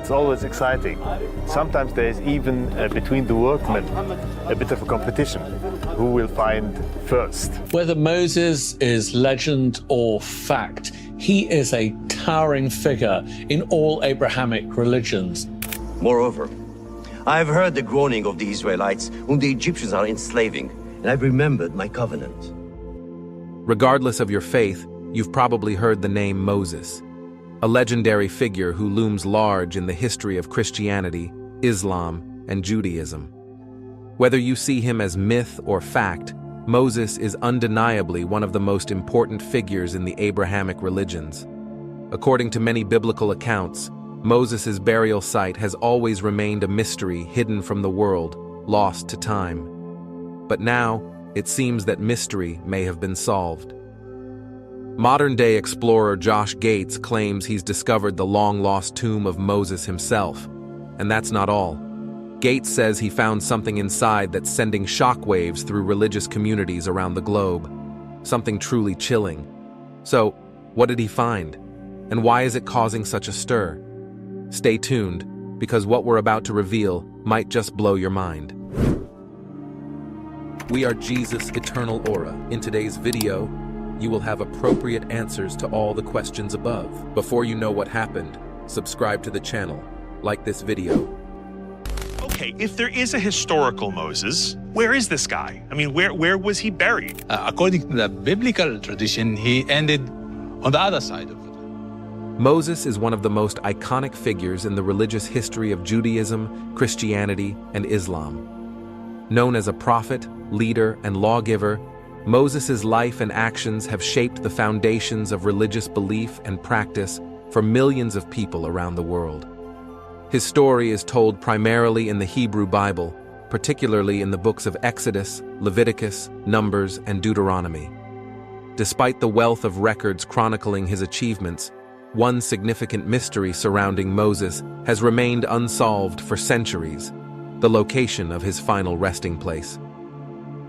It's always exciting. Sometimes there's even between the workmen a bit of a competition. Who will find first? Whether Moses is legend or fact, he is a towering figure in all Abrahamic religions. Moreover, I have heard the groaning of the Israelites whom the Egyptians are enslaving, and I've remembered my covenant. Regardless of your faith, you've probably heard the name Moses, a legendary figure who looms large in the history of Christianity, Islam, and Judaism. Whether you see him as myth or fact, Moses is undeniably one of the most important figures in the Abrahamic religions. According to many biblical accounts, Moses' burial site has always remained a mystery hidden from the world, lost to time. But now, it seems that mystery may have been solved. Modern-day explorer Josh Gates claims he's discovered the long-lost tomb of Moses himself. And that's not all. Gates says he found something inside that's sending shockwaves through religious communities around the globe. Something truly chilling. So, what did he find? And why is it causing such a stir? Stay tuned, because what we're about to reveal might just blow your mind. We are Jesus' eternal aura. In today's video, you will have appropriate answers to all the questions above. Before you know what happened, subscribe to the channel, like this video. Okay, if there is a historical Moses, where is this guy? I mean, where was he buried? According to the biblical tradition, he ended on the other side of it. Moses is one of the most iconic figures in the religious history of Judaism, Christianity, and Islam. Known as a prophet, leader, and lawgiver, Moses' life and actions have shaped the foundations of religious belief and practice for millions of people around the world. His story is told primarily in the Hebrew Bible, particularly in the books of Exodus, Leviticus, Numbers, and Deuteronomy. Despite the wealth of records chronicling his achievements, one significant mystery surrounding Moses has remained unsolved for centuries: the location of his final resting place.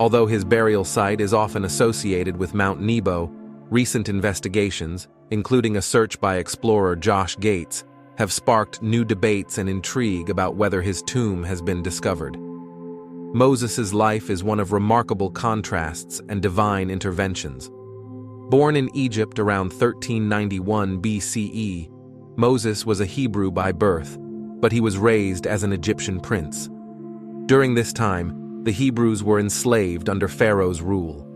Although his burial site is often associated with Mount Nebo, recent investigations, including a search by explorer Josh Gates, have sparked new debates and intrigue about whether his tomb has been discovered. Moses' life is one of remarkable contrasts and divine interventions. Born in Egypt around 1391 BCE, Moses was a Hebrew by birth, but he was raised as an Egyptian prince. During this time, the Hebrews were enslaved under Pharaoh's rule.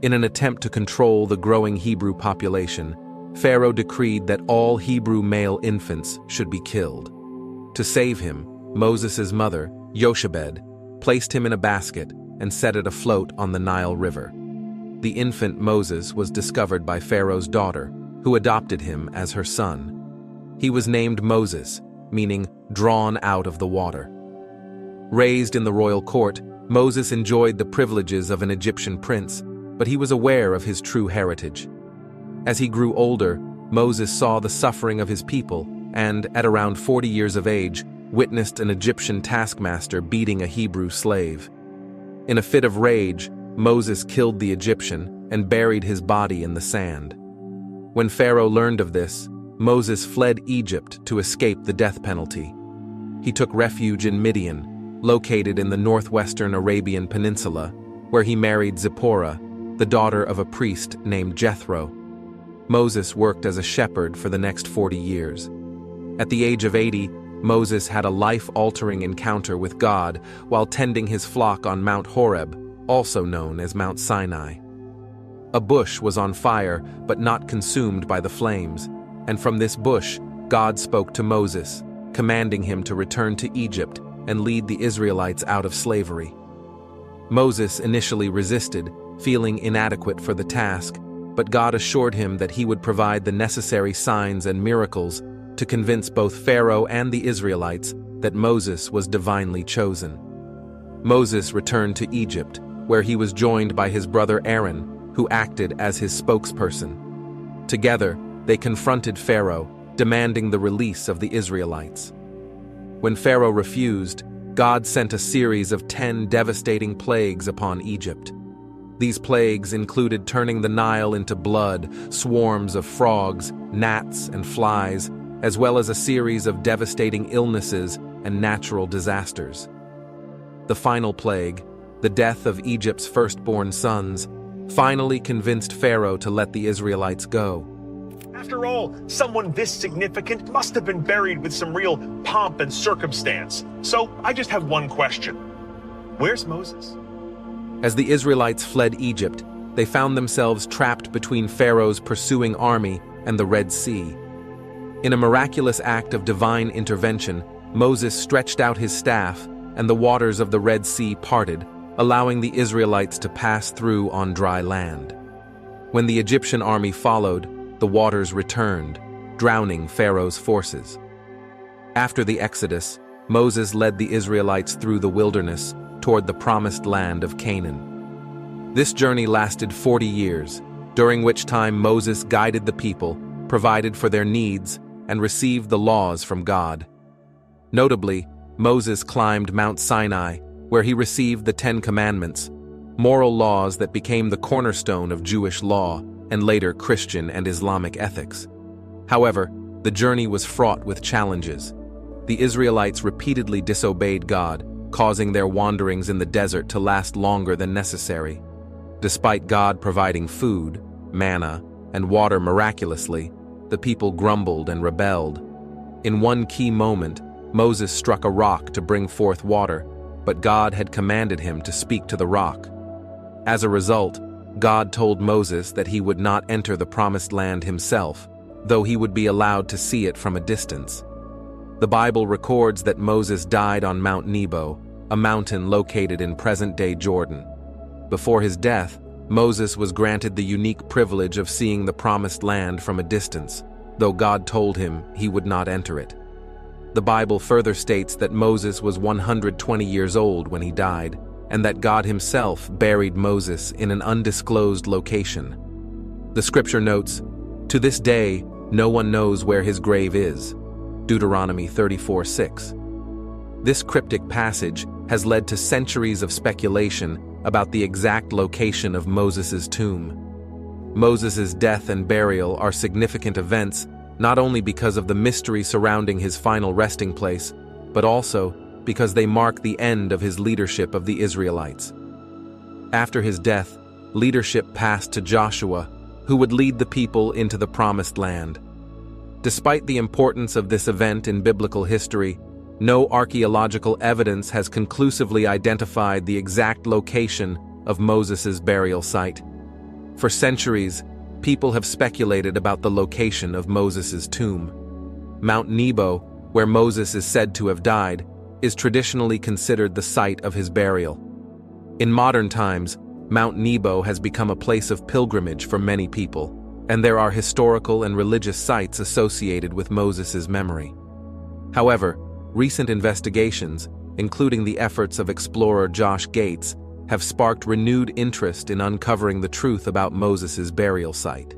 In an attempt to control the growing Hebrew population, Pharaoh decreed that all Hebrew male infants should be killed. To save him, Moses' mother, Jochebed, placed him in a basket and set it afloat on the Nile River. The infant Moses was discovered by Pharaoh's daughter, who adopted him as her son. He was named Moses, meaning drawn out of the water. Raised in the royal court, Moses enjoyed the privileges of an Egyptian prince, but he was aware of his true heritage. As he grew older, Moses saw the suffering of his people and, at around 40 years of age, witnessed an Egyptian taskmaster beating a Hebrew slave. In a fit of rage, Moses killed the Egyptian and buried his body in the sand. When Pharaoh learned of this, Moses fled Egypt to escape the death penalty. He took refuge in Midian, located in the northwestern Arabian Peninsula, where he married Zipporah, the daughter of a priest named Jethro. Moses worked as a shepherd for the next 40 years. At the age of 80, Moses had a life-altering encounter with God while tending his flock on Mount Horeb, also known as Mount Sinai. A bush was on fire but not consumed by the flames, and from this bush, God spoke to Moses, commanding him to return to Egypt and lead the Israelites out of slavery. Moses initially resisted, feeling inadequate for the task, but God assured him that he would provide the necessary signs and miracles to convince both Pharaoh and the Israelites that Moses was divinely chosen. Moses returned to Egypt, where he was joined by his brother Aaron, who acted as his spokesperson. Together, they confronted Pharaoh, demanding the release of the Israelites. When Pharaoh refused, God sent a series of 10 devastating plagues upon Egypt. These plagues included turning the Nile into blood, swarms of frogs, gnats, and flies, as well as a series of devastating illnesses and natural disasters. The final plague, the death of Egypt's firstborn sons, finally convinced Pharaoh to let the Israelites go. After all, someone this significant must have been buried with some real pomp and circumstance. So I just have one question. Where's Moses? As the Israelites fled Egypt, they found themselves trapped between Pharaoh's pursuing army and the Red Sea. In a miraculous act of divine intervention, Moses stretched out his staff, and the waters of the Red Sea parted, allowing the Israelites to pass through on dry land. When the Egyptian army followed, the waters returned, drowning Pharaoh's forces. After the Exodus, Moses led the Israelites through the wilderness toward the promised land of Canaan. This journey lasted 40 years, during which time Moses guided the people, provided for their needs, and received the laws from God. Notably, Moses climbed Mount Sinai, where he received the 10 Commandments, moral laws that became the cornerstone of Jewish law and later Christian and Islamic ethics. However, the journey was fraught with challenges. The Israelites repeatedly disobeyed God, causing their wanderings in the desert to last longer than necessary. Despite God providing food, manna, and water miraculously, the people grumbled and rebelled. In one key moment, Moses struck a rock to bring forth water, but God had commanded him to speak to the rock. As a result, God told Moses that he would not enter the promised land himself, though he would be allowed to see it from a distance. The Bible records that Moses died on Mount Nebo, a mountain located in present-day Jordan. Before his death, Moses was granted the unique privilege of seeing the promised land from a distance, though God told him he would not enter it. The Bible further states that Moses was 120 years old when he died, and that God himself buried Moses in an undisclosed location. The scripture notes, "To this day, no one knows where his grave is." Deuteronomy 34:6. This cryptic passage has led to centuries of speculation about the exact location of Moses' tomb. Moses' death and burial are significant events not only because of the mystery surrounding his final resting place, but also because they mark the end of his leadership of the Israelites. After his death, leadership passed to Joshua, who would lead the people into the promised land. Despite the importance of this event in biblical history, no archaeological evidence has conclusively identified the exact location of Moses' burial site. For centuries, people have speculated about the location of Moses' tomb. Mount Nebo, where Moses is said to have died, is traditionally considered the site of his burial. In modern times, Mount Nebo has become a place of pilgrimage for many people, and there are historical and religious sites associated with Moses' memory. However, recent investigations, including the efforts of explorer Josh Gates, have sparked renewed interest in uncovering the truth about Moses' burial site.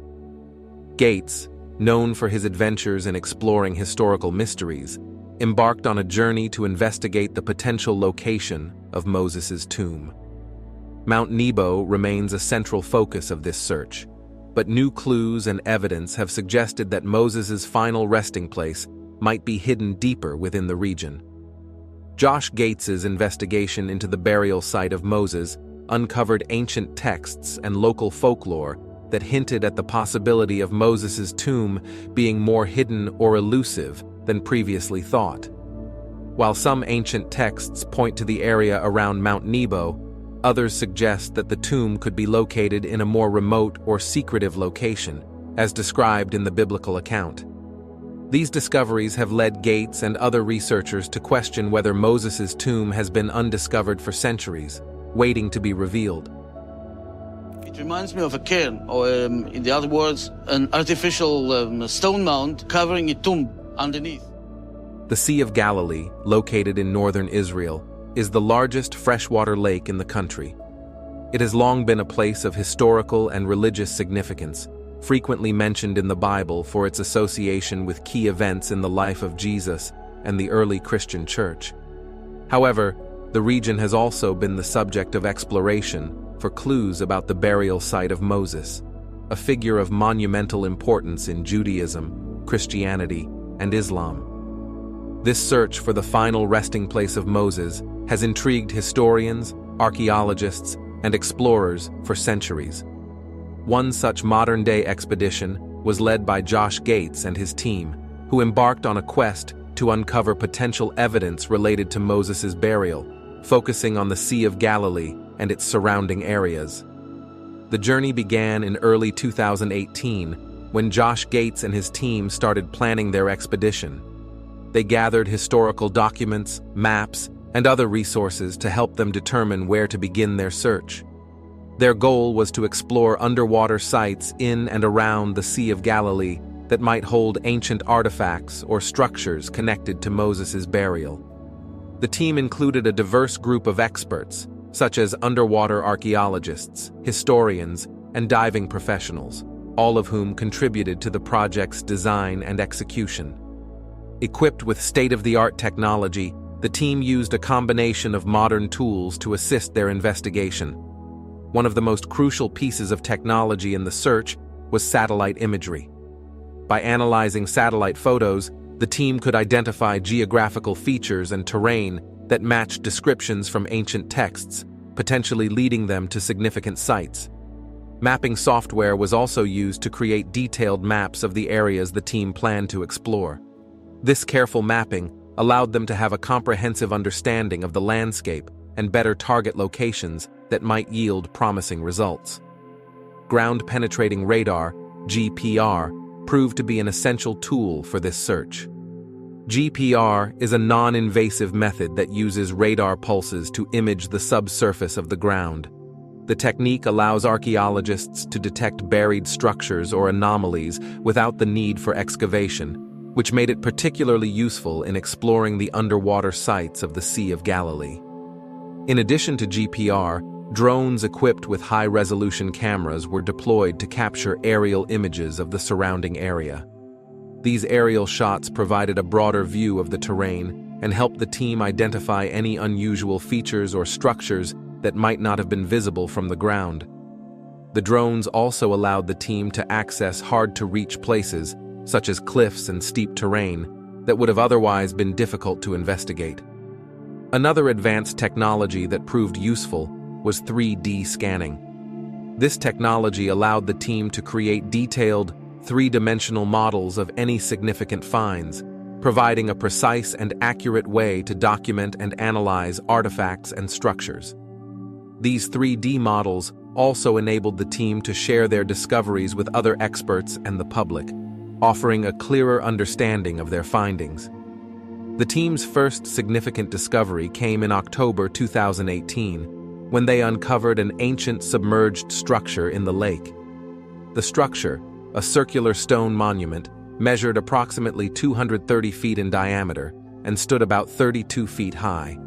Gates, known for his adventures in exploring historical mysteries, embarked on a journey to investigate the potential location of Moses' tomb. Mount Nebo remains a central focus of this search, but new clues and evidence have suggested that Moses' final resting place might be hidden deeper within the region. Josh Gates's investigation into the burial site of Moses uncovered ancient texts and local folklore that hinted at the possibility of Moses' tomb being more hidden or elusive than previously thought. While some ancient texts point to the area around Mount Nebo, others suggest that the tomb could be located in a more remote or secretive location, as described in the biblical account. These discoveries have led Gates and other researchers to question whether Moses' tomb has been undiscovered for centuries, waiting to be revealed. It reminds me of a cairn, or in the other words, an artificial stone mound covering a tomb underneath. The Sea of Galilee, located in northern Israel, is the largest freshwater lake in the country. It has long been a place of historical and religious significance, frequently mentioned in the Bible for its association with key events in the life of Jesus and the early Christian church. However, the region has also been the subject of exploration for clues about the burial site of Moses, a figure of monumental importance in Judaism, Christianity, and Islam. This search for the final resting place of Moses has intrigued historians, archaeologists, and explorers for centuries. One such modern-day expedition was led by Josh Gates and his team, who embarked on a quest to uncover potential evidence related to Moses' burial, focusing on the Sea of Galilee and its surrounding areas. The journey began in early 2018 when Josh Gates and his team started planning their expedition. They gathered historical documents, maps, and other resources to help them determine where to begin their search. Their goal was to explore underwater sites in and around the Sea of Galilee that might hold ancient artifacts or structures connected to Moses' burial. The team included a diverse group of experts, such as underwater archaeologists, historians, and diving professionals, all of whom contributed to the project's design and execution. Equipped with state-of-the-art technology, the team used a combination of modern tools to assist their investigation. One of the most crucial pieces of technology in the search was satellite imagery. By analyzing satellite photos, the team could identify geographical features and terrain that matched descriptions from ancient texts, potentially leading them to significant sites. Mapping software was also used to create detailed maps of the areas the team planned to explore. This careful mapping allowed them to have a comprehensive understanding of the landscape and better target locations that might yield promising results. Ground-penetrating radar, GPR, proved to be an essential tool for this search. GPR is a non-invasive method that uses radar pulses to image the subsurface of the ground. The technique allows archaeologists to detect buried structures or anomalies without the need for excavation, which made it particularly useful in exploring the underwater sites of the Sea of Galilee. In addition to GPR, drones equipped with high-resolution cameras were deployed to capture aerial images of the surrounding area. These aerial shots provided a broader view of the terrain and helped the team identify any unusual features or structures that might not have been visible from the ground. The drones also allowed the team to access hard-to-reach places, such as cliffs and steep terrain, that would have otherwise been difficult to investigate. Another advanced technology that proved useful was 3D scanning. This technology allowed the team to create detailed, three-dimensional models of any significant finds, providing a precise and accurate way to document and analyze artifacts and structures. These 3D models also enabled the team to share their discoveries with other experts and the public, offering a clearer understanding of their findings. The team's first significant discovery came in October 2018, when they uncovered an ancient submerged structure in the lake. The structure, a circular stone monument, measured approximately 230 feet in diameter and stood about 32 feet high.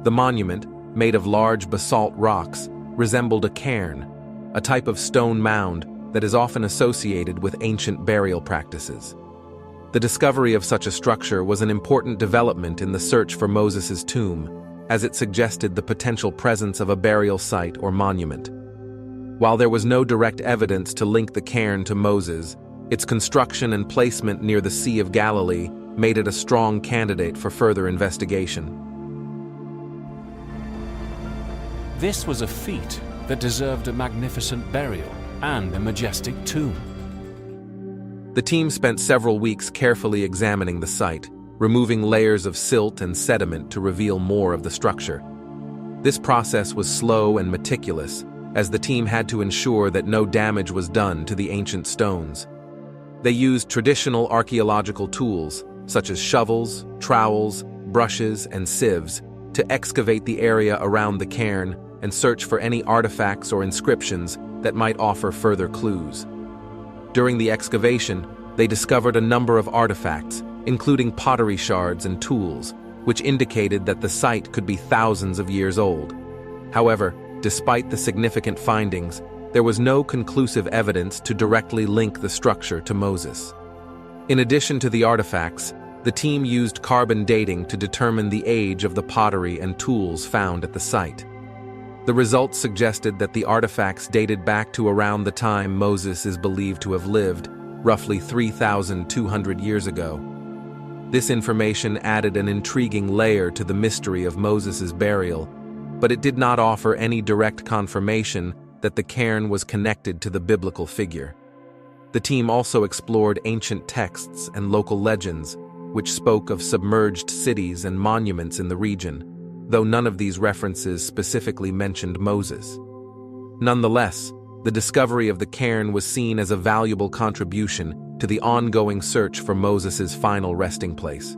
The monument, made of large basalt rocks, resembled a cairn, a type of stone mound that is often associated with ancient burial practices. The discovery of such a structure was an important development in the search for Moses' tomb, as it suggested the potential presence of a burial site or monument. While there was no direct evidence to link the cairn to Moses, its construction and placement near the Sea of Galilee made it a strong candidate for further investigation. This was a feat that deserved a magnificent burial and a majestic tomb. The team spent several weeks carefully examining the site, removing layers of silt and sediment to reveal more of the structure. This process was slow and meticulous, as the team had to ensure that no damage was done to the ancient stones. They used traditional archaeological tools, such as shovels, trowels, brushes, and sieves, to excavate the area around the cairn and search for any artifacts or inscriptions that might offer further clues. During the excavation, they discovered a number of artifacts, including pottery shards and tools, which indicated that the site could be thousands of years old. However, despite the significant findings, there was no conclusive evidence to directly link the structure to Moses. In addition to the artifacts, the team used carbon dating to determine the age of the pottery and tools found at the site. The results suggested that the artifacts dated back to around the time Moses is believed to have lived, roughly 3,200 years ago. This information added an intriguing layer to the mystery of Moses' burial, but it did not offer any direct confirmation that the cairn was connected to the biblical figure. The team also explored ancient texts and local legends, which spoke of submerged cities and monuments in the region, though none of these references specifically mentioned Moses. Nonetheless, the discovery of the cairn was seen as a valuable contribution to the ongoing search for Moses' final resting place.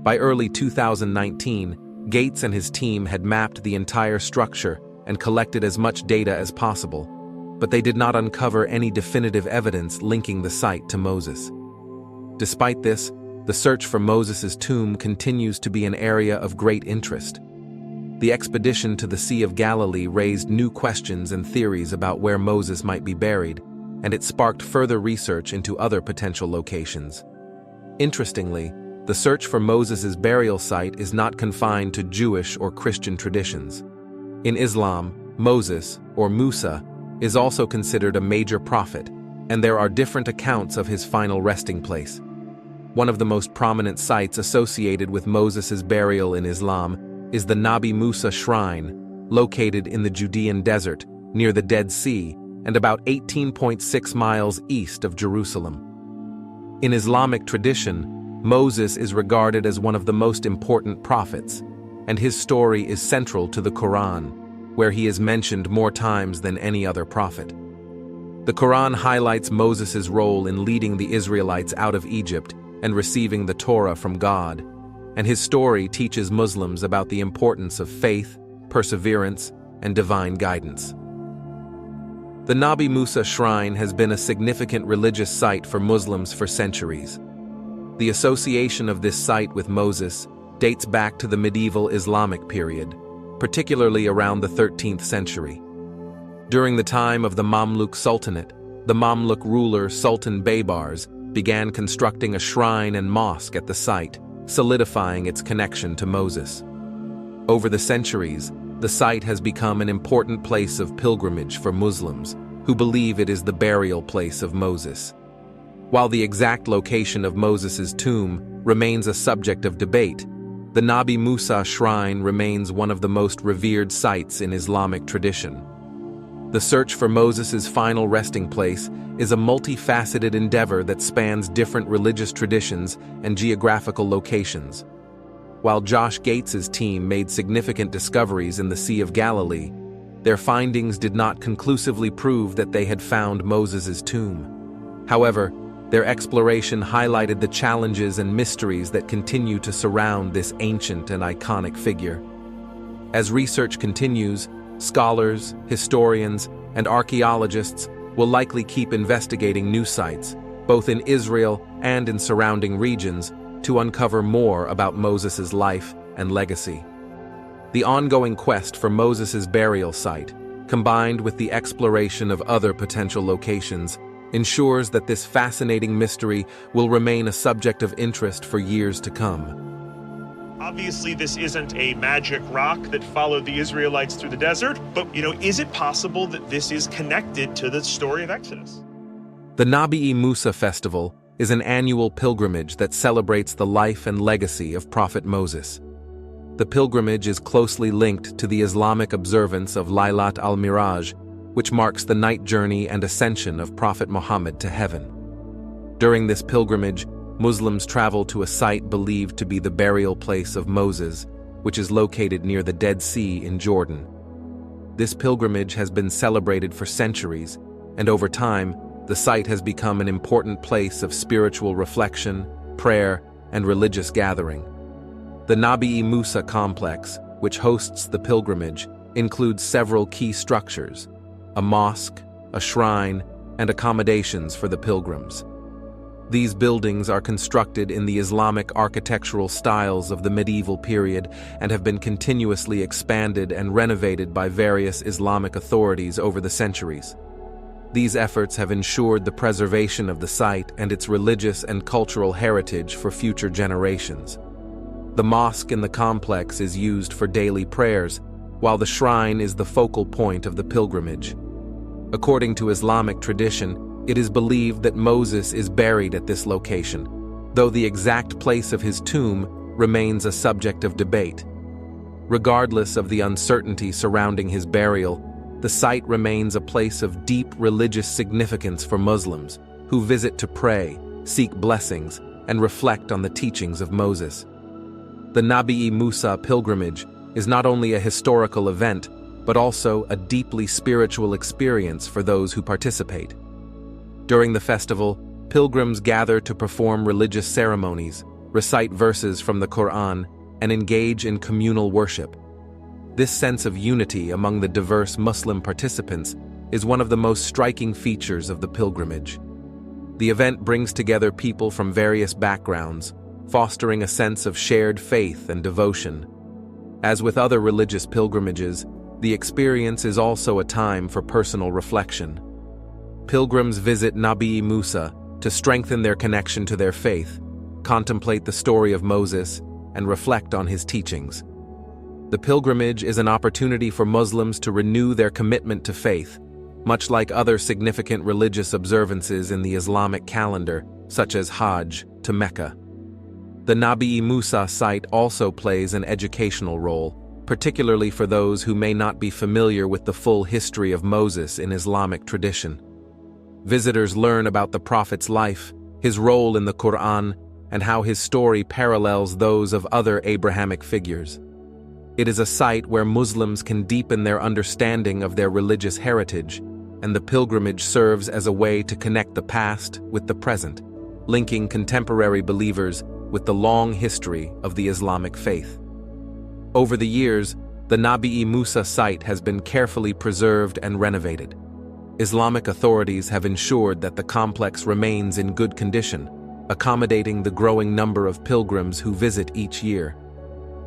By early 2019, Gates and his team had mapped the entire structure and collected as much data as possible, but they did not uncover any definitive evidence linking the site to Moses. Despite this, the search for Moses' tomb continues to be an area of great interest. The expedition to the Sea of Galilee raised new questions and theories about where Moses might be buried, and it sparked further research into other potential locations. Interestingly, the search for Moses' burial site is not confined to Jewish or Christian traditions. In Islam, Moses, or Musa, is also considered a major prophet, and there are different accounts of his final resting place. One of the most prominent sites associated with Moses' burial in Islam is the Nabi Musa shrine, located in the Judean desert, near the Dead Sea, and about 18.6 miles east of Jerusalem. In Islamic tradition, Moses is regarded as one of the most important prophets, and his story is central to the Quran, where he is mentioned more times than any other prophet. The Quran highlights Moses' role in leading the Israelites out of Egypt and receiving the Torah from God, and his story teaches Muslims about the importance of faith, perseverance, and divine guidance. The Nabi Musa shrine has been a significant religious site for Muslims for centuries. The association of this site with Moses dates back to the medieval Islamic period, particularly around the 13th century. During the time of the Mamluk Sultanate, the Mamluk ruler Sultan Baybars began constructing a shrine and mosque at the site, solidifying its connection to Moses. Over the centuries, the site has become an important place of pilgrimage for Muslims who believe it is the burial place of Moses. While the exact location of Moses' tomb remains a subject of debate, the Nabi Musa shrine remains one of the most revered sites in Islamic tradition. The search for Moses' final resting place is a multifaceted endeavor that spans different religious traditions and geographical locations. While Josh Gates's team made significant discoveries in the Sea of Galilee, their findings did not conclusively prove that they had found Moses' tomb. However, their exploration highlighted the challenges and mysteries that continue to surround this ancient and iconic figure. As research continues, scholars, historians, and archaeologists will likely keep investigating new sites, both in Israel and in surrounding regions, to uncover more about Moses' life and legacy. The ongoing quest for Moses' burial site, combined with the exploration of other potential locations, ensures that this fascinating mystery will remain a subject of interest for years to come. Obviously, this isn't a magic rock that followed the Israelites through the desert, but, is it possible that this is connected to the story of Exodus? The Nabi Musa festival is an annual pilgrimage that celebrates the life and legacy of Prophet Moses. The pilgrimage is closely linked to the Islamic observance of Laylat al-Miraj, which marks the night journey and ascension of Prophet Muhammad to heaven. During this pilgrimage, Muslims travel to a site believed to be the burial place of Moses, which is located near the Dead Sea in Jordan. This pilgrimage has been celebrated for centuries, and over time, the site has become an important place of spiritual reflection, prayer, and religious gathering. The Nabi Musa complex, which hosts the pilgrimage, includes several key structures: a mosque, a shrine, and accommodations for the pilgrims. These buildings are constructed in the Islamic architectural styles of the medieval period and have been continuously expanded and renovated by various Islamic authorities over the centuries. These efforts have ensured the preservation of the site and its religious and cultural heritage for future generations. The mosque in the complex is used for daily prayers, while the shrine is the focal point of the pilgrimage. According to Islamic tradition, it is believed that Moses is buried at this location, though the exact place of his tomb remains a subject of debate. Regardless of the uncertainty surrounding his burial, the site remains a place of deep religious significance for Muslims who visit to pray, seek blessings, and reflect on the teachings of Moses. The Nabi Musa pilgrimage is not only a historical event, but also a deeply spiritual experience for those who participate. During the festival, pilgrims gather to perform religious ceremonies, recite verses from the Quran, and engage in communal worship. This sense of unity among the diverse Muslim participants is one of the most striking features of the pilgrimage. The event brings together people from various backgrounds, fostering a sense of shared faith and devotion. As with other religious pilgrimages, the experience is also a time for personal reflection. Pilgrims visit Nabi Musa to strengthen their connection to their faith, contemplate the story of Moses, and reflect on his teachings. The pilgrimage is an opportunity for Muslims to renew their commitment to faith, much like other significant religious observances in the Islamic calendar, such as Hajj to Mecca. The Nabi Musa site also plays an educational role, particularly for those who may not be familiar with the full history of Moses in Islamic tradition. Visitors learn about the prophet's life, his role in the Quran, and how his story parallels those of other Abrahamic figures. It is a site where Muslims can deepen their understanding of their religious heritage, and the pilgrimage serves as a way to connect the past with the present, linking contemporary believers with the long history of the Islamic faith. Over the years, the Nabi Musa site has been carefully preserved and renovated. Islamic authorities have ensured that the complex remains in good condition, accommodating the growing number of pilgrims who visit each year.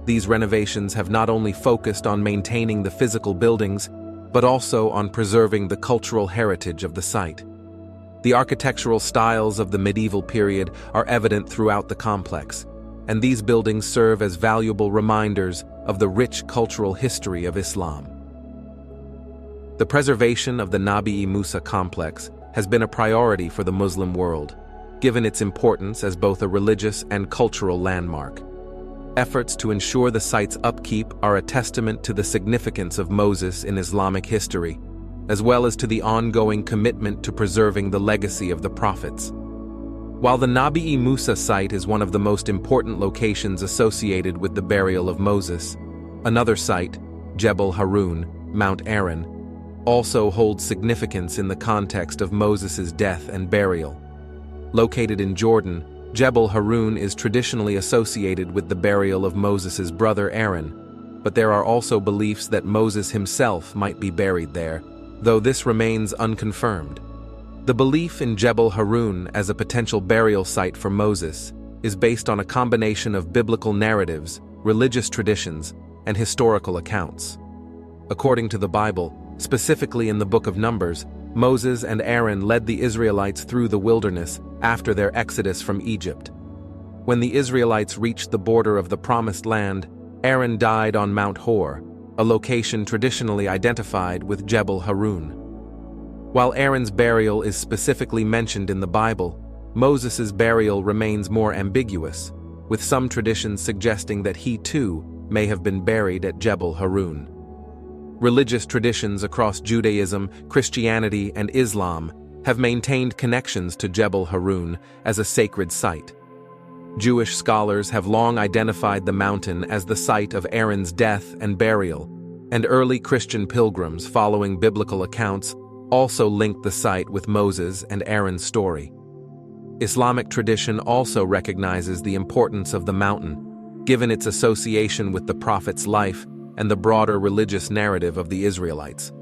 These renovations have not only focused on maintaining the physical buildings, but also on preserving the cultural heritage of the site. The architectural styles of the medieval period are evident throughout the complex, and these buildings serve as valuable reminders of the rich cultural history of Islam. The preservation of the Nabi Musa complex has been a priority for the Muslim world, given its importance as both a religious and cultural landmark. Efforts to ensure the site's upkeep are a testament to the significance of Moses in Islamic history, as well as to the ongoing commitment to preserving the legacy of the prophets. While the Nabi Musa site is one of the most important locations associated with the burial of Moses, another site, Jebel Harun, Mount Aaron, also holds significance in the context of Moses' death and burial. Located in Jordan, Jebel Harun is traditionally associated with the burial of Moses' brother Aaron, but there are also beliefs that Moses himself might be buried there, though this remains unconfirmed. The belief in Jebel Harun as a potential burial site for Moses is based on a combination of biblical narratives, religious traditions, and historical accounts. According to the Bible, specifically in the Book of Numbers, Moses and Aaron led the Israelites through the wilderness after their exodus from Egypt. When the Israelites reached the border of the Promised Land, Aaron died on Mount Hor, a location traditionally identified with Jebel Harun. While Aaron's burial is specifically mentioned in the Bible, Moses' burial remains more ambiguous, with some traditions suggesting that he too may have been buried at Jebel Harun. Religious traditions across Judaism, Christianity, and Islam have maintained connections to Jebel Harun as a sacred site. Jewish scholars have long identified the mountain as the site of Aaron's death and burial, and early Christian pilgrims following biblical accounts also linked the site with Moses and Aaron's story. Islamic tradition also recognizes the importance of the mountain, given its association with the prophet's life and the broader religious narrative of the Israelites.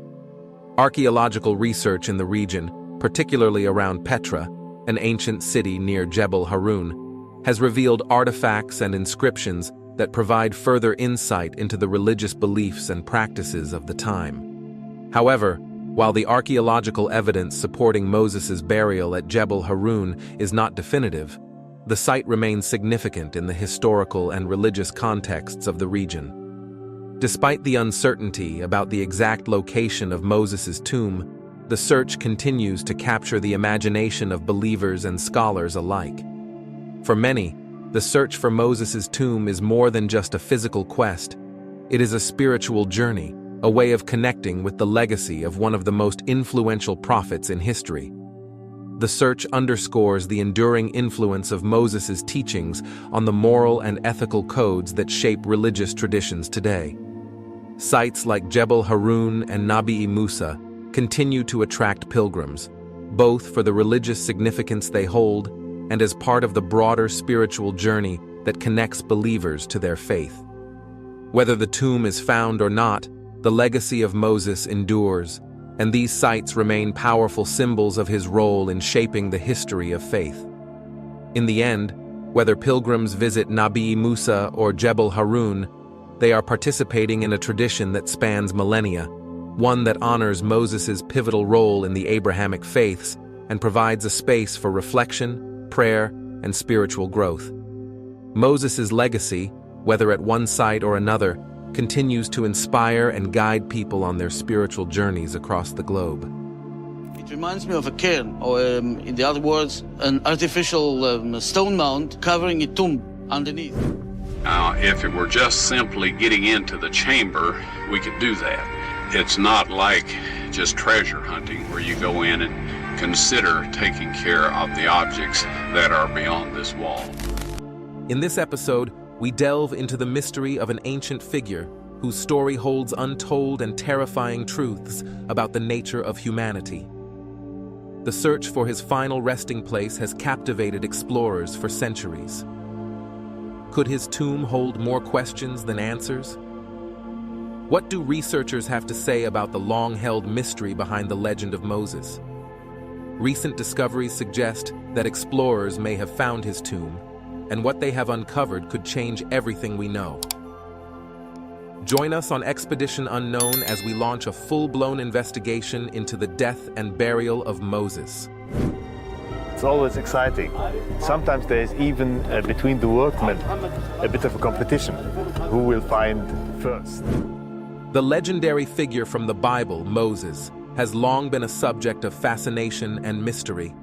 Archaeological research in the region, particularly around Petra, an ancient city near Jebel Harun, has revealed artifacts and inscriptions that provide further insight into the religious beliefs and practices of the time. However, while the archaeological evidence supporting Moses' burial at Jebel Harun is not definitive, the site remains significant in the historical and religious contexts of the region. Despite the uncertainty about the exact location of Moses' tomb, the search continues to capture the imagination of believers and scholars alike. For many, the search for Moses' tomb is more than just a physical quest. It is a spiritual journey, a way of connecting with the legacy of one of the most influential prophets in history. The search underscores the enduring influence of Moses' teachings on the moral and ethical codes that shape religious traditions today. Sites like Jebel Harun and Nabi Musa continue to attract pilgrims, both for the religious significance they hold and as part of the broader spiritual journey that connects believers to their faith. Whether the tomb is found or not, the legacy of Moses endures, and these sites remain powerful symbols of his role in shaping the history of faith. In the end, whether pilgrims visit Nabi Musa or Jebel Harun, they are participating in a tradition that spans millennia, one that honors Moses' pivotal role in the Abrahamic faiths and provides a space for reflection, prayer, and spiritual growth. Moses' legacy, whether at one site or another, continues to inspire and guide people on their spiritual journeys across the globe. It reminds me of a cairn, or in the other words, an artificial stone mound covering a tomb underneath. Now, if it were just simply getting into the chamber, we could do that. It's not like just treasure hunting where you go in and consider taking care of the objects that are beyond this wall. In this episode, we delve into the mystery of an ancient figure whose story holds untold and terrifying truths about the nature of humanity. The search for his final resting place has captivated explorers for centuries. Could his tomb hold more questions than answers? What do researchers have to say about the long-held mystery behind the legend of Moses? Recent discoveries suggest that explorers may have found his tomb, and what they have uncovered could change everything we know. Join us on Expedition Unknown as we launch a full-blown investigation into the death and burial of Moses. It's always exciting. Sometimes there's even between the workmen a bit of a competition. Who will find first? The legendary figure from the Bible, Moses, has long been a subject of fascination and mystery.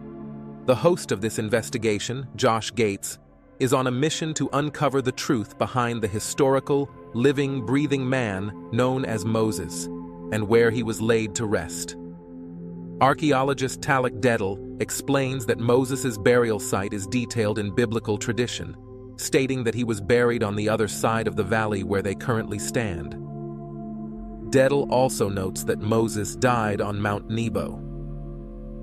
The host of this investigation, Josh Gates, is on a mission to uncover the truth behind the historical, living, breathing man known as Moses, and where he was laid to rest. Archaeologist Talek Dedel explains that Moses' burial site is detailed in biblical tradition, stating that he was buried on the other side of the valley where they currently stand. Dedel also notes that Moses died on Mount Nebo.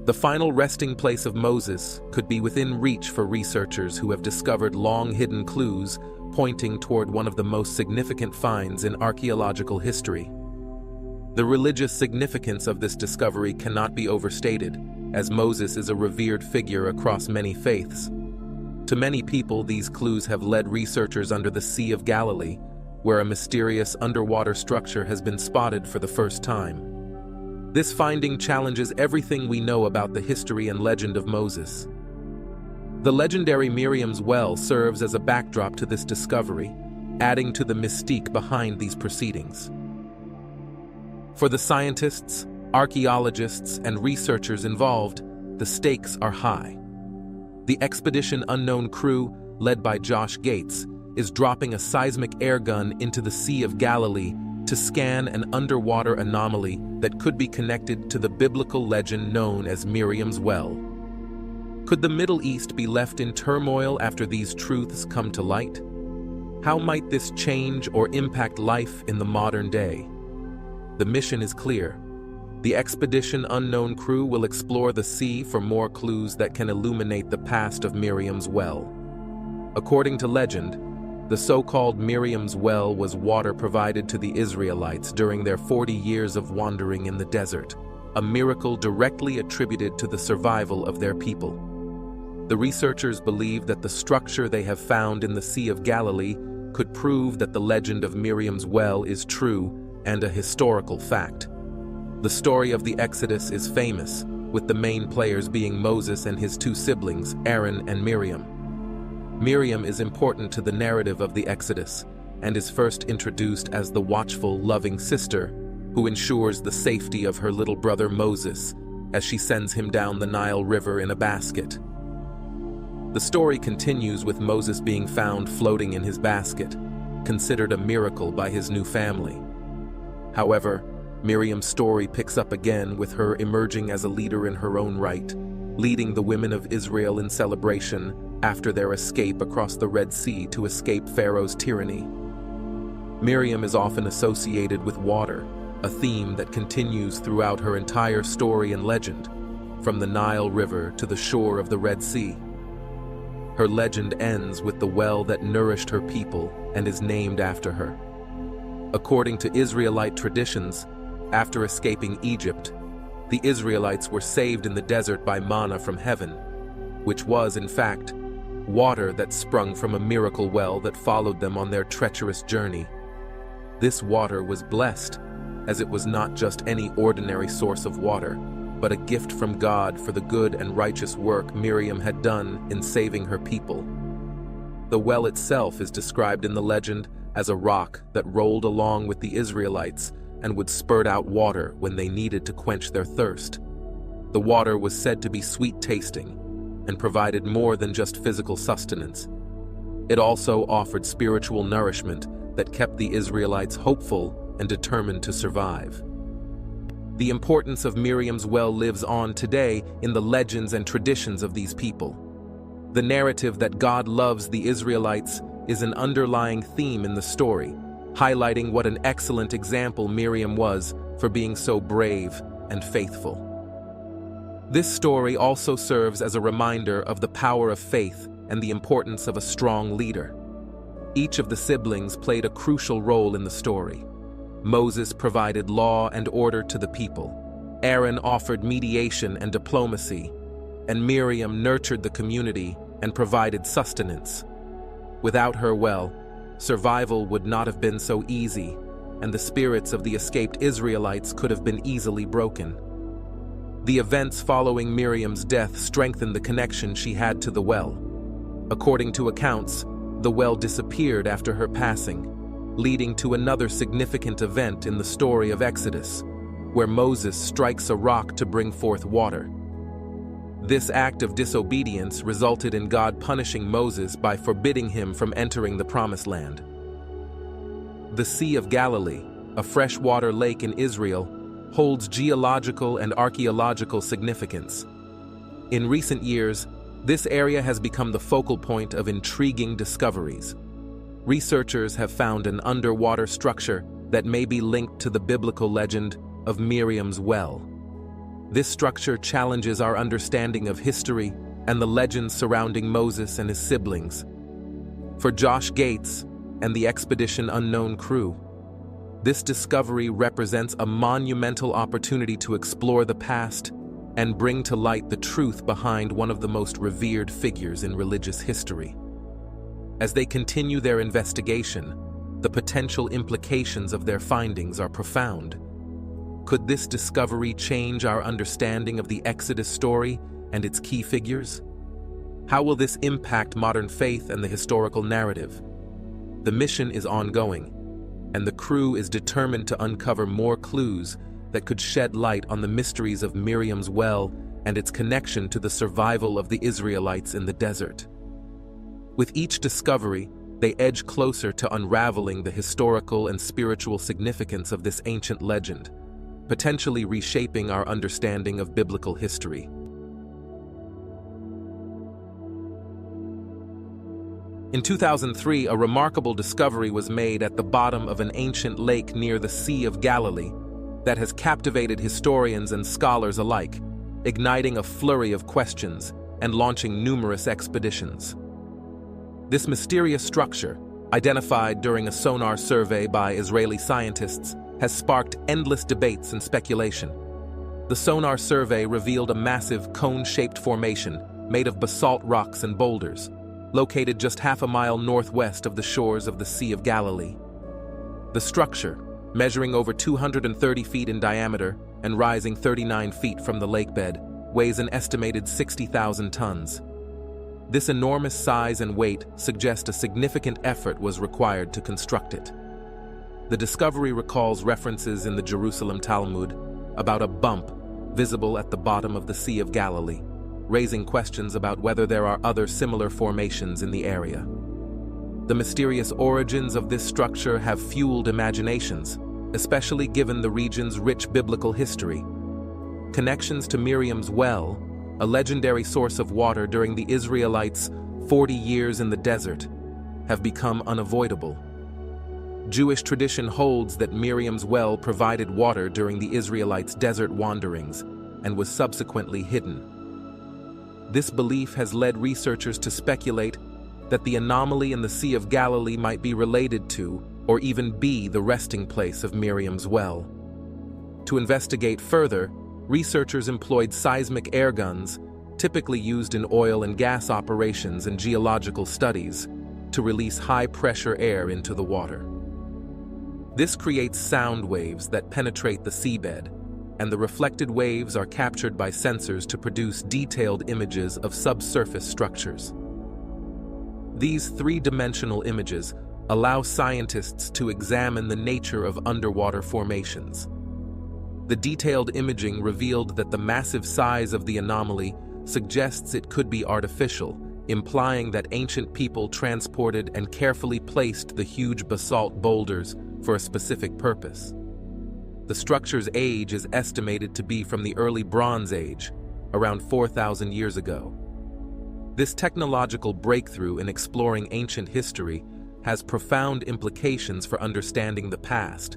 The final resting place of Moses could be within reach for researchers who have discovered long-hidden clues pointing toward one of the most significant finds in archaeological history. The religious significance of this discovery cannot be overstated, as Moses is a revered figure across many faiths. To many people, these clues have led researchers under the Sea of Galilee, where a mysterious underwater structure has been spotted for the first time. This finding challenges everything we know about the history and legend of Moses. The legendary Miriam's well serves as a backdrop to this discovery, adding to the mystique behind these proceedings. For the scientists, archaeologists, and researchers involved, the stakes are high. The Expedition Unknown crew, led by Josh Gates, is dropping a seismic air gun into the Sea of Galilee to scan an underwater anomaly that could be connected to the biblical legend known as Miriam's well. Could the Middle East be left in turmoil after these truths come to light? How might this change or impact life in the modern day? The mission is clear. The Expedition Unknown crew will explore the sea for more clues that can illuminate the past of Miriam's well. According to legend, the so-called Miriam's well was water provided to the Israelites during their 40 years of wandering in the desert, a miracle directly attributed to the survival of their people. The researchers believe that the structure they have found in the Sea of Galilee could prove that the legend of Miriam's well is true and a historical fact. The story of the Exodus is famous, with the main players being Moses and his two siblings, Aaron and Miriam. Miriam is important to the narrative of the Exodus and is first introduced as the watchful, loving sister who ensures the safety of her little brother Moses as she sends him down the Nile River in a basket. The story continues with Moses being found floating in his basket, considered a miracle by his new family. However, Miriam's story picks up again with her emerging as a leader in her own right, leading the women of Israel in celebration after their escape across the Red Sea to escape Pharaoh's tyranny. Miriam is often associated with water, a theme that continues throughout her entire story and legend, from the Nile River to the shore of the Red Sea. Her legend ends with the well that nourished her people and is named after her. According to Israelite traditions, after escaping Egypt, the Israelites were saved in the desert by manna from heaven, which was, in fact, water that sprung from a miracle well that followed them on their treacherous journey. This water was blessed, as it was not just any ordinary source of water, but a gift from God for the good and righteous work Miriam had done in saving her people. The well itself is described in the legend as a rock that rolled along with the Israelites and would spurt out water when they needed to quench their thirst. The water was said to be sweet-tasting and provided more than just physical sustenance. It also offered spiritual nourishment that kept the Israelites hopeful and determined to survive. The importance of Miriam's well lives on today in the legends and traditions of these people. The narrative that God loves the Israelites is an underlying theme in the story, highlighting what an excellent example Miriam was for being so brave and faithful. This story also serves as a reminder of the power of faith and the importance of a strong leader. Each of the siblings played a crucial role in the story. Moses provided law and order to the people. Aaron offered mediation and diplomacy, and Miriam nurtured the community and provided sustenance. Without her well, survival would not have been so easy, and the spirits of the escaped Israelites could have been easily broken. The events following Miriam's death strengthened the connection she had to the well. According to accounts, the well disappeared after her passing, leading to another significant event in the story of Exodus, where Moses strikes a rock to bring forth water. This act of disobedience resulted in God punishing Moses by forbidding him from entering the Promised Land. The Sea of Galilee, a freshwater lake in Israel, holds geological and archaeological significance. In recent years, this area has become the focal point of intriguing discoveries. Researchers have found an underwater structure that may be linked to the biblical legend of Miriam's well. This structure challenges our understanding of history and the legends surrounding Moses and his siblings. For Josh Gates and the Expedition Unknown crew, this discovery represents a monumental opportunity to explore the past and bring to light the truth behind one of the most revered figures in religious history. As they continue their investigation, the potential implications of their findings are profound. Could this discovery change our understanding of the Exodus story and its key figures? How will this impact modern faith and the historical narrative? The mission is ongoing, and the crew is determined to uncover more clues that could shed light on the mysteries of Miriam's well and its connection to the survival of the Israelites in the desert. With each discovery, they edge closer to unraveling the historical and spiritual significance of this ancient legend, potentially reshaping our understanding of biblical history. In 2003, a remarkable discovery was made at the bottom of an ancient lake near the Sea of Galilee that has captivated historians and scholars alike, igniting a flurry of questions and launching numerous expeditions. This mysterious structure, identified during a sonar survey by Israeli scientists, has sparked endless debates and speculation. The sonar survey revealed a massive cone-shaped formation made of basalt rocks and boulders, located just half a mile northwest of the shores of the Sea of Galilee. The structure, measuring over 230 feet in diameter and rising 39 feet from the lakebed, weighs an estimated 60,000 tons. This enormous size and weight suggest a significant effort was required to construct it. The discovery recalls references in the Jerusalem Talmud about a bump visible at the bottom of the Sea of Galilee, raising questions about whether there are other similar formations in the area. The mysterious origins of this structure have fueled imaginations, especially given the region's rich biblical history. Connections to Miriam's well, a legendary source of water during the Israelites' 40 years in the desert, have become unavoidable. Jewish tradition holds that Miriam's well provided water during the Israelites' desert wanderings and was subsequently hidden. This belief has led researchers to speculate that the anomaly in the Sea of Galilee might be related to, or even be, the resting place of Miriam's well. To investigate further, researchers employed seismic air guns, typically used in oil and gas operations and geological studies, to release high-pressure air into the water. This creates sound waves that penetrate the seabed, and the reflected waves are captured by sensors to produce detailed images of subsurface structures. These three-dimensional images allow scientists to examine the nature of underwater formations. The detailed imaging revealed that the massive size of the anomaly suggests it could be artificial, implying that ancient people transported and carefully placed the huge basalt boulders for a specific purpose. The structure's age is estimated to be from the early Bronze Age, around 4,000 years ago. This technological breakthrough in exploring ancient history has profound implications for understanding the past,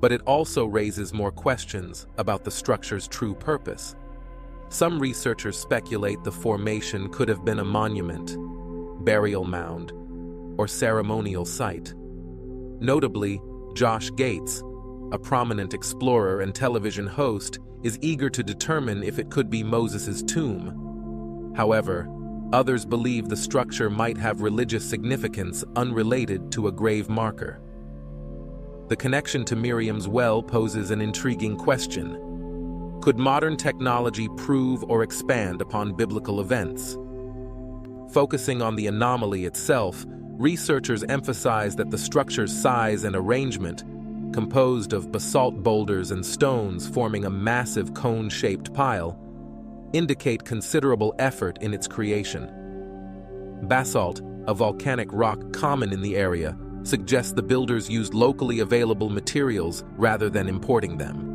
but it also raises more questions about the structure's true purpose. Some researchers speculate the formation could have been a monument, burial mound, or ceremonial site. Notably, Josh Gates, a prominent explorer and television host, is eager to determine if it could be Moses' tomb. However, others believe the structure might have religious significance unrelated to a grave marker. The connection to Miriam's well poses an intriguing question. Could modern technology prove or expand upon biblical events? Focusing on the anomaly itself, researchers emphasize that the structure's size and arrangement, composed of basalt boulders and stones forming a massive cone-shaped pile, indicate considerable effort in its creation. Basalt, a volcanic rock common in the area, suggests the builders used locally available materials rather than importing them.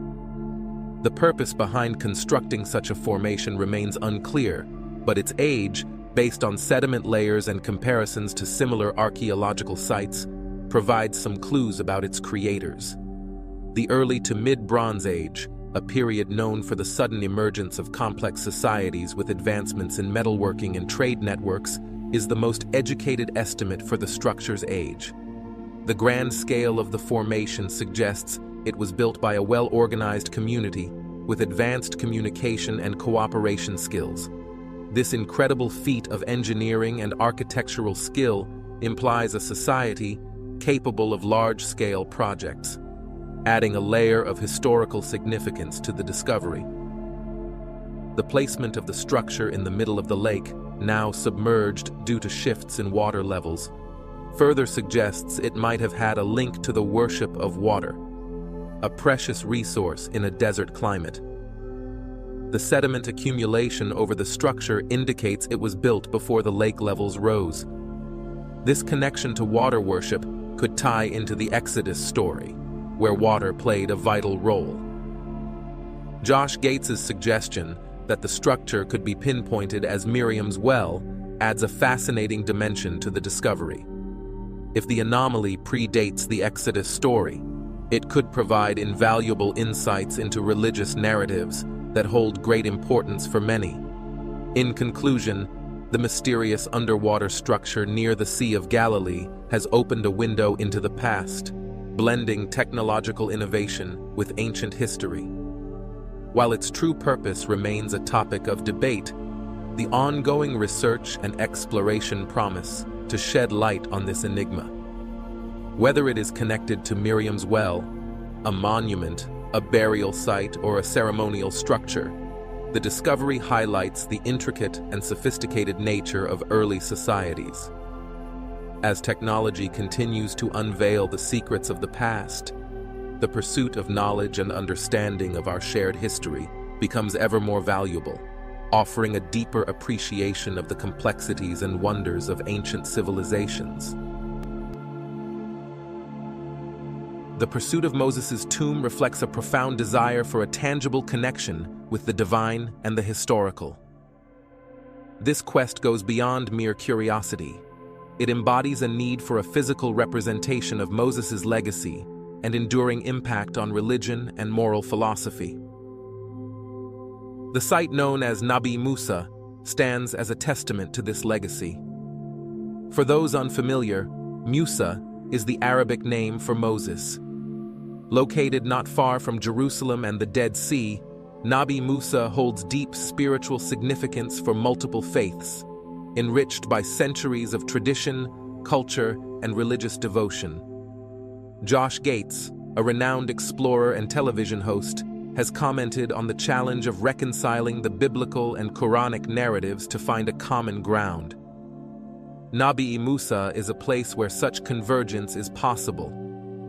The purpose behind constructing such a formation remains unclear, but its age, based on sediment layers and comparisons to similar archaeological sites, provides some clues about its creators. The early to mid-Bronze Age, a period known for the sudden emergence of complex societies with advancements in metalworking and trade networks, is the most educated estimate for the structure's age. The grand scale of the formation suggests it was built by a well-organized community with advanced communication and cooperation skills. This incredible feat of engineering and architectural skill implies a society capable of large-scale projects, adding a layer of historical significance to the discovery. The placement of the structure in the middle of the lake, now submerged due to shifts in water levels, further suggests it might have had a link to the worship of water, a precious resource in a desert climate. The sediment accumulation over the structure indicates it was built before the lake levels rose. This connection to water worship could tie into the Exodus story, where water played a vital role. Josh Gates's suggestion that the structure could be pinpointed as Miriam's well adds a fascinating dimension to the discovery. If the anomaly predates the Exodus story, it could provide invaluable insights into religious narratives that hold great importance for many. In conclusion, the mysterious underwater structure near the Sea of Galilee has opened a window into the past, blending technological innovation with ancient history. While its true purpose remains a topic of debate, the ongoing research and exploration promise to shed light on this enigma. Whether it is connected to Miriam's well, a monument, a burial site, or a ceremonial structure, the discovery highlights the intricate and sophisticated nature of early societies. As technology continues to unveil the secrets of the past, the pursuit of knowledge and understanding of our shared history becomes ever more valuable. offering a deeper appreciation of the complexities and wonders of ancient civilizations. The pursuit of Moses' tomb reflects a profound desire for a tangible connection with the divine and the historical. This quest goes beyond mere curiosity. It embodies a need for a physical representation of Moses' legacy and enduring impact on religion and moral philosophy. The site known as Nabi Musa stands as a testament to this legacy. For those unfamiliar, Musa is the Arabic name for Moses. Located not far from Jerusalem and the Dead Sea, Nabi Musa holds deep spiritual significance for multiple faiths, enriched by centuries of tradition, culture, and religious devotion. Josh Gates, a renowned explorer and television host, has commented on the challenge of reconciling the biblical and Quranic narratives to find a common ground. Nabi Musa is a place where such convergence is possible,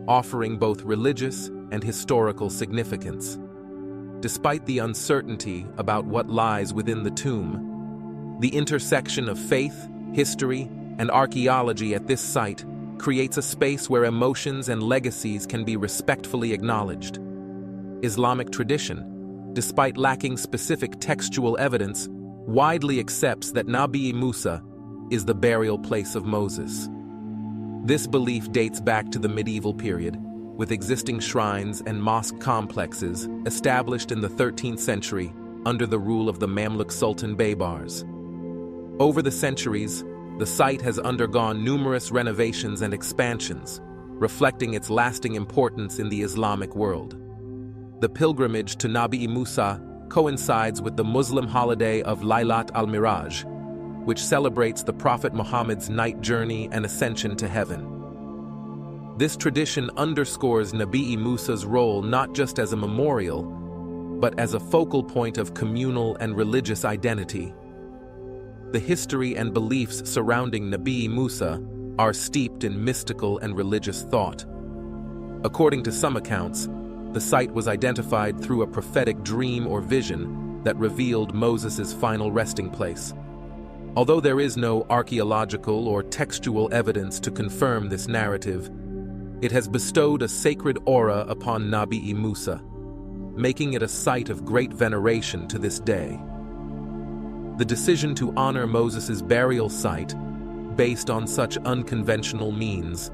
offering both religious and historical significance. Despite the uncertainty about what lies within the tomb, the intersection of faith, history, and archaeology at this site creates a space where emotions and legacies can be respectfully acknowledged. Islamic tradition, despite lacking specific textual evidence, widely accepts that Nabi Musa is the burial place of Moses. This belief dates back to the medieval period, with existing shrines and mosque complexes established in the 13th century under the rule of the Mamluk Sultan Baybars. Over the centuries, the site has undergone numerous renovations and expansions, reflecting its lasting importance in the Islamic world. The pilgrimage to Nabi Musa coincides with the Muslim holiday of Laylat al-Miraj, which celebrates the Prophet Muhammad's night journey and ascension to heaven. This tradition underscores Nabi Musa's role not just as a memorial, but as a focal point of communal and religious identity. The history and beliefs surrounding Nabi Musa are steeped in mystical and religious thought. According to some accounts, the site was identified through a prophetic dream or vision that revealed Moses' final resting place. Although there is no archaeological or textual evidence to confirm this narrative, it has bestowed a sacred aura upon Nabi Musa, making it a site of great veneration to this day. The decision to honor Moses' burial site, based on such unconventional means,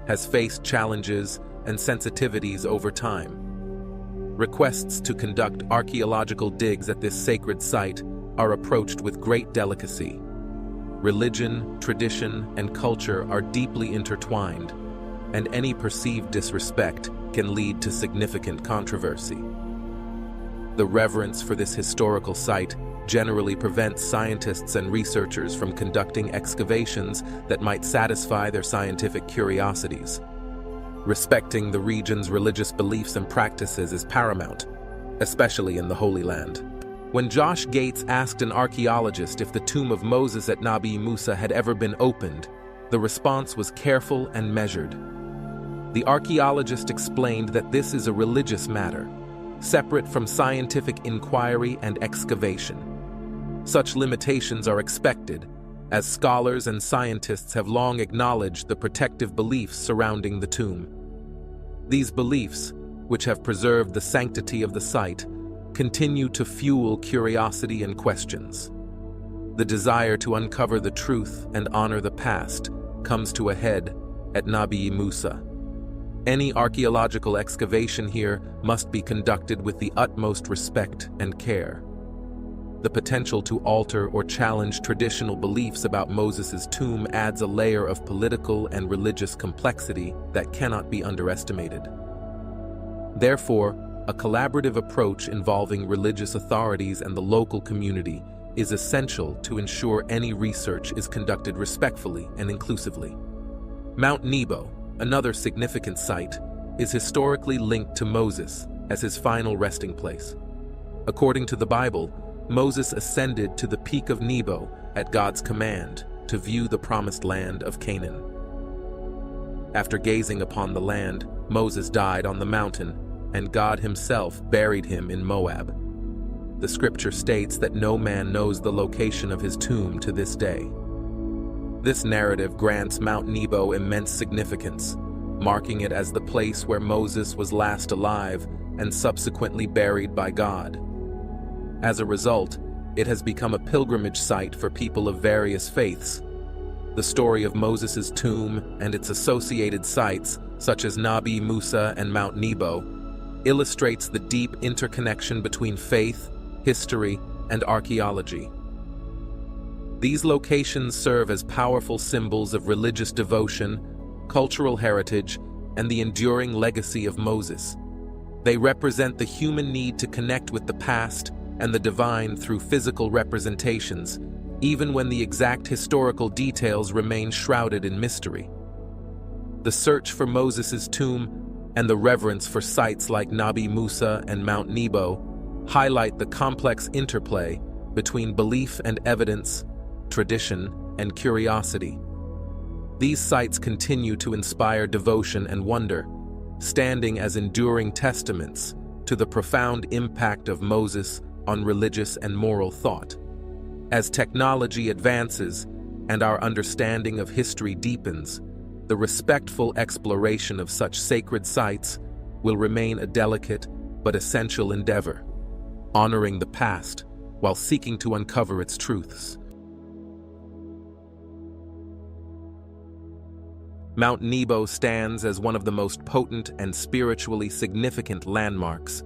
has faced challenges and sensitivities over time. Requests to conduct archaeological digs at this sacred site are approached with great delicacy. Religion, tradition, and culture are deeply intertwined, and any perceived disrespect can lead to significant controversy. The reverence for this historical site generally prevents scientists and researchers from conducting excavations that might satisfy their scientific curiosities. Respecting the region's religious beliefs and practices is paramount, especially in the Holy Land. When Josh Gates asked an archaeologist if the tomb of Moses at Nabi Musa had ever been opened, the response was careful and measured. The archaeologist explained that this is a religious matter, separate from scientific inquiry and excavation. Such limitations are expected, as scholars and scientists have long acknowledged the protective beliefs surrounding the tomb. These beliefs, which have preserved the sanctity of the site, continue to fuel curiosity and questions. The desire to uncover the truth and honor the past comes to a head at Nabi Musa. Any archaeological excavation here must be conducted with the utmost respect and care. The potential to alter or challenge traditional beliefs about Moses' tomb adds a layer of political and religious complexity that cannot be underestimated. Therefore, a collaborative approach involving religious authorities and the local community is essential to ensure any research is conducted respectfully and inclusively. Mount Nebo, another significant site, is historically linked to Moses as his final resting place. According to the Bible, Moses ascended to the peak of Nebo at God's command to view the promised land of Canaan. After gazing upon the land, Moses died on the mountain, and God himself buried him in Moab. The scripture states that no man knows the location of his tomb to this day. This narrative grants Mount Nebo immense significance, marking it as the place where Moses was last alive and subsequently buried by God. As a result, it has become a pilgrimage site for people of various faiths. The story of Moses' tomb and its associated sites, such as Nabi Musa and Mount Nebo, illustrates the deep interconnection between faith, history, and archaeology. These locations serve as powerful symbols of religious devotion, cultural heritage, and the enduring legacy of Moses. They represent the human need to connect with the past and the divine through physical representations, even when the exact historical details remain shrouded in mystery. The search for Moses' tomb and the reverence for sites like Nabi Musa and Mount Nebo highlight the complex interplay between belief and evidence, tradition and curiosity. These sites continue to inspire devotion and wonder, standing as enduring testaments to the profound impact of Moses on religious and moral thought. As technology advances and our understanding of history deepens, the respectful exploration of such sacred sites will remain a delicate but essential endeavor, honoring the past while seeking to uncover its truths. Mount Nebo stands as one of the most potent and spiritually significant landmarks,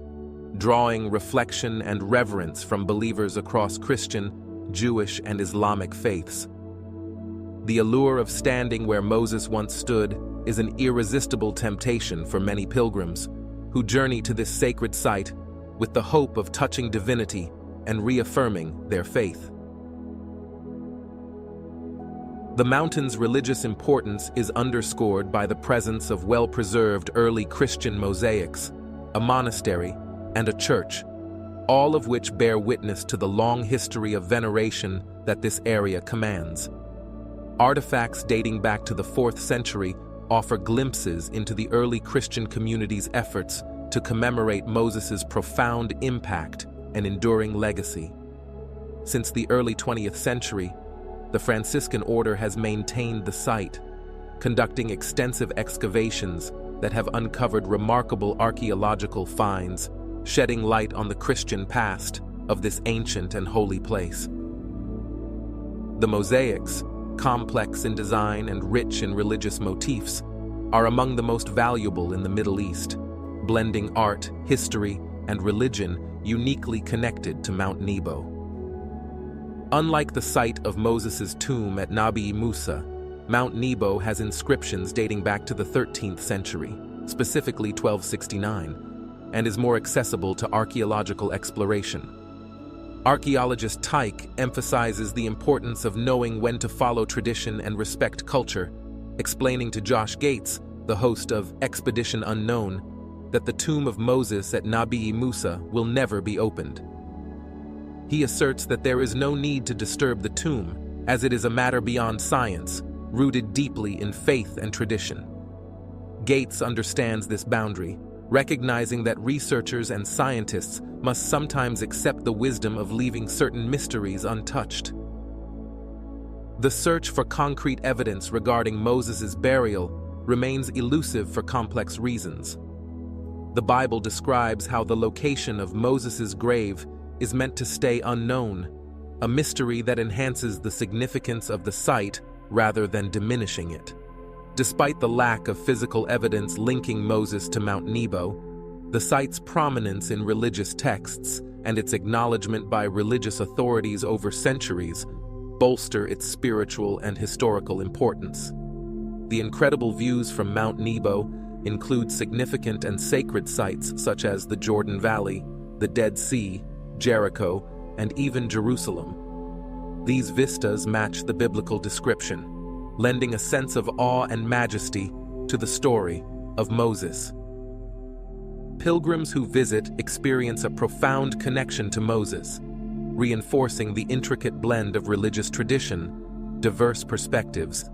drawing reflection and reverence from believers across Christian, Jewish, and Islamic faiths. The allure of standing where Moses once stood is an irresistible temptation for many pilgrims who journey to this sacred site with the hope of touching divinity and reaffirming their faith. The mountain's religious importance is underscored by the presence of well-preserved early Christian mosaics, a monastery, and a church, all of which bear witness to the long history of veneration that this area commands. Artifacts dating back to the 4th century offer glimpses into the early Christian community's efforts to commemorate Moses' profound impact and enduring legacy. Since the early 20th century, the Franciscan order has maintained the site, conducting extensive excavations that have uncovered remarkable archaeological finds, shedding light on the Christian past of this ancient and holy place. The mosaics, complex in design and rich in religious motifs, are among the most valuable in the Middle East, blending art, history, and religion uniquely connected to Mount Nebo. Unlike the site of Moses' tomb at Nabi Musa, Mount Nebo has inscriptions dating back to the 13th century, specifically 1269, and is more accessible to archaeological exploration. Archaeologist Tyke emphasizes the importance of knowing when to follow tradition and respect culture, explaining to Josh Gates, the host of Expedition Unknown, that the tomb of Moses at Nabi Musa will never be opened. He asserts that there is no need to disturb the tomb, as it is a matter beyond science, rooted deeply in faith and tradition. Gates understands this boundary, recognizing that researchers and scientists must sometimes accept the wisdom of leaving certain mysteries untouched. The search for concrete evidence regarding Moses' burial remains elusive for complex reasons. The Bible describes how the location of Moses' grave is meant to stay unknown, a mystery that enhances the significance of the site rather than diminishing it. Despite the lack of physical evidence linking Moses to Mount Nebo, the site's prominence in religious texts and its acknowledgement by religious authorities over centuries bolster its spiritual and historical importance. The incredible views from Mount Nebo include significant and sacred sites such as the Jordan Valley, the Dead Sea, Jericho, and even Jerusalem. These vistas match the biblical description, lending a sense of awe and majesty to the story of Moses. Pilgrims who visit experience a profound connection to Moses, reinforcing the intricate blend of religious tradition, diverse perspectives,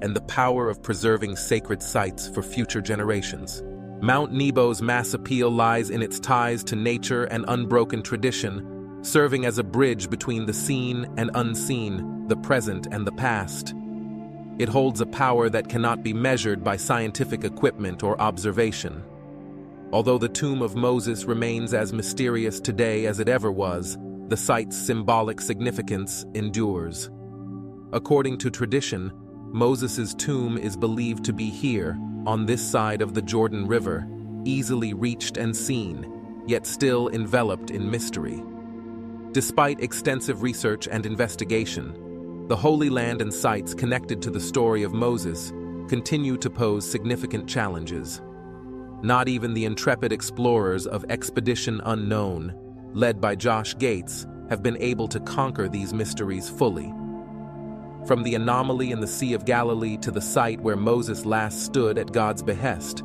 and the power of preserving sacred sites for future generations. Mount Nebo's mass appeal lies in its ties to nature and unbroken tradition, serving as a bridge between the seen and unseen, the present and the past. It holds a power that cannot be measured by scientific equipment or observation. Although the tomb of Moses remains as mysterious today as it ever was, the site's symbolic significance endures. According to tradition, Moses' tomb is believed to be here, on this side of the Jordan River, easily reached and seen, yet still enveloped in mystery. Despite extensive research and investigation, the Holy Land and sites connected to the story of Moses continue to pose significant challenges. Not even the intrepid explorers of Expedition Unknown, led by Josh Gates, have been able to conquer these mysteries fully. From the anomaly in the Sea of Galilee to the site where Moses last stood at God's behest,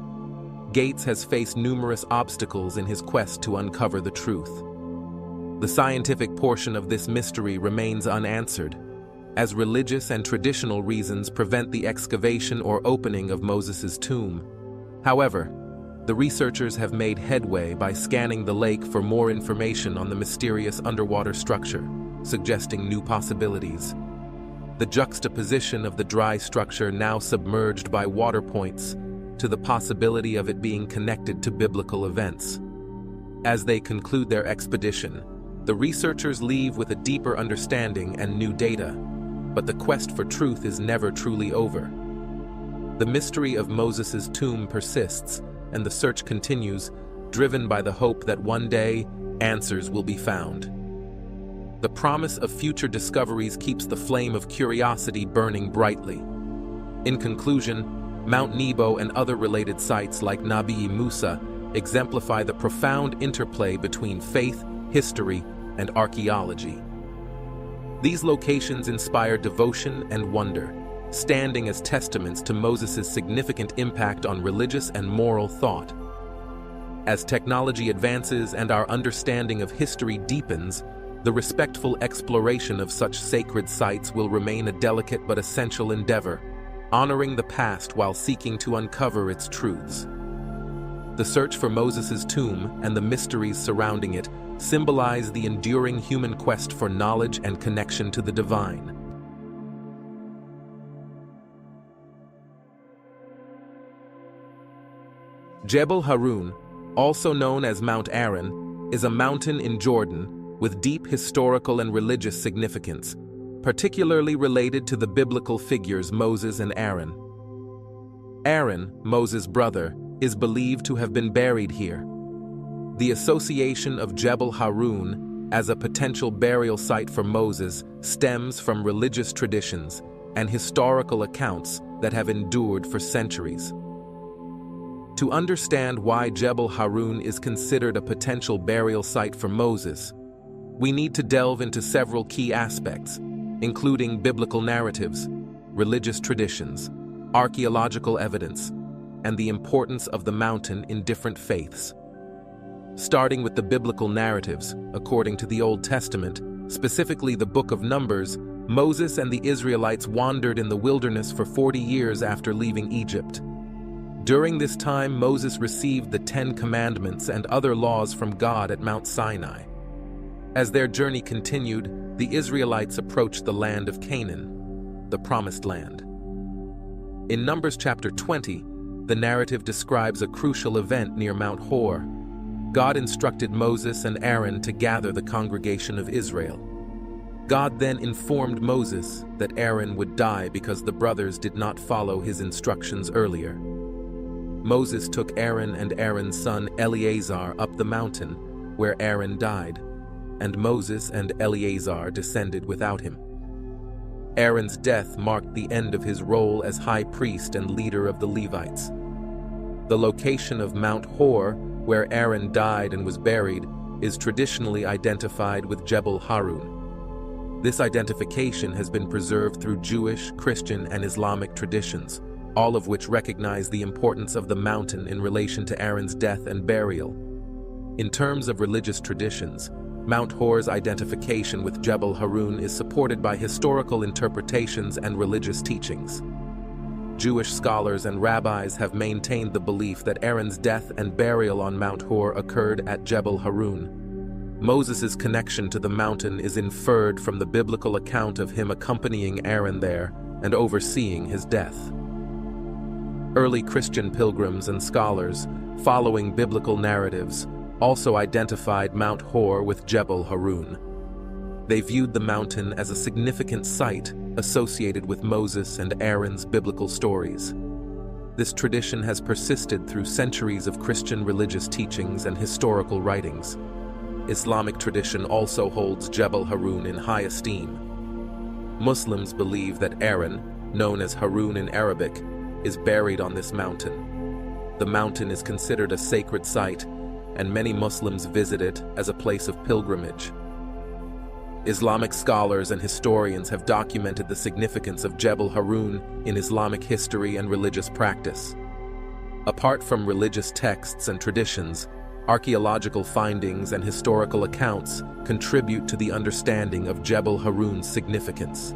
Gates has faced numerous obstacles in his quest to uncover the truth. The scientific portion of this mystery remains unanswered, as religious and traditional reasons prevent the excavation or opening of Moses' tomb. However, the researchers have made headway by scanning the lake for more information on the mysterious underwater structure, suggesting new possibilities. The juxtaposition of the dry structure now submerged by water points to the possibility of it being connected to biblical events. As they conclude their expedition, the researchers leave with a deeper understanding and new data, but the quest for truth is never truly over. The mystery of Moses' tomb persists, and the search continues, driven by the hope that one day answers will be found. The promise of future discoveries keeps the flame of curiosity burning brightly. In conclusion, Mount Nebo and other related sites like Nabi Musa exemplify the profound interplay between faith, history, and archaeology. These locations inspire devotion and wonder, standing as testaments to Moses' significant impact on religious and moral thought. As technology advances and our understanding of history deepens, the respectful exploration of such sacred sites will remain a delicate but essential endeavor, honoring the past while seeking to uncover its truths. The search for Moses' tomb and the mysteries surrounding it symbolize the enduring human quest for knowledge and connection to the divine. Jebel Harun, also known as Mount Aaron, is a mountain in Jordan with deep historical and religious significance, particularly related to the biblical figures Moses and Aaron. Aaron, Moses' brother, is believed to have been buried here. The association of Jebel Harun as a potential burial site for Moses stems from religious traditions and historical accounts that have endured for centuries. To understand why Jebel Harun is considered a potential burial site for Moses, we need to delve into several key aspects, including biblical narratives, religious traditions, archaeological evidence, and the importance of the mountain in different faiths. Starting with the biblical narratives, according to the Old Testament, specifically the Book of Numbers, Moses and the Israelites wandered in the wilderness for 40 years after leaving Egypt. During this time, Moses received the 10 Commandments and other laws from God at Mount Sinai. As their journey continued, the Israelites approached the land of Canaan, the Promised Land. In Numbers chapter 20, the narrative describes a crucial event near Mount Hor. God instructed Moses and Aaron to gather the congregation of Israel. God then informed Moses that Aaron would die because the brothers did not follow his instructions earlier. Moses took Aaron and Aaron's son Eleazar up the mountain, where Aaron died, and Moses and Eleazar descended without him. Aaron's death marked the end of his role as high priest and leader of the Levites. The location of Mount Hor, where Aaron died and was buried, is traditionally identified with Jebel Harun. This identification has been preserved through Jewish, Christian, and Islamic traditions, all of which recognize the importance of the mountain in relation to Aaron's death and burial. In terms of religious traditions, Mount Hor's identification with Jebel Harun is supported by historical interpretations and religious teachings. Jewish scholars and rabbis have maintained the belief that Aaron's death and burial on Mount Hor occurred at Jebel Harun. Moses' connection to the mountain is inferred from the biblical account of him accompanying Aaron there and overseeing his death. Early Christian pilgrims and scholars, following biblical narratives, also identified Mount Hor with Jebel Harun. They viewed the mountain as a significant site associated with Moses and Aaron's biblical stories. This tradition has persisted through centuries of Christian religious teachings and historical writings. Islamic tradition also holds Jebel Harun in high esteem. Muslims believe that Aaron, known as Harun in Arabic, is buried on this mountain. The mountain is considered a sacred site, and many Muslims visit it as a place of pilgrimage. Islamic scholars and historians have documented the significance of Jebel Harun in Islamic history and religious practice. Apart from religious texts and traditions, archaeological findings and historical accounts contribute to the understanding of Jebel Harun's significance.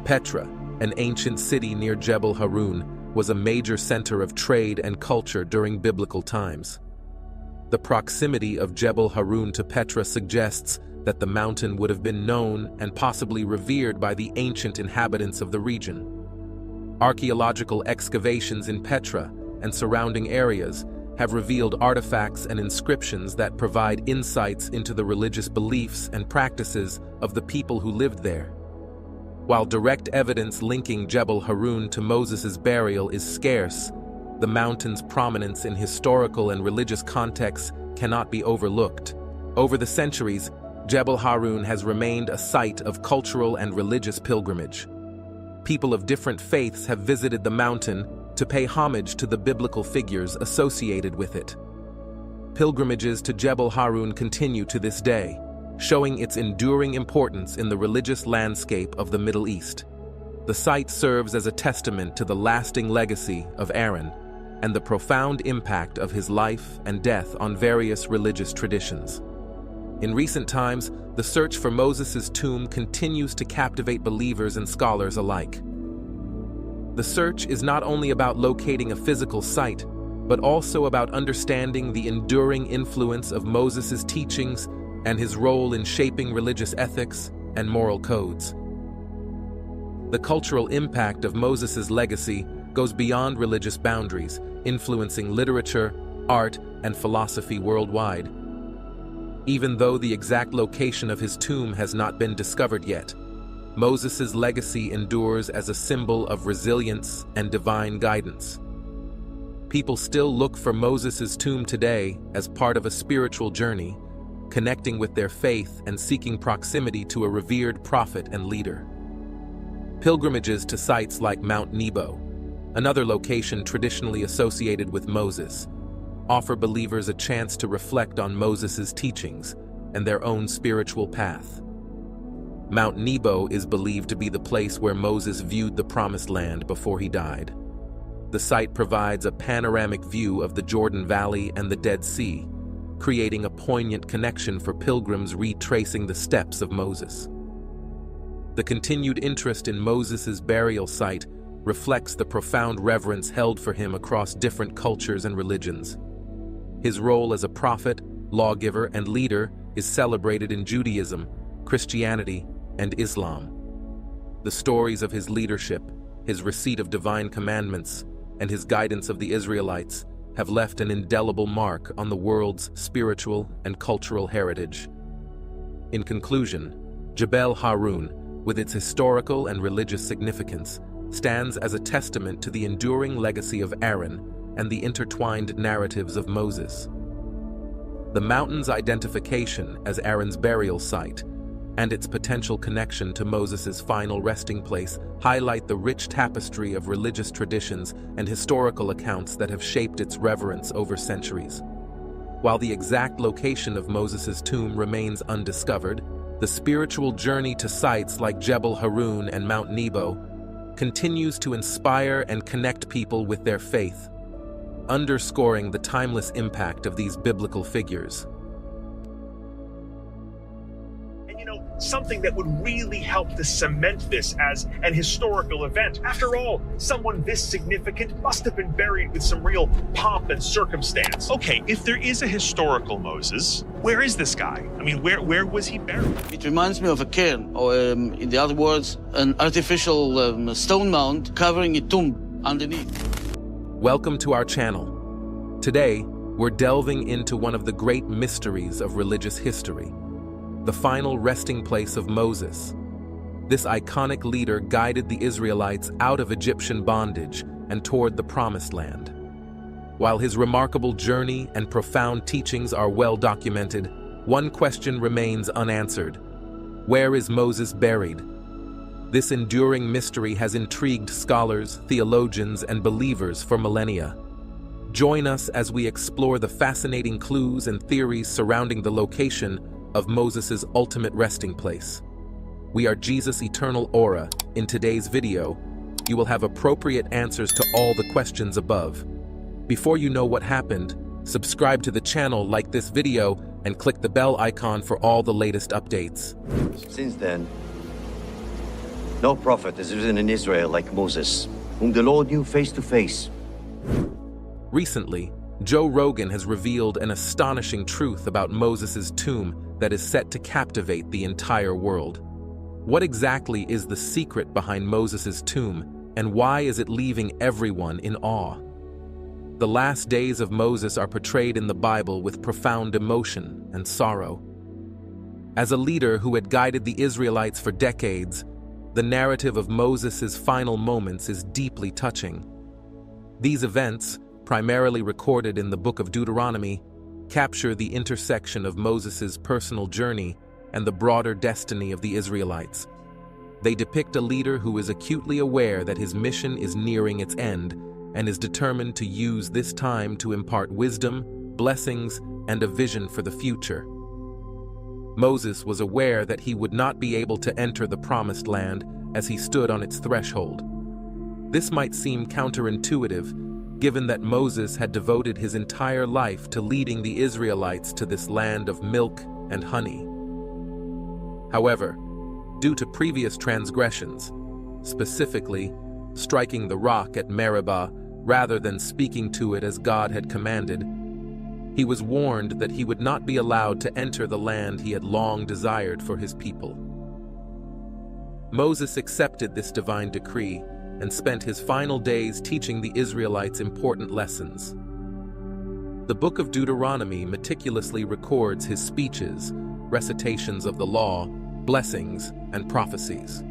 Petra, an ancient city near Jebel Harun, was a major center of trade and culture during biblical times. The proximity of Jebel Harun to Petra suggests that the mountain would have been known and possibly revered by the ancient inhabitants of the region. Archaeological excavations in Petra and surrounding areas have revealed artifacts and inscriptions that provide insights into the religious beliefs and practices of the people who lived there. While direct evidence linking Jebel Harun to Moses' burial is scarce, the mountain's prominence in historical and religious contexts cannot be overlooked. Over the centuries, Jebel Harun has remained a site of cultural and religious pilgrimage. People of different faiths have visited the mountain to pay homage to the biblical figures associated with it. Pilgrimages to Jebel Harun continue to this day, showing its enduring importance in the religious landscape of the Middle East. The site serves as a testament to the lasting legacy of Aaron and the profound impact of his life and death on various religious traditions. In recent times, the search for Moses' tomb continues to captivate believers and scholars alike. The search is not only about locating a physical site, but also about understanding the enduring influence of Moses' teachings and his role in shaping religious ethics and moral codes. The cultural impact of Moses' legacy goes beyond religious boundaries, influencing literature, art, and philosophy worldwide. Even though the exact location of his tomb has not been discovered yet, Moses' legacy endures as a symbol of resilience and divine guidance. People still look for Moses' tomb today as part of a spiritual journey, connecting with their faith and seeking proximity to a revered prophet and leader. Pilgrimages to sites like Mount Nebo, another location traditionally associated with Moses, offer believers a chance to reflect on Moses' teachings and their own spiritual path. Mount Nebo is believed to be the place where Moses viewed the Promised Land before he died. The site provides a panoramic view of the Jordan Valley and the Dead Sea, creating a poignant connection for pilgrims retracing the steps of Moses. The continued interest in Moses' burial site reflects the profound reverence held for him across different cultures and religions. His role as a prophet, lawgiver, and leader is celebrated in Judaism, Christianity, and Islam. The stories of his leadership, his receipt of divine commandments, and his guidance of the Israelites have left an indelible mark on the world's spiritual and cultural heritage. In conclusion, Jebel Harun, with its historical and religious significance, stands as a testament to the enduring legacy of Aaron and the intertwined narratives of Moses. The mountain's identification as Aaron's burial site and its potential connection to Moses' final resting place highlight the rich tapestry of religious traditions and historical accounts that have shaped its reverence over centuries. While the exact location of Moses' tomb remains undiscovered, the spiritual journey to sites like Jebel Harun and Mount Nebo continues to inspire and connect people with their faith, underscoring the timeless impact of these biblical figures. something that would really help to cement this as an historical event. After all, someone this significant must have been buried with some real pomp and circumstance. Okay, if there is a historical Moses, where is this guy? I mean, where was he buried? It reminds me of a cairn, or in the other words, an artificial stone mound covering a tomb underneath. Welcome to our channel. Today, we're delving into one of the great mysteries of religious history, the final resting place of Moses. This iconic leader guided the Israelites out of Egyptian bondage and toward the Promised Land. While his remarkable journey and profound teachings are well documented, one question remains unanswered. Where is Moses buried? This enduring mystery has intrigued scholars, theologians, and believers for millennia. Join us as we explore the fascinating clues and theories surrounding the location of Moses' ultimate resting place. We are Jesus' Eternal Aura. In today's video, you will have appropriate answers to all the questions above. Before you know what happened, subscribe to the channel, like this video, and click the bell icon for all the latest updates. Since then, no prophet has risen in Israel like Moses, whom the Lord knew face to face. Recently, Joe Rogan has revealed an astonishing truth about Moses' tomb that is set to captivate the entire world. What exactly is the secret behind Moses' tomb, and why is it leaving everyone in awe? The last days of Moses are portrayed in the Bible with profound emotion and sorrow. As a leader who had guided the Israelites for decades, the narrative of Moses' final moments is deeply touching. These events, primarily recorded in the book of Deuteronomy, capture the intersection of Moses' personal journey and the broader destiny of the Israelites. They depict a leader who is acutely aware that his mission is nearing its end and is determined to use this time to impart wisdom, blessings, and a vision for the future. Moses was aware that he would not be able to enter the Promised Land as he stood on its threshold. This might seem counterintuitive, given that Moses had devoted his entire life to leading the Israelites to this land of milk and honey. However, due to previous transgressions, specifically striking the rock at Meribah rather than speaking to it as God had commanded, he was warned that he would not be allowed to enter the land he had long desired for his people. Moses accepted this divine decree and spent his final days teaching the Israelites important lessons. The book of Deuteronomy meticulously records his speeches, recitations of the law, blessings, and prophecies.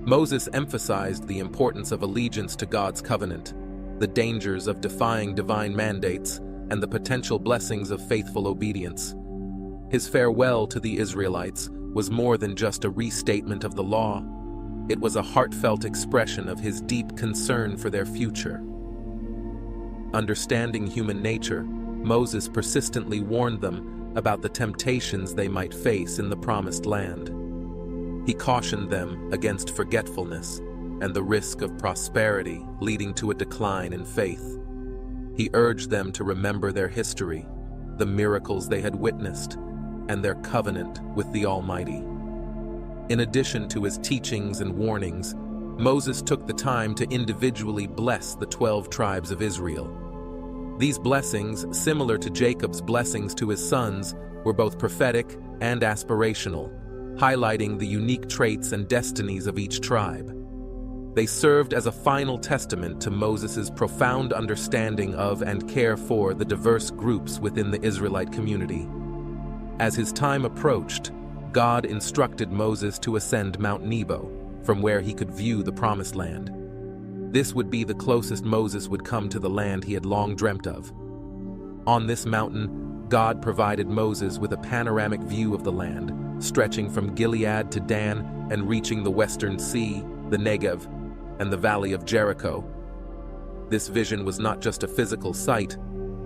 Moses emphasized the importance of allegiance to God's covenant, the dangers of defying divine mandates, and the potential blessings of faithful obedience. His farewell to the Israelites was more than just a restatement of the law. It was a heartfelt expression of his deep concern for their future. Understanding human nature, Moses persistently warned them about the temptations they might face in the Promised Land. He cautioned them against forgetfulness and the risk of prosperity leading to a decline in faith. He urged them to remember their history, the miracles they had witnessed, and their covenant with the Almighty. In addition to his teachings and warnings, Moses took the time to individually bless the 12 tribes of Israel. These blessings, similar to Jacob's blessings to his sons, were both prophetic and aspirational, highlighting the unique traits and destinies of each tribe. They served as a final testament to Moses' profound understanding of and care for the diverse groups within the Israelite community. As his time approached, God instructed Moses to ascend Mount Nebo, from where he could view the Promised Land. This would be the closest Moses would come to the land he had long dreamt of. On this mountain, God provided Moses with a panoramic view of the land, stretching from Gilead to Dan and reaching the western sea, the Negev, and the valley of Jericho. This vision was not just a physical sight,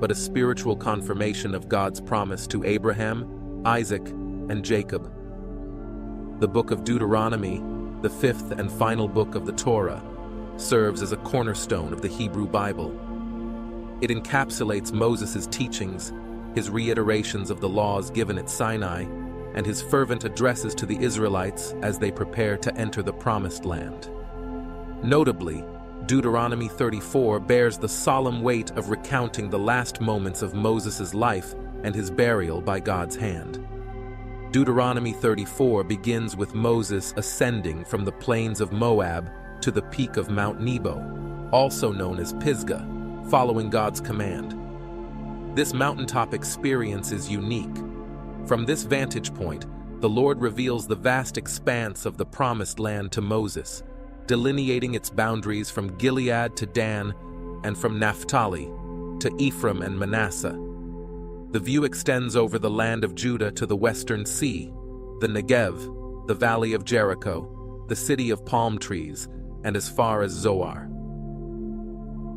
but a spiritual confirmation of God's promise to Abraham, Isaac, and Jacob. The book of Deuteronomy, the fifth and final book of the Torah, serves as a cornerstone of the Hebrew Bible. It encapsulates Moses' teachings, his reiterations of the laws given at Sinai, and his fervent addresses to the Israelites as they prepare to enter the Promised Land. Notably, Deuteronomy 34 bears the solemn weight of recounting the last moments of Moses' life and his burial by God's hand. Deuteronomy 34 begins with Moses ascending from the plains of Moab to the peak of Mount Nebo, also known as Pisgah, following God's command. This mountaintop experience is unique. From this vantage point, the Lord reveals the vast expanse of the Promised Land to Moses, delineating its boundaries from Gilead to Dan and from Naphtali to Ephraim and Manasseh. The view extends over the land of Judah to the western sea, the Negev, the valley of Jericho, the city of palm trees, and as far as Zoar.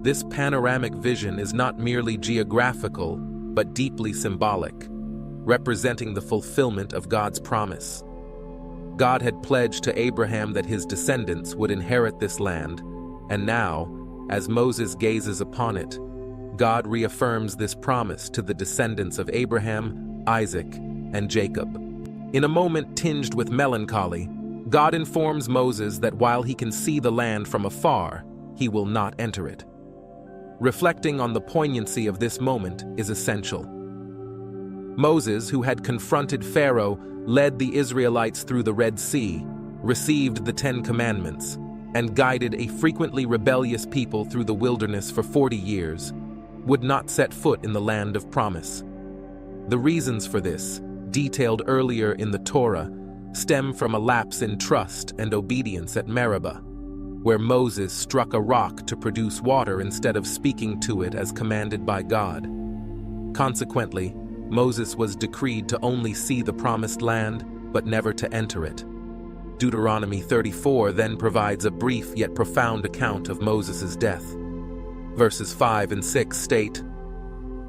This panoramic vision is not merely geographical, but deeply symbolic, representing the fulfillment of God's promise. God had pledged to Abraham that his descendants would inherit this land, and now, as Moses gazes upon it, God reaffirms this promise to the descendants of Abraham, Isaac, and Jacob. In a moment tinged with melancholy, God informs Moses that while he can see the land from afar, he will not enter it. Reflecting on the poignancy of this moment is essential. Moses, who had confronted Pharaoh, led the Israelites through the Red Sea, received the Ten Commandments, and guided a frequently rebellious people through the wilderness for 40 years, would not set foot in the land of promise. The reasons for this, detailed earlier in the Torah, stem from a lapse in trust and obedience at Meribah, where Moses struck a rock to produce water instead of speaking to it as commanded by God. Consequently, Moses was decreed to only see the Promised Land, but never to enter it. Deuteronomy 34 then provides a brief yet profound account of Moses' death. Verses 5 and 6 state,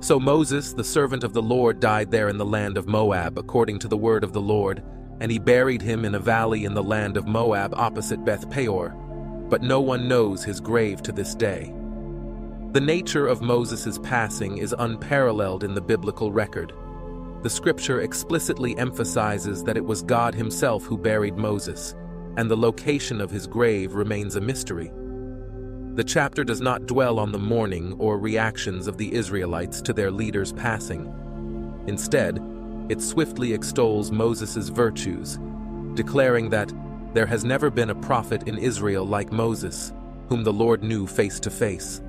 "So Moses, the servant of the Lord, died there in the land of Moab, according to the word of the Lord, and he buried him in a valley in the land of Moab opposite Beth Peor, but no one knows his grave to this day." The nature of Moses' passing is unparalleled in the biblical record. The scripture explicitly emphasizes that it was God himself who buried Moses, and the location of his grave remains a mystery. The chapter does not dwell on the mourning or reactions of the Israelites to their leader's passing. Instead, it swiftly extols Moses' virtues, declaring that there has never been a prophet in Israel like Moses, whom the Lord knew face to face.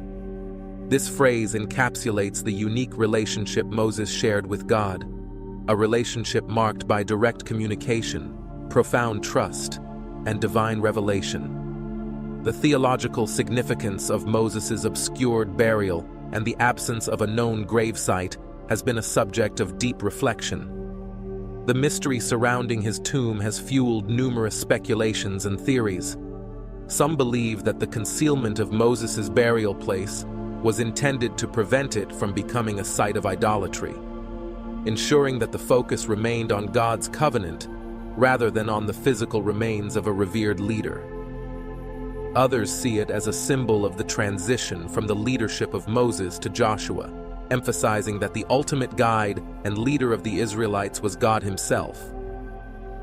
This phrase encapsulates the unique relationship Moses shared with God, a relationship marked by direct communication, profound trust, and divine revelation. The theological significance of Moses' obscured burial and the absence of a known gravesite has been a subject of deep reflection. The mystery surrounding his tomb has fueled numerous speculations and theories. Some believe that the concealment of Moses' burial place was intended to prevent it from becoming a site of idolatry, ensuring that the focus remained on God's covenant rather than on the physical remains of a revered leader. Others see it as a symbol of the transition from the leadership of Moses to Joshua, emphasizing that the ultimate guide and leader of the Israelites was God himself.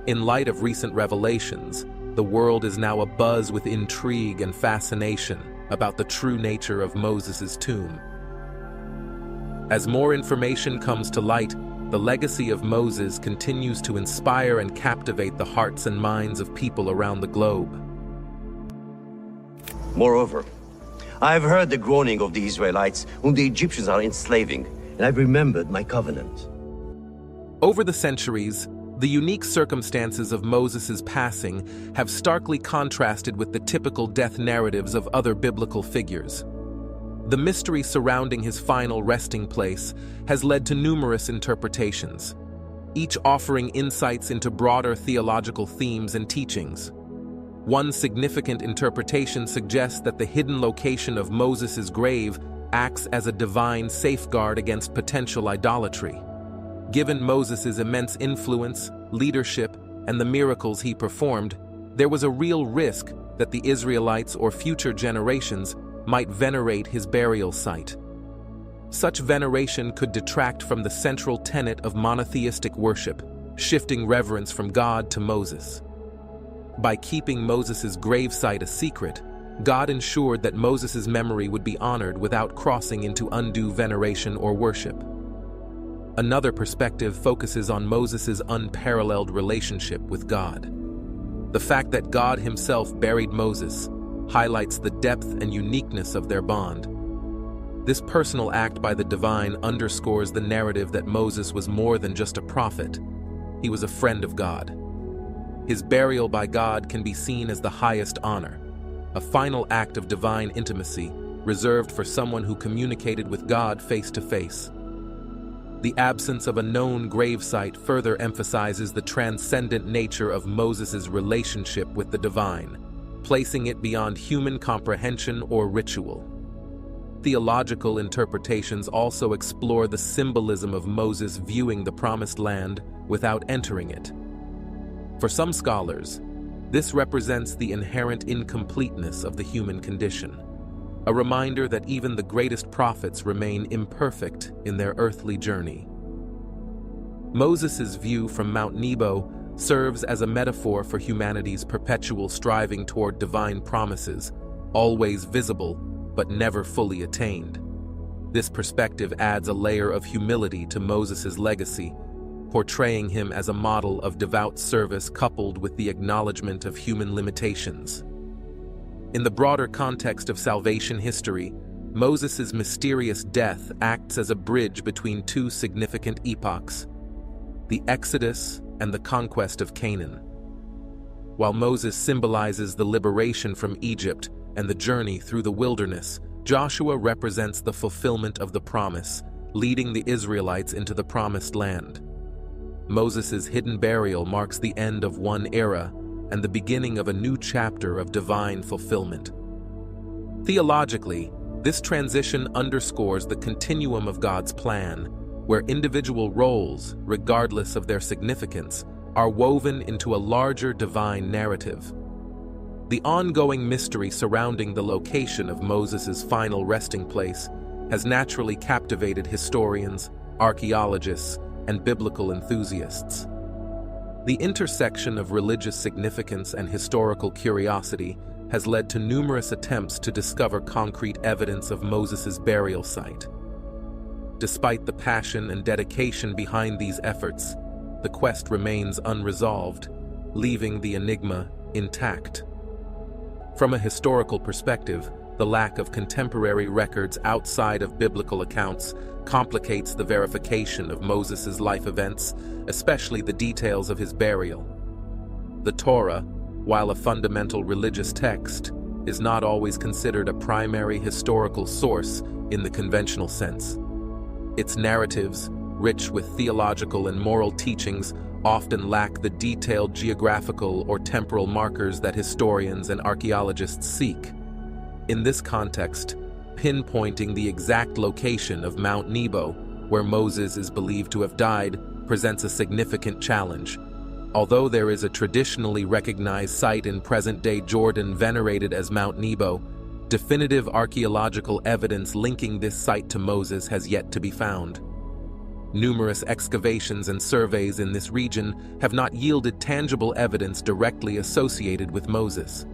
In light of recent revelations, the world is now abuzz with intrigue and fascination about the true nature of Moses' tomb. As more information comes to light, the legacy of Moses continues to inspire and captivate the hearts and minds of people around the globe. Moreover, I have heard the groaning of the Israelites, whom the Egyptians are enslaving, and I've remembered my covenant. Over the centuries, the unique circumstances of Moses' passing have starkly contrasted with the typical death narratives of other biblical figures. The mystery surrounding his final resting place has led to numerous interpretations, each offering insights into broader theological themes and teachings. One significant interpretation suggests that the hidden location of Moses' grave acts as a divine safeguard against potential idolatry. Given Moses' immense influence, leadership, and the miracles he performed, there was a real risk that the Israelites or future generations might venerate his burial site. Such veneration could detract from the central tenet of monotheistic worship, shifting reverence from God to Moses. By keeping Moses' gravesite a secret, God ensured that Moses' memory would be honored without crossing into undue veneration or worship. Another perspective focuses on Moses' unparalleled relationship with God. The fact that God himself buried Moses highlights the depth and uniqueness of their bond. This personal act by the divine underscores the narrative that Moses was more than just a prophet. He was a friend of God. His burial by God can be seen as the highest honor, a final act of divine intimacy reserved for someone who communicated with God face to face. The absence of a known gravesite further emphasizes the transcendent nature of Moses' relationship with the divine, placing it beyond human comprehension or ritual. Theological interpretations also explore the symbolism of Moses viewing the Promised Land without entering it. For some scholars, this represents the inherent incompleteness of the human condition, a reminder that even the greatest prophets remain imperfect in their earthly journey. Moses' view from Mount Nebo serves as a metaphor for humanity's perpetual striving toward divine promises, always visible but never fully attained. This perspective adds a layer of humility to Moses' legacy, portraying him as a model of devout service coupled with the acknowledgement of human limitations. In the broader context of salvation history, Moses' mysterious death acts as a bridge between two significant epochs, the Exodus and the conquest of Canaan. While Moses symbolizes the liberation from Egypt and the journey through the wilderness, Joshua represents the fulfillment of the promise, leading the Israelites into the Promised Land. Moses' hidden burial marks the end of one era and the beginning of a new chapter of divine fulfillment. Theologically, this transition underscores the continuum of God's plan, where individual roles, regardless of their significance, are woven into a larger divine narrative. The ongoing mystery surrounding the location of Moses' final resting place has naturally captivated historians, archaeologists, and biblical enthusiasts. The intersection of religious significance and historical curiosity has led to numerous attempts to discover concrete evidence of Moses' burial site. Despite the passion and dedication behind these efforts, the quest remains unresolved, leaving the enigma intact. From a historical perspective, the lack of contemporary records outside of biblical accounts complicates the verification of Moses' life events, especially the details of his burial. The Torah, while a fundamental religious text, is not always considered a primary historical source in the conventional sense. Its narratives, rich with theological and moral teachings, often lack the detailed geographical or temporal markers that historians and archaeologists seek. In this context, pinpointing the exact location of Mount Nebo, where Moses is believed to have died, presents a significant challenge. Although there is a traditionally recognized site in present-day Jordan venerated as Mount Nebo, definitive archaeological evidence linking this site to Moses has yet to be found. Numerous excavations and surveys in this region have not yielded tangible evidence directly associated with Moses.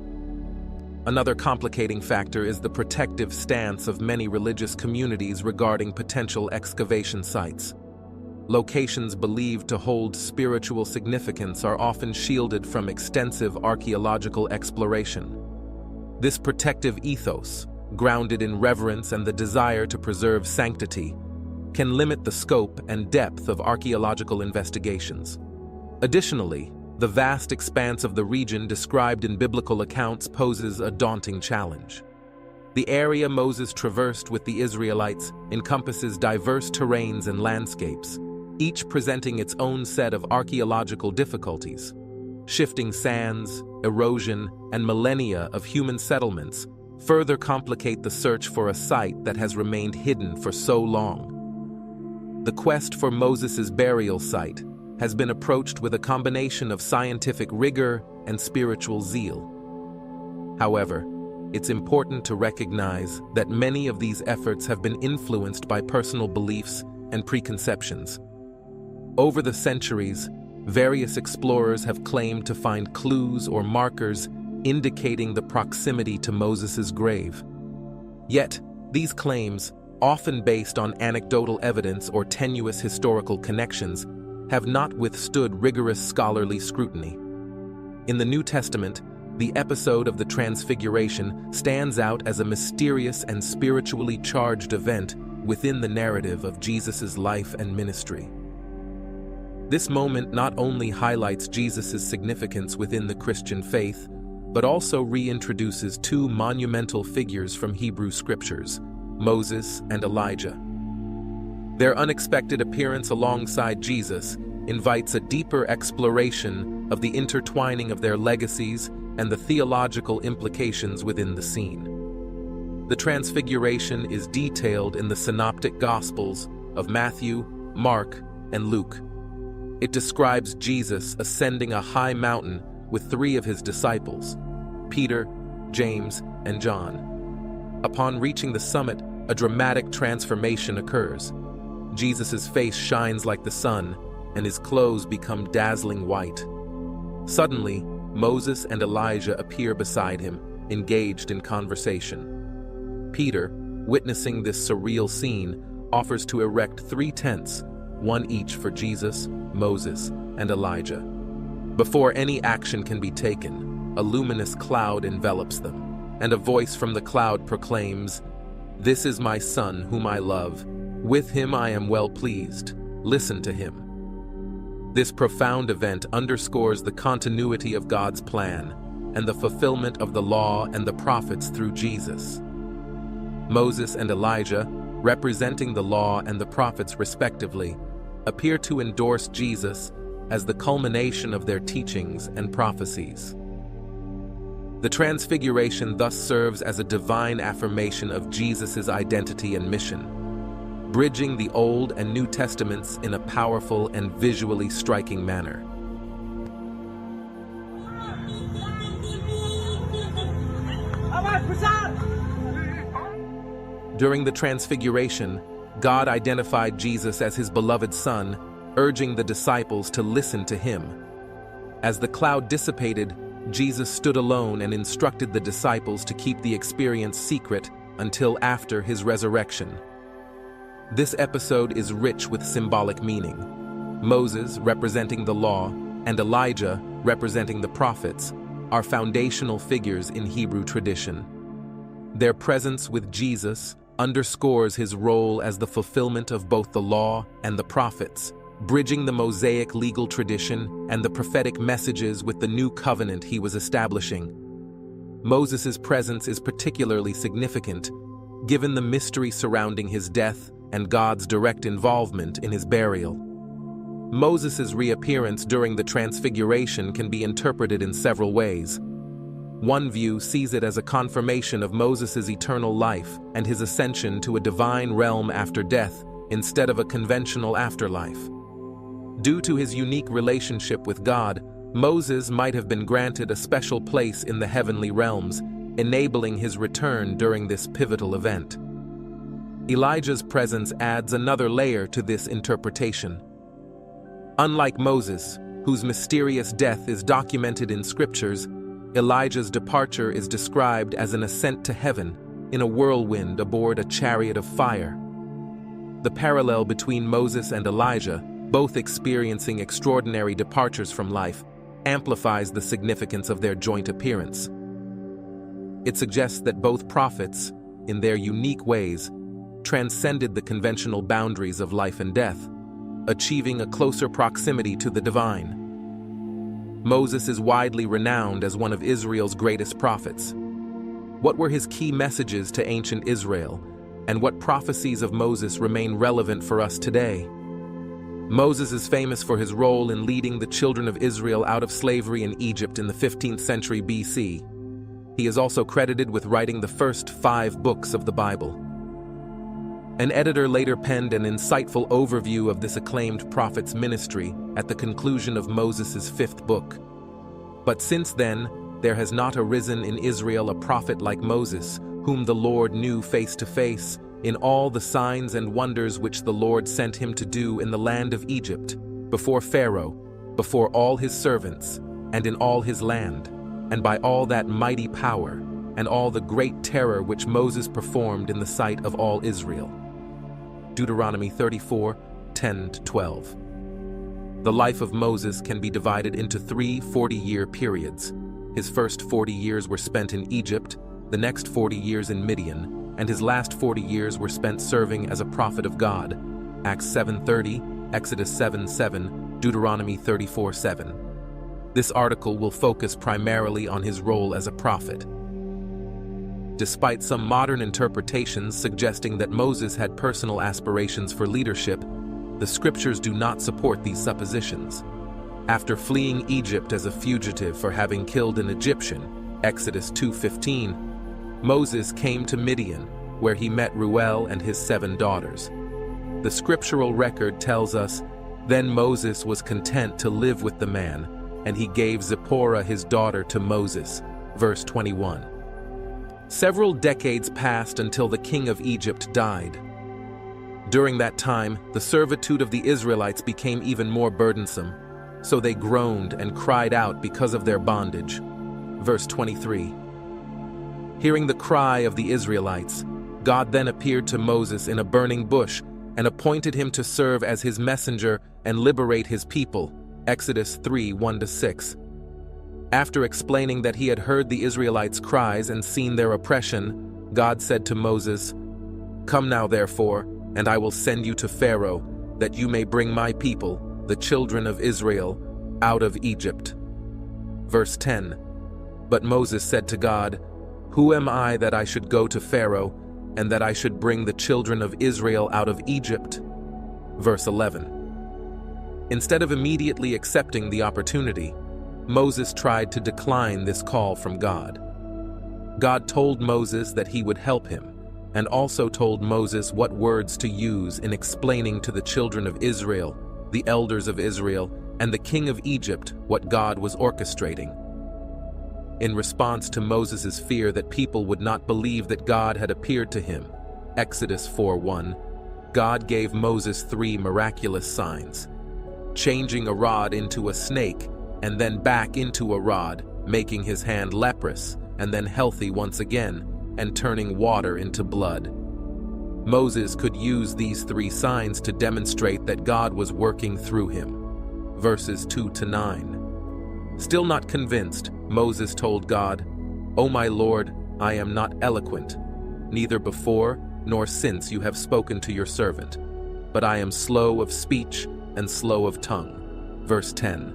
Another complicating factor is the protective stance of many religious communities regarding potential excavation sites. Locations believed to hold spiritual significance are often shielded from extensive archaeological exploration. This protective ethos, grounded in reverence and the desire to preserve sanctity, can limit the scope and depth of archaeological investigations. Additionally, the vast expanse of the region described in biblical accounts poses a daunting challenge. The area Moses traversed with the Israelites encompasses diverse terrains and landscapes, each presenting its own set of archaeological difficulties. Shifting sands, erosion, and millennia of human settlements further complicate the search for a site that has remained hidden for so long. The quest for Moses' burial site has been approached with a combination of scientific rigor and spiritual zeal. However, it's important to recognize that many of these efforts have been influenced by personal beliefs and preconceptions. Over the centuries, various explorers have claimed to find clues or markers indicating the proximity to Moses' grave. Yet, these claims, often based on anecdotal evidence or tenuous historical connections, have not withstood rigorous scholarly scrutiny. In the New Testament, the episode of the Transfiguration stands out as a mysterious and spiritually charged event within the narrative of Jesus' life and ministry. This moment not only highlights Jesus' significance within the Christian faith, but also reintroduces two monumental figures from Hebrew scriptures, Moses and Elijah. Their unexpected appearance alongside Jesus invites a deeper exploration of the intertwining of their legacies and the theological implications within the scene. The Transfiguration is detailed in the Synoptic Gospels of Matthew, Mark, and Luke. It describes Jesus ascending a high mountain with three of his disciples, Peter, James, and John. Upon reaching the summit, a dramatic transformation occurs. Jesus' face shines like the sun, and his clothes become dazzling white. Suddenly, Moses and Elijah appear beside him, engaged in conversation. Peter, witnessing this surreal scene, offers to erect 3 tents, one each for Jesus, Moses, and Elijah. Before any action can be taken, a luminous cloud envelops them, and a voice from the cloud proclaims, "This is my Son whom I love. With him I am well pleased. Listen to him." This profound event underscores the continuity of God's plan and the fulfillment of the law and the prophets through Jesus. Moses and Elijah, representing the law and the prophets respectively, appear to endorse Jesus as the culmination of their teachings and prophecies. The Transfiguration thus serves as a divine affirmation of Jesus' identity and mission, bridging the Old and New Testaments in a powerful and visually striking manner. During the Transfiguration, God identified Jesus as his beloved Son, urging the disciples to listen to him. As the cloud dissipated, Jesus stood alone and instructed the disciples to keep the experience secret until after his resurrection. This episode is rich with symbolic meaning. Moses, representing the law, and Elijah, representing the prophets, are foundational figures in Hebrew tradition. Their presence with Jesus underscores his role as the fulfillment of both the law and the prophets, bridging the Mosaic legal tradition and the prophetic messages with the new covenant he was establishing. Moses' presence is particularly significant, given the mystery surrounding his death and God's direct involvement in his burial. Moses' reappearance during the Transfiguration can be interpreted in several ways. One view sees it as a confirmation of Moses' eternal life and his ascension to a divine realm after death instead of a conventional afterlife. Due to his unique relationship with God, Moses might have been granted a special place in the heavenly realms, enabling his return during this pivotal event. Elijah's presence adds another layer to this interpretation. Unlike Moses, whose mysterious death is documented in scriptures, Elijah's departure is described as an ascent to heaven in a whirlwind aboard a chariot of fire. The parallel between Moses and Elijah, both experiencing extraordinary departures from life, amplifies the significance of their joint appearance. It suggests that both prophets, in their unique ways, transcended the conventional boundaries of life and death, achieving a closer proximity to the divine. Moses is widely renowned as one of Israel's greatest prophets. What were his key messages to ancient Israel, and what prophecies of Moses remain relevant for us today? Moses is famous for his role in leading the children of Israel out of slavery in Egypt in the 15th century BC. He is also credited with writing the first 5 books of the Bible. An editor later penned an insightful overview of this acclaimed prophet's ministry at the conclusion of Moses' 5th book. But since then, there has not arisen in Israel a prophet like Moses, whom the Lord knew face to face, in all the signs and wonders which the Lord sent him to do in the land of Egypt, before Pharaoh, before all his servants, and in all his land, and by all that mighty power, and all the great terror which Moses performed in the sight of all Israel. Deuteronomy 34, 10-12. The life of Moses can be divided into 3 40-year periods. His first 40 years were spent in Egypt, the next 40 years in Midian, and his last 40 years were spent serving as a prophet of God. Acts 7:30, Exodus 7:7, Deuteronomy 34:7. This article will focus primarily on his role as a prophet. Despite some modern interpretations suggesting that Moses had personal aspirations for leadership, the scriptures do not support these suppositions. After fleeing Egypt as a fugitive for having killed an Egyptian, Exodus 2:15, Moses came to Midian, where he met Reuel and his 7 daughters. The scriptural record tells us, "Then Moses was content to live with the man, and he gave Zipporah his daughter to Moses." Verse 21. Several decades passed until the king of Egypt died. During that time, the servitude of the Israelites became even more burdensome, so they groaned and cried out because of their bondage. Verse 23. Hearing the cry of the Israelites, God then appeared to Moses in a burning bush and appointed him to serve as his messenger and liberate his people. Exodus 3:1-6. After explaining that he had heard the Israelites' cries and seen their oppression, God said to Moses, "Come now, therefore, and I will send you to Pharaoh, that you may bring my people, the children of Israel, out of Egypt." Verse 10. But Moses said to God, "Who am I that I should go to Pharaoh, and that I should bring the children of Israel out of Egypt?" Verse 11. Instead of immediately accepting the opportunity, Moses tried to decline this call from God. God told Moses that he would help him, and also told Moses what words to use in explaining to the children of Israel, the elders of Israel, and the king of Egypt what God was orchestrating. In response to Moses' fear that people would not believe that God had appeared to him, Exodus 4:1, God gave Moses 3 miraculous signs: changing a rod into a snake, and then back into a rod, making his hand leprous, and then healthy once again, and turning water into blood. Moses could use these 3 signs to demonstrate that God was working through him. Verses 2-9. Still not convinced, Moses told God, "O my Lord, I am not eloquent, neither before nor since you have spoken to your servant, but I am slow of speech and slow of tongue." Verse 10.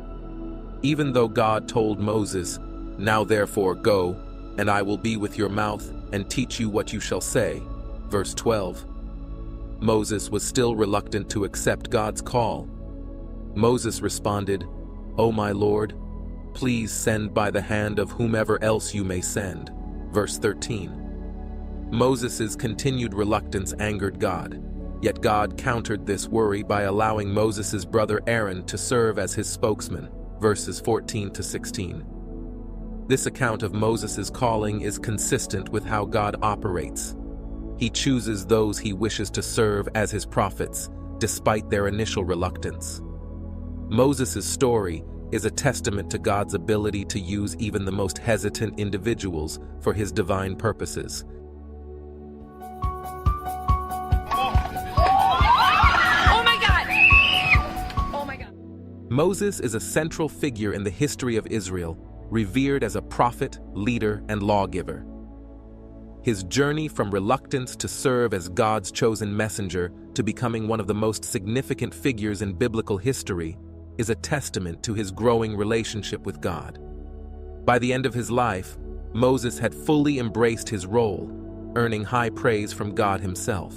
Even though God told Moses, "Now therefore go, and I will be with your mouth and teach you what you shall say." Verse 12. Moses was still reluctant to accept God's call. Moses responded, "O my Lord, please send by the hand of whomever else you may send." Verse 13. Moses' continued reluctance angered God, yet God countered this worry by allowing Moses' brother Aaron to serve as his spokesman. Verses 14-16. This account of Moses' calling is consistent with how God operates. He chooses those he wishes to serve as his prophets, despite their initial reluctance. Moses' story is a testament to God's ability to use even the most hesitant individuals for his divine purposes. Moses is a central figure in the history of Israel, revered as a prophet, leader, and lawgiver. His journey from reluctance to serve as God's chosen messenger to becoming one of the most significant figures in biblical history is a testament to his growing relationship with God. By the end of his life, Moses had fully embraced his role, earning high praise from God himself.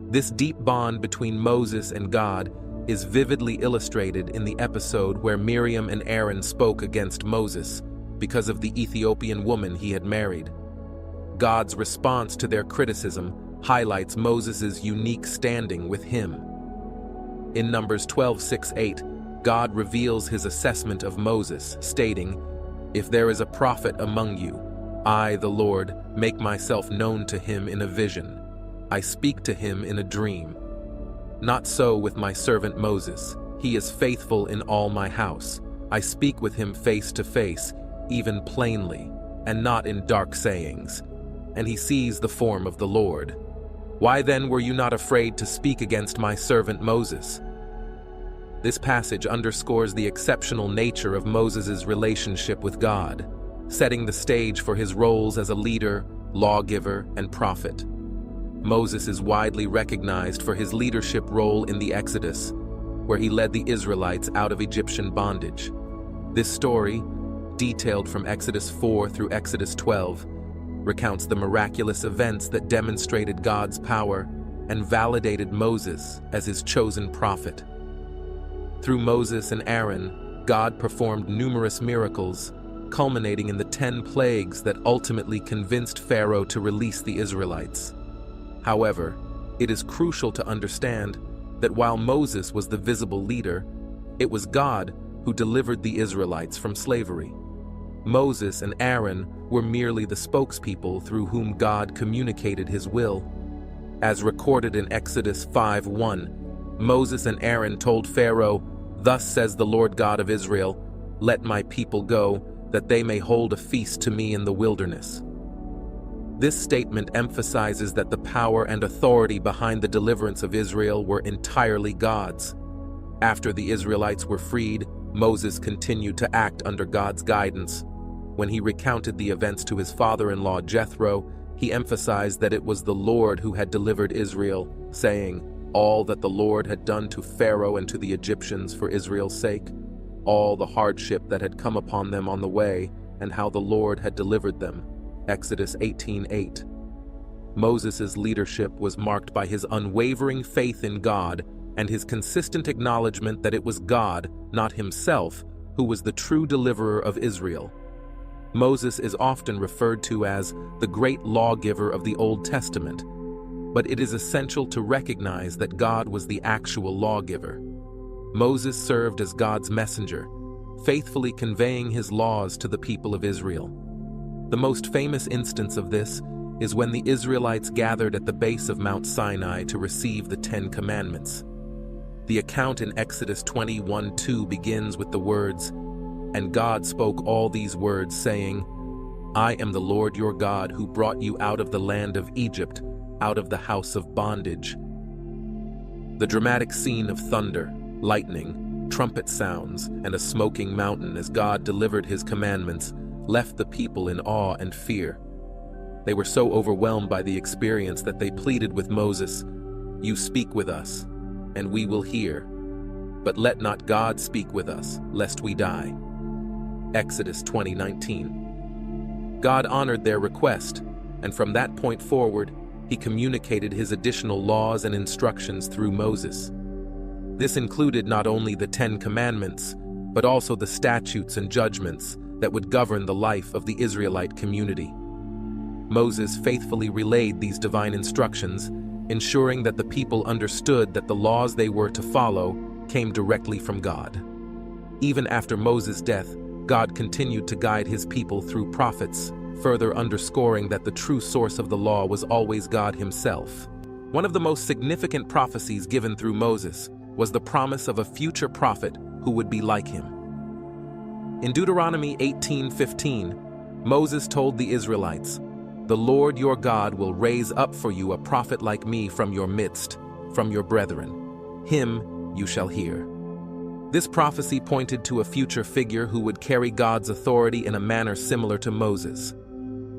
This deep bond between Moses and God is vividly illustrated in the episode where Miriam and Aaron spoke against Moses because of the Ethiopian woman he had married. God's response to their criticism highlights Moses' unique standing with him. In Numbers 12:6-8, God reveals his assessment of Moses, stating, "If there is a prophet among you, I, the Lord, make myself known to him in a vision. I speak to him in a dream. Not so with my servant Moses. He is faithful in all my house. I speak with him face to face, even plainly, and not in dark sayings. And he sees the form of the Lord. Why then were you not afraid to speak against my servant Moses? This passage underscores the exceptional nature of Moses' relationship with God, setting the stage for his roles as a leader, lawgiver, and prophet. Moses is widely recognized for his leadership role in the Exodus, where he led the Israelites out of Egyptian bondage. This story, detailed from Exodus 4 through Exodus 12, recounts the miraculous events that demonstrated God's power and validated Moses as his chosen prophet. Through Moses and Aaron, God performed numerous miracles, culminating in the 10 plagues that ultimately convinced Pharaoh to release the Israelites. However, it is crucial to understand that while Moses was the visible leader, it was God who delivered the Israelites from slavery. Moses and Aaron were merely the spokespeople through whom God communicated his will. As recorded in Exodus 5:1, Moses and Aaron told Pharaoh, "Thus says the Lord God of Israel, let my people go, that they may hold a feast to me in the wilderness." This statement emphasizes that the power and authority behind the deliverance of Israel were entirely God's. After the Israelites were freed, Moses continued to act under God's guidance. When he recounted the events to his father-in-law Jethro, he emphasized that it was the Lord who had delivered Israel, saying, "All that the Lord had done to Pharaoh and to the Egyptians for Israel's sake, all the hardship that had come upon them on the way, and how the Lord had delivered them." Exodus 18:8. Moses' leadership was marked by his unwavering faith in God and his consistent acknowledgement that it was God, not himself, who was the true deliverer of Israel. Moses is often referred to as the great lawgiver of the Old Testament, but it is essential to recognize that God was the actual lawgiver. Moses served as God's messenger, faithfully conveying his laws to the people of Israel. The most famous instance of this is when the Israelites gathered at the base of Mount Sinai to receive the 10 Commandments. The account in Exodus 21:2 begins with the words, "And God spoke all these words, saying, I am the Lord your God who brought you out of the land of Egypt, out of the house of bondage." The dramatic scene of thunder, lightning, trumpet sounds, and a smoking mountain as God delivered his commandments left the people in awe and fear. They were so overwhelmed by the experience that they pleaded with Moses, "You speak with us, and we will hear. But let not God speak with us, lest we die." Exodus 20:19. God honored their request, and from that point forward, he communicated his additional laws and instructions through Moses. This included not only the 10 Commandments, but also the statutes and judgments that would govern the life of the Israelite community. Moses faithfully relayed these divine instructions, ensuring that the people understood that the laws they were to follow came directly from God. Even after Moses' death, God continued to guide his people through prophets, further underscoring that the true source of the law was always God himself. One of the most significant prophecies given through Moses was the promise of a future prophet who would be like him. In Deuteronomy 18:15, Moses told the Israelites, "The Lord your God will raise up for you a prophet like me from your midst, from your brethren. Him you shall hear." This prophecy pointed to a future figure who would carry God's authority in a manner similar to Moses.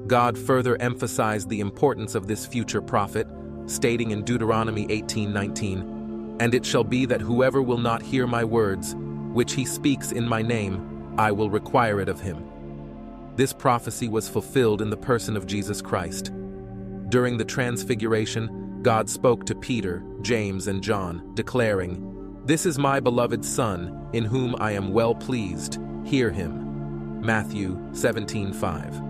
God further emphasized the importance of this future prophet, stating in Deuteronomy 18:19, "And it shall be that whoever will not hear my words, which he speaks in my name, I will require it of him." This prophecy was fulfilled in the person of Jesus Christ. During the Transfiguration, God spoke to Peter, James, and John, declaring, "This is my beloved Son, in whom I am well pleased. Hear him." Matthew 17:5.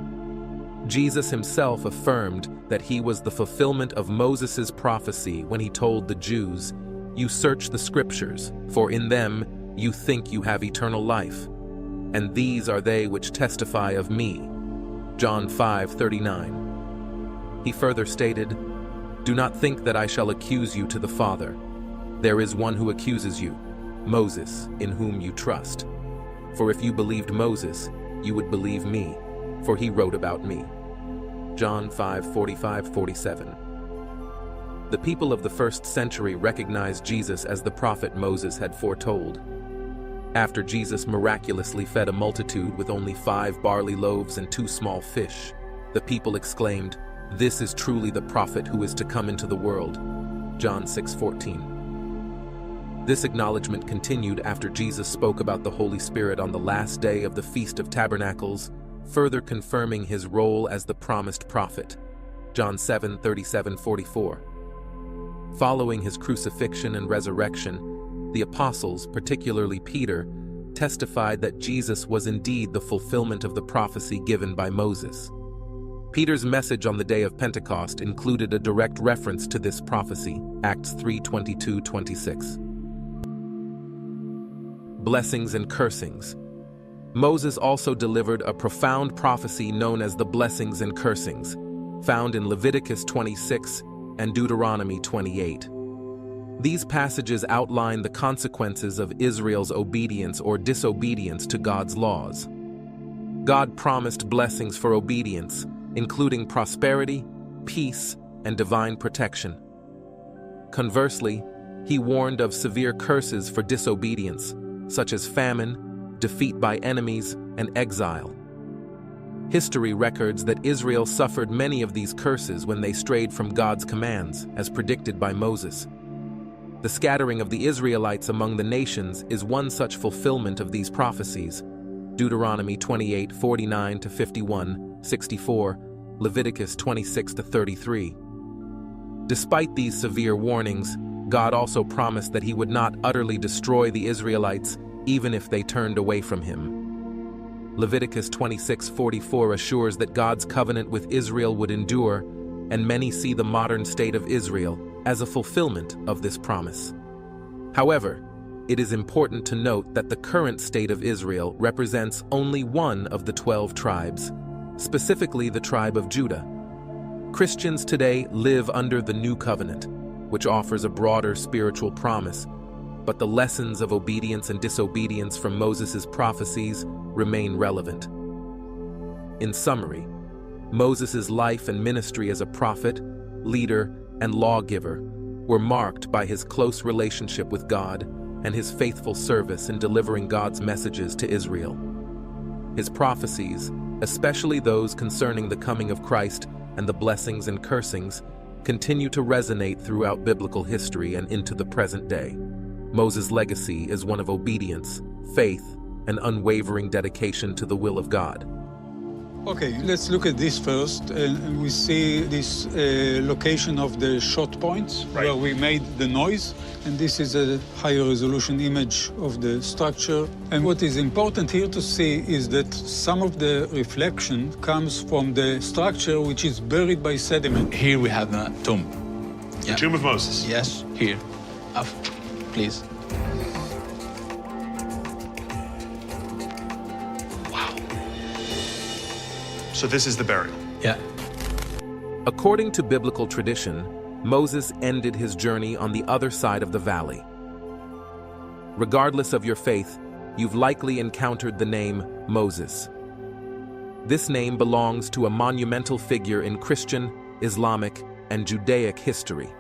Jesus himself affirmed that he was the fulfillment of Moses' prophecy when he told the Jews, "You search the scriptures, for in them you think you have eternal life. And these are they which testify of me." John 5:39. He further stated, "Do not think that I shall accuse you to the Father. There is one who accuses you, Moses, in whom you trust. For if you believed Moses, you would believe me, for he wrote about me. John 5:45-47. The people of the first century recognized Jesus as the prophet Moses had foretold. After Jesus miraculously fed a multitude with only 5 barley loaves and 2 small fish, the people exclaimed, "This is truly the prophet who is to come into the world." John 6:14. This acknowledgement continued after Jesus spoke about the Holy Spirit on the last day of the Feast of Tabernacles, further confirming his role as the promised prophet. John 7:37-44. Following his crucifixion and resurrection, the apostles, particularly Peter, testified that Jesus was indeed the fulfillment of the prophecy given by Moses. Peter's message on the day of Pentecost included a direct reference to this prophecy, Acts 3:22-26. Blessings and cursings. Moses also delivered a profound prophecy known as the blessings and cursings, found in Leviticus 26 and Deuteronomy 28. These passages outline the consequences of Israel's obedience or disobedience to God's laws. God promised blessings for obedience, including prosperity, peace, and divine protection. Conversely, he warned of severe curses for disobedience, such as famine, defeat by enemies, and exile. History records that Israel suffered many of these curses when they strayed from God's commands, as predicted by Moses. The scattering of the Israelites among the nations is one such fulfillment of these prophecies. Deuteronomy 28:49-51, 64, Leviticus 26-33. Despite these severe warnings, God also promised that he would not utterly destroy the Israelites even if they turned away from him. Leviticus 26:44 assures that God's covenant with Israel would endure, and many see the modern state of Israel as a fulfillment of this promise. However, it is important to note that the current state of Israel represents only one of the 12 tribes, specifically the tribe of Judah. Christians today live under the new covenant, which offers a broader spiritual promise, but the lessons of obedience and disobedience from Moses' prophecies remain relevant. In summary, Moses' life and ministry as a prophet, leader, and lawgiver were marked by his close relationship with God and his faithful service in delivering God's messages to Israel. His prophecies, especially those concerning the coming of Christ and the blessings and cursings, continue to resonate throughout biblical history and into the present day. Moses' legacy is one of obedience, faith, and unwavering dedication to the will of God. Okay, let's look at this first. And we see this location of the shot points where we made the noise. And this is a higher resolution image of the structure. And what is important here to see is that some of the reflection comes from the structure which is buried by sediment. Here we have the tomb. The tomb of Moses. Yes, here. Up, please. So this is the burial. Yeah. According to biblical tradition, Moses ended his journey on the other side of the valley. Regardless of your faith, you've likely encountered the name Moses. This name belongs to a monumental figure in Christian, Islamic, and Judaic history.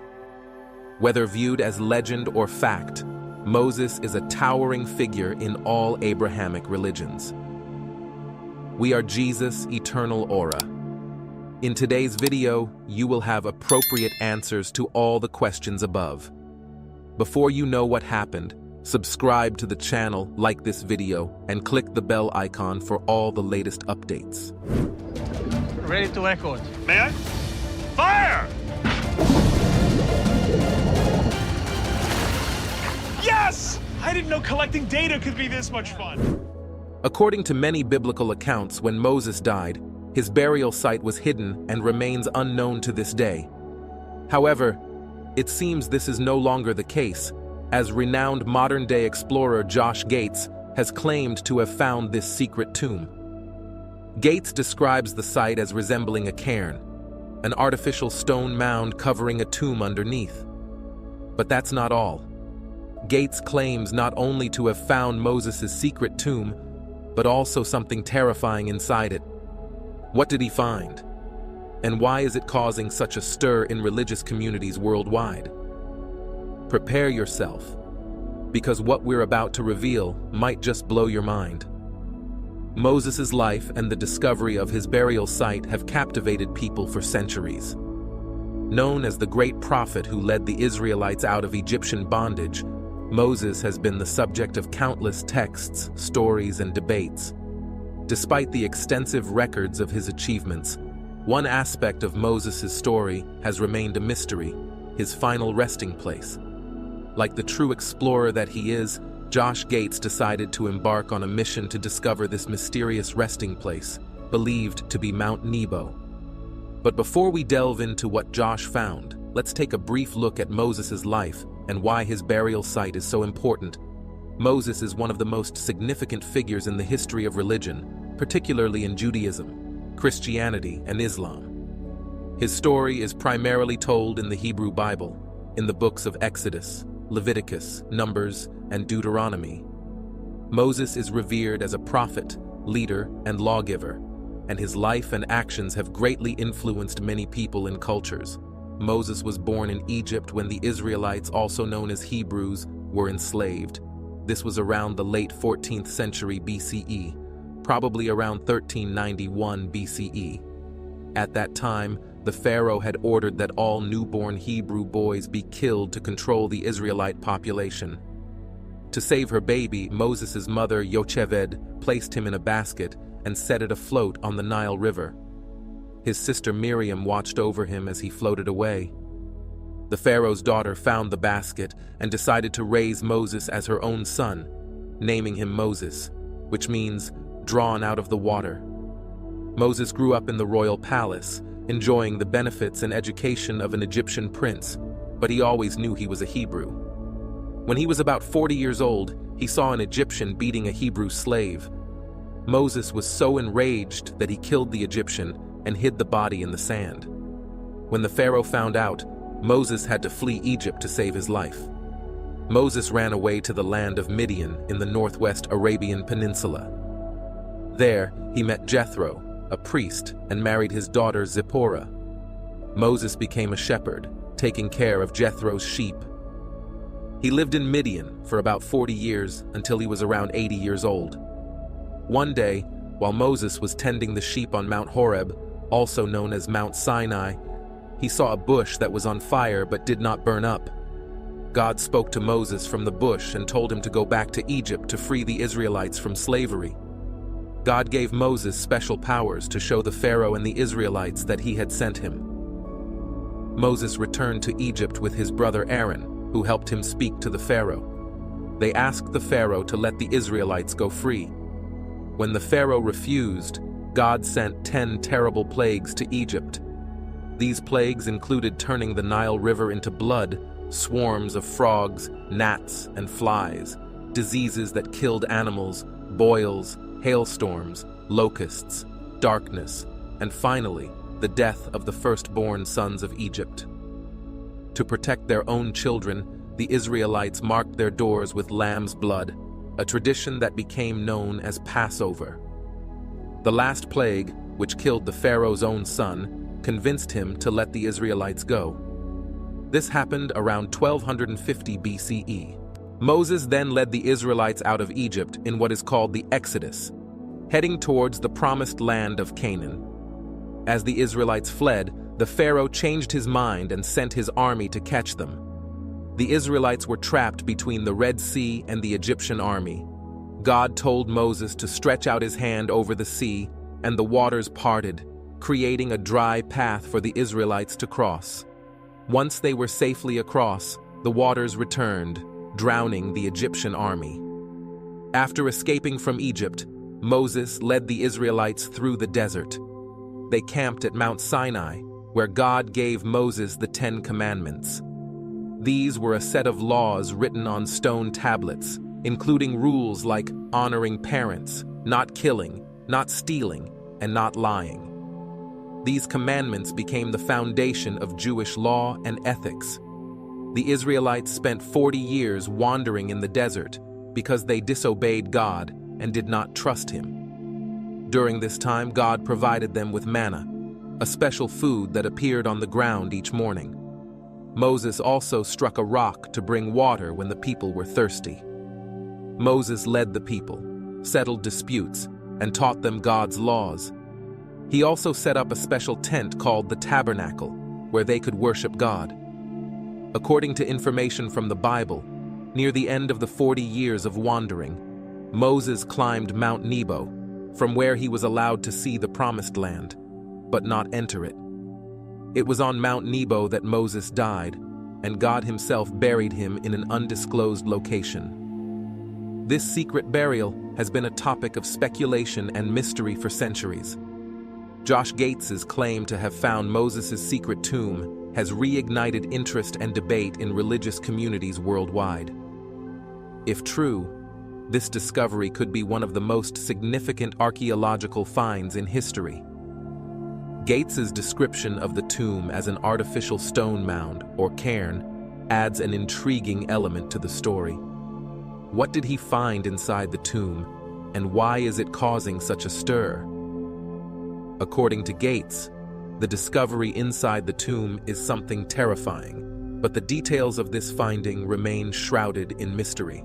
Whether viewed as legend or fact, Moses is a towering figure in all Abrahamic religions. We are Jesus' eternal aura. In today's video, you will have appropriate answers to all the questions above. Before you know what happened, subscribe to the channel, like this video, and click the bell icon for all the latest updates. Ready to record. May I? Fire! Yes! I didn't know collecting data could be this much fun. According to many biblical accounts, when Moses died, his burial site was hidden and remains unknown to this day. However, it seems this is no longer the case, as renowned modern-day explorer Josh Gates has claimed to have found this secret tomb. Gates describes the site as resembling a cairn, an artificial stone mound covering a tomb underneath. But that's not all. Gates claims not only to have found Moses' secret tomb, but also something terrifying inside it. What did he find? And why is it causing such a stir in religious communities worldwide? Prepare yourself, because what we're about to reveal might just blow your mind. Moses' life and the discovery of his burial site have captivated people for centuries. Known as the great prophet who led the Israelites out of Egyptian bondage, Moses has been the subject of countless texts, stories, and debates. Despite the extensive records of his achievements, one aspect of Moses' story has remained a mystery: his final resting place. Like the true explorer that he is, Josh Gates decided to embark on a mission to discover this mysterious resting place, believed to be Mount Nebo. But before we delve into what Josh found, let's take a brief look at Moses' life and why his burial site is so important. Moses is one of the most significant figures in the history of religion, particularly in Judaism, Christianity, and Islam. His story is primarily told in the Hebrew Bible, in the books of Exodus, Leviticus, Numbers, and Deuteronomy. Moses is revered as a prophet, leader, and lawgiver, and his life and actions have greatly influenced many people and cultures. Moses was born in Egypt when the Israelites, also known as Hebrews, were enslaved. This was around the late 14th century BCE, probably around 1391 BCE. At that time, the Pharaoh had ordered that all newborn Hebrew boys be killed to control the Israelite population. To save her baby, Moses' mother, Yocheved, placed him in a basket and set it afloat on the Nile River. His sister Miriam watched over him as he floated away. The Pharaoh's daughter found the basket and decided to raise Moses as her own son, naming him Moses, which means drawn out of the water. Moses grew up in the royal palace, enjoying the benefits and education of an Egyptian prince, but he always knew he was a Hebrew. When he was about 40 years old, he saw an Egyptian beating a Hebrew slave. Moses was so enraged that he killed the Egyptian and hid the body in the sand. When the Pharaoh found out, Moses had to flee Egypt to save his life. Moses ran away to the land of Midian in the northwest Arabian Peninsula. There, he met Jethro, a priest, and married his daughter Zipporah. Moses became a shepherd, taking care of Jethro's sheep. He lived in Midian for about 40 years until he was around 80 years old. One day, while Moses was tending the sheep on Mount Horeb, also known as Mount Sinai, he saw a bush that was on fire but did not burn up. God spoke to Moses from the bush and told him to go back to Egypt to free the Israelites from slavery. God gave Moses special powers to show the Pharaoh and the Israelites that he had sent him. Moses returned to Egypt with his brother Aaron, who helped him speak to the Pharaoh. They asked the Pharaoh to let the Israelites go free. When the Pharaoh refused, God sent 10 terrible plagues to Egypt. These plagues included turning the Nile River into blood, swarms of frogs, gnats, and flies, diseases that killed animals, boils, hailstorms, locusts, darkness, and finally, the death of the firstborn sons of Egypt. To protect their own children, the Israelites marked their doors with lamb's blood, a tradition that became known as Passover. The last plague, which killed the Pharaoh's own son, convinced him to let the Israelites go. This happened around 1250 BCE. Moses then led the Israelites out of Egypt in what is called the Exodus, heading towards the promised land of Canaan. As the Israelites fled, the Pharaoh changed his mind and sent his army to catch them. The Israelites were trapped between the Red Sea and the Egyptian army. God told Moses to stretch out his hand over the sea, and the waters parted, creating a dry path for the Israelites to cross. Once they were safely across, the waters returned, drowning the Egyptian army. After escaping from Egypt, Moses led the Israelites through the desert. They camped at Mount Sinai, where God gave Moses the 10 Commandments. These were a set of laws written on stone tablets, including rules like honoring parents, not killing, not stealing, and not lying. These commandments became the foundation of Jewish law and ethics. The Israelites spent 40 years wandering in the desert because they disobeyed God and did not trust Him. During this time, God provided them with manna, a special food that appeared on the ground each morning. Moses also struck a rock to bring water when the people were thirsty. Moses led the people, settled disputes, and taught them God's laws. He also set up a special tent called the tabernacle, where they could worship God. According to information from the Bible, near the end of the 40 years of wandering, Moses climbed Mount Nebo, from where he was allowed to see the Promised Land, but not enter it. It was on Mount Nebo that Moses died, and God Himself buried him in an undisclosed location. This secret burial has been a topic of speculation and mystery for centuries. Josh Gates's claim to have found Moses' secret tomb has reignited interest and debate in religious communities worldwide. If true, this discovery could be one of the most significant archaeological finds in history. Gates's description of the tomb as an artificial stone mound, or cairn, adds an intriguing element to the story. What did he find inside the tomb, and why is it causing such a stir? According to Gates, the discovery inside the tomb is something terrifying, but the details of this finding remain shrouded in mystery.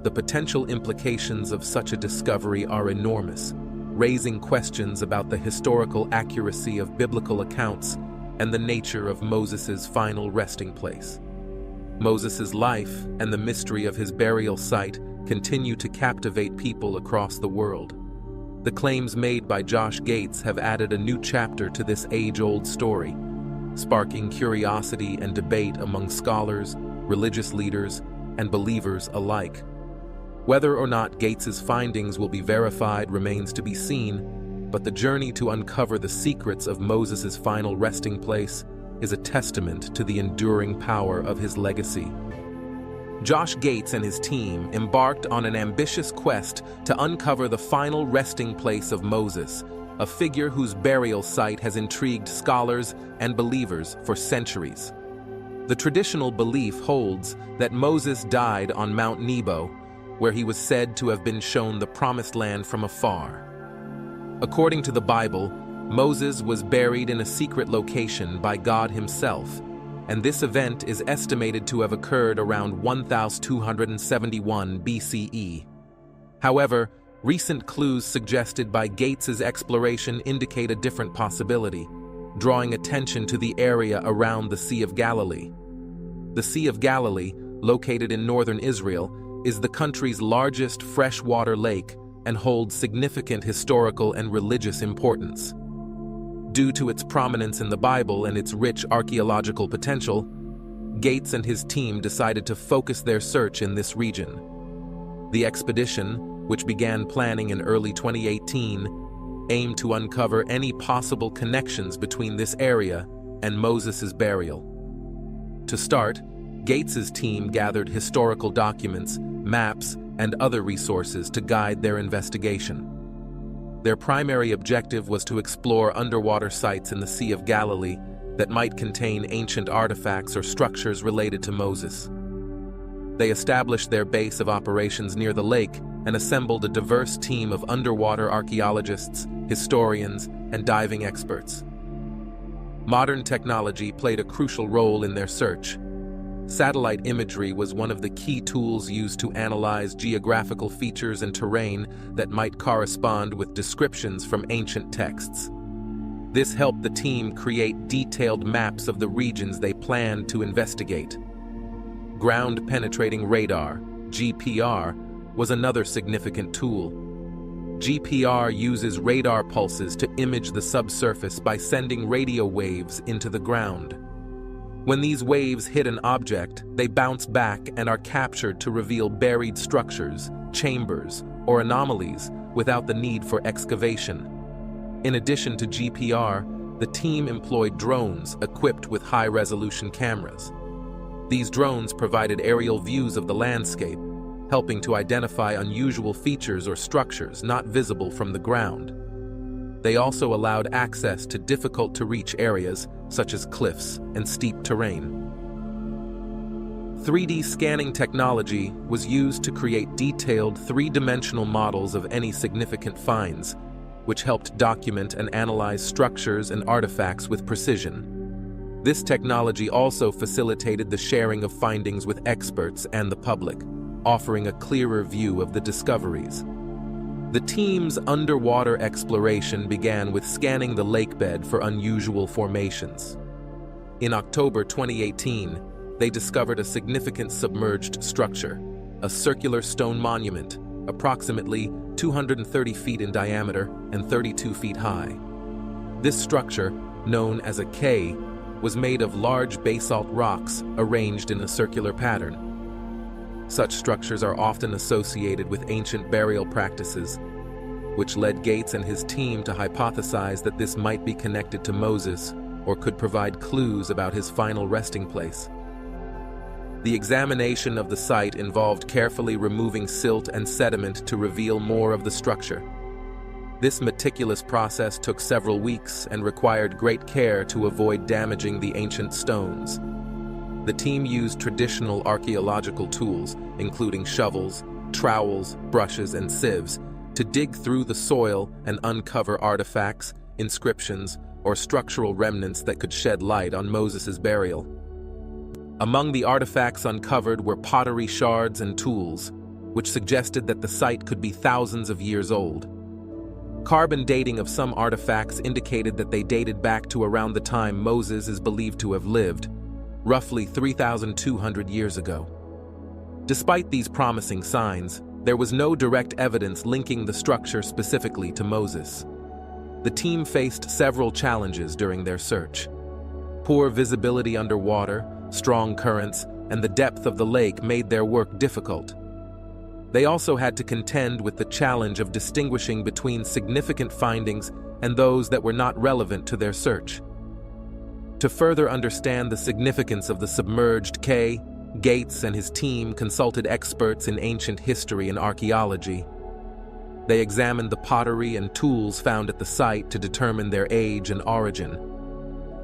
The potential implications of such a discovery are enormous, raising questions about the historical accuracy of biblical accounts and the nature of Moses' final resting place. Moses' life and the mystery of his burial site continue to captivate people across the world. The claims made by Josh Gates have added a new chapter to this age-old story, sparking curiosity and debate among scholars, religious leaders, and believers alike. Whether or not Gates's findings will be verified remains to be seen, but the journey to uncover the secrets of Moses' final resting place is a testament to the enduring power of his legacy. Josh Gates and his team embarked on an ambitious quest to uncover the final resting place of Moses, a figure whose burial site has intrigued scholars and believers for centuries. The traditional belief holds that Moses died on Mount Nebo, where he was said to have been shown the Promised Land from afar. According to the Bible, Moses was buried in a secret location by God Himself, and this event is estimated to have occurred around 1271 BCE. However, recent clues suggested by Gates's exploration indicate a different possibility, drawing attention to the area around the Sea of Galilee. The Sea of Galilee, located in northern Israel, is the country's largest freshwater lake and holds significant historical and religious importance. Due to its prominence in the Bible and its rich archaeological potential, Gates and his team decided to focus their search in this region. The expedition, which began planning in early 2018, aimed to uncover any possible connections between this area and Moses' burial. To start, Gates's team gathered historical documents, maps, and other resources to guide their investigation. Their primary objective was to explore underwater sites in the Sea of Galilee that might contain ancient artifacts or structures related to Moses. They established their base of operations near the lake and assembled a diverse team of underwater archaeologists, historians, and diving experts. Modern technology played a crucial role in their search. Satellite imagery was one of the key tools used to analyze geographical features and terrain that might correspond with descriptions from ancient texts. This helped the team create detailed maps of the regions they planned to investigate. Ground-penetrating radar, GPR, was another significant tool. GPR uses radar pulses to image the subsurface by sending radio waves into the ground. When these waves hit an object, they bounce back and are captured to reveal buried structures, chambers, or anomalies without the need for excavation. In addition to GPR, the team employed drones equipped with high-resolution cameras. These drones provided aerial views of the landscape, helping to identify unusual features or structures not visible from the ground. They also allowed access to difficult-to-reach areas, such as cliffs and steep terrain. 3D scanning technology was used to create detailed three-dimensional models of any significant finds, which helped document and analyze structures and artifacts with precision. This technology also facilitated the sharing of findings with experts and the public, offering a clearer view of the discoveries. The team's underwater exploration began with scanning the lakebed for unusual formations. In October 2018, they discovered a significant submerged structure, a circular stone monument, approximately 230 feet in diameter and 32 feet high. This structure, known as a K, was made of large basalt rocks arranged in a circular pattern. Such structures are often associated with ancient burial practices, which led Gates and his team to hypothesize that this might be connected to Moses or could provide clues about his final resting place. The examination of the site involved carefully removing silt and sediment to reveal more of the structure. This meticulous process took several weeks and required great care to avoid damaging the ancient stones. The team used traditional archaeological tools, including shovels, trowels, brushes, and sieves, to dig through the soil and uncover artifacts, inscriptions, or structural remnants that could shed light on Moses' burial. Among the artifacts uncovered were pottery shards and tools, which suggested that the site could be thousands of years old. Carbon dating of some artifacts indicated that they dated back to around the time Moses is believed to have lived, roughly 3,200 years ago. Despite these promising signs, there was no direct evidence linking the structure specifically to Moses. The team faced several challenges during their search. Poor visibility underwater, strong currents, and the depth of the lake made their work difficult. They also had to contend with the challenge of distinguishing between significant findings and those that were not relevant to their search. To further understand the significance of the submerged K, Gates and his team consulted experts in ancient history and archaeology. They examined the pottery and tools found at the site to determine their age and origin.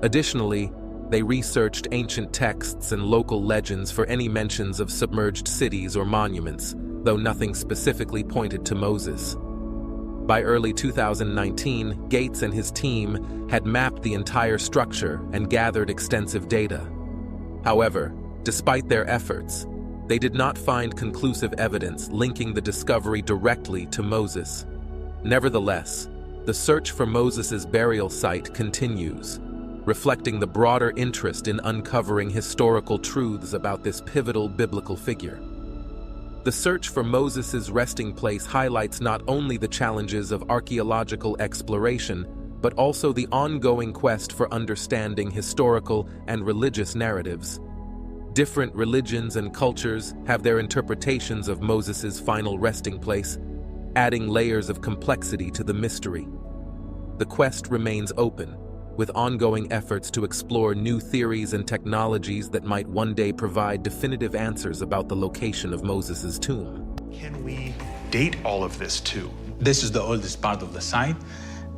Additionally, they researched ancient texts and local legends for any mentions of submerged cities or monuments, though nothing specifically pointed to Moses. By early 2019, Gates and his team had mapped the entire structure and gathered extensive data. However, despite their efforts, they did not find conclusive evidence linking the discovery directly to Moses. Nevertheless, the search for Moses' burial site continues, reflecting the broader interest in uncovering historical truths about this pivotal biblical figure. The search for Moses' resting place highlights not only the challenges of archaeological exploration, but also the ongoing quest for understanding historical and religious narratives. Different religions and cultures have their interpretations of Moses' final resting place, adding layers of complexity to the mystery. The quest remains open, with ongoing efforts to explore new theories and technologies that might one day provide definitive answers about the location of Moses' tomb. Can we date all of this too? This is the oldest part of the site,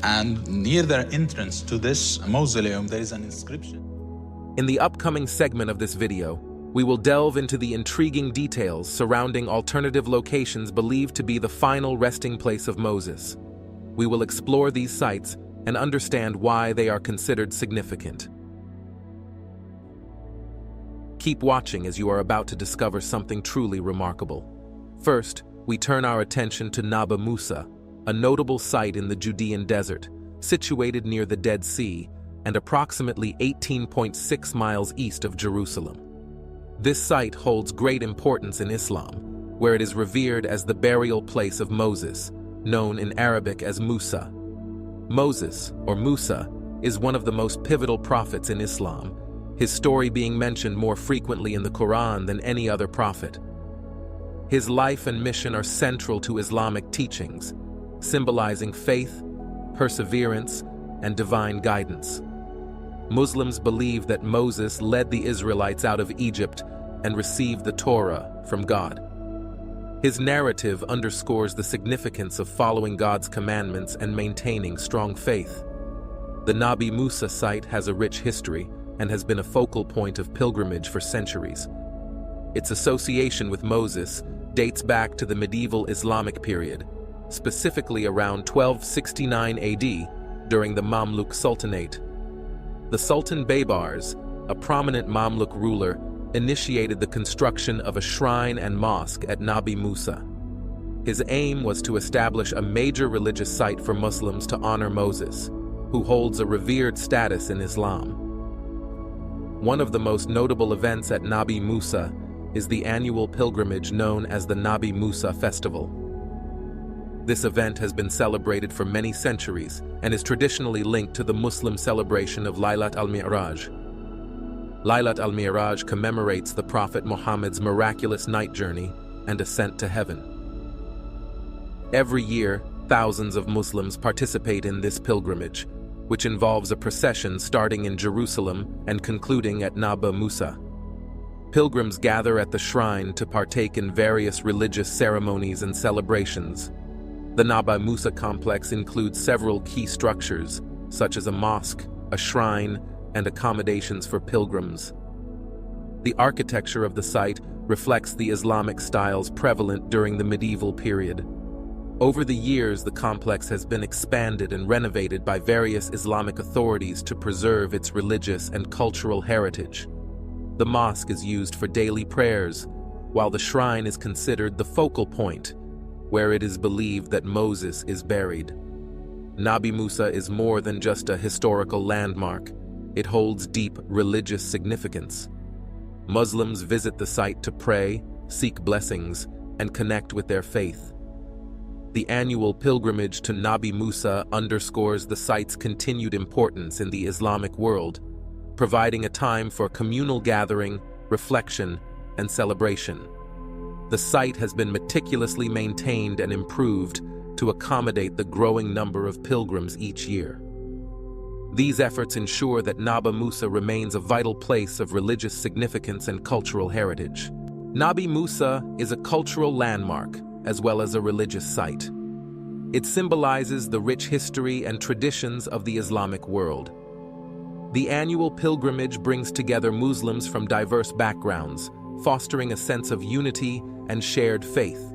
and near the entrance to this mausoleum, there is an inscription. In the upcoming segment of this video, we will delve into the intriguing details surrounding alternative locations believed to be the final resting place of Moses. We will explore these sites and understand why they are considered significant. Keep watching as you are about to discover something truly remarkable. First, we turn our attention to Nabi Musa, a notable site in the Judean desert, situated near the Dead Sea and approximately 18.6 miles east of Jerusalem. This site holds great importance in Islam, where it is revered as the burial place of Moses, known in Arabic as Musa. Moses, or Musa, is one of the most pivotal prophets in Islam, his story being mentioned more frequently in the Quran than any other prophet. His life and mission are central to Islamic teachings, symbolizing faith, perseverance, and divine guidance. Muslims believe that Moses led the Israelites out of Egypt and received the Torah from God. His narrative underscores the significance of following God's commandments and maintaining strong faith. The Nabi Musa site has a rich history and has been a focal point of pilgrimage for centuries. Its association with Moses dates back to the medieval Islamic period, specifically around 1269 AD during the Mamluk Sultanate. The Sultan Baybars, a prominent Mamluk ruler, initiated the construction of a shrine and mosque at Nabi Musa. His aim was to establish a major religious site for Muslims to honor Moses, who holds a revered status in Islam. One of the most notable events at Nabi Musa is the annual pilgrimage known as the Nabi Musa Festival. This event has been celebrated for many centuries and is traditionally linked to the Muslim celebration of Laylat al-Mi'raj. Laylat al-Mi'raj commemorates the Prophet Muhammad's miraculous night journey and ascent to heaven. Every year, thousands of Muslims participate in this pilgrimage, which involves a procession starting in Jerusalem and concluding at Nabi Musa. Pilgrims gather at the shrine to partake in various religious ceremonies and celebrations. The Nabi Musa complex includes several key structures, such as a mosque, a shrine, and accommodations for pilgrims. The architecture of the site reflects the Islamic styles prevalent during the medieval period. Over the years, the complex has been expanded and renovated by various Islamic authorities to preserve its religious and cultural heritage. The mosque is used for daily prayers, while the shrine is considered the focal point, where it is believed that Moses is buried. Nabi Musa is more than just a historical landmark. It holds deep religious significance. Muslims visit the site to pray, seek blessings, and connect with their faith. The annual pilgrimage to Nabi Musa underscores the site's continued importance in the Islamic world, providing a time for communal gathering, reflection, and celebration. The site has been meticulously maintained and improved to accommodate the growing number of pilgrims each year. These efforts ensure that Nabi Musa remains a vital place of religious significance and cultural heritage. Nabi Musa is a cultural landmark as well as a religious site. It symbolizes the rich history and traditions of the Islamic world. The annual pilgrimage brings together Muslims from diverse backgrounds, fostering a sense of unity and shared faith.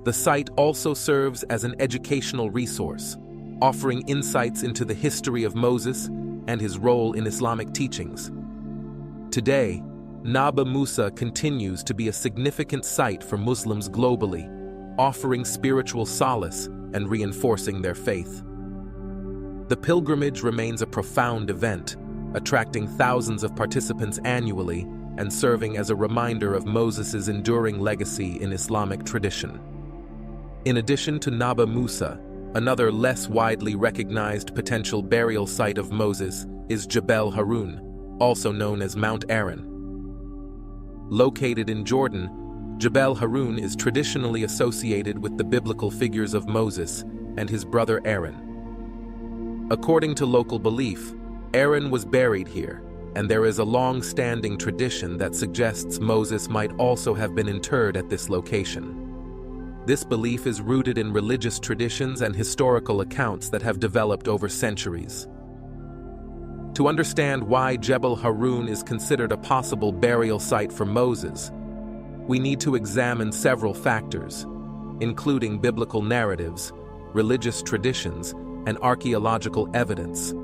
The site also serves as an educational resource, offering insights into the history of Moses and his role in Islamic teachings. Today, Nabi Musa continues to be a significant site for Muslims globally, offering spiritual solace and reinforcing their faith. The pilgrimage remains a profound event, attracting thousands of participants annually and serving as a reminder of Moses' enduring legacy in Islamic tradition. In addition to Nabi Musa, another less widely recognized potential burial site of Moses is Jebel Harun, also known as Mount Aaron. Located in Jordan, Jebel Harun is traditionally associated with the biblical figures of Moses and his brother Aaron. According to local belief, Aaron was buried here, and there is a long-standing tradition that suggests Moses might also have been interred at this location. This belief is rooted in religious traditions and historical accounts that have developed over centuries. To understand why Jebel Harun is considered a possible burial site for Moses, we need to examine several factors, including biblical narratives, religious traditions, and archaeological evidence.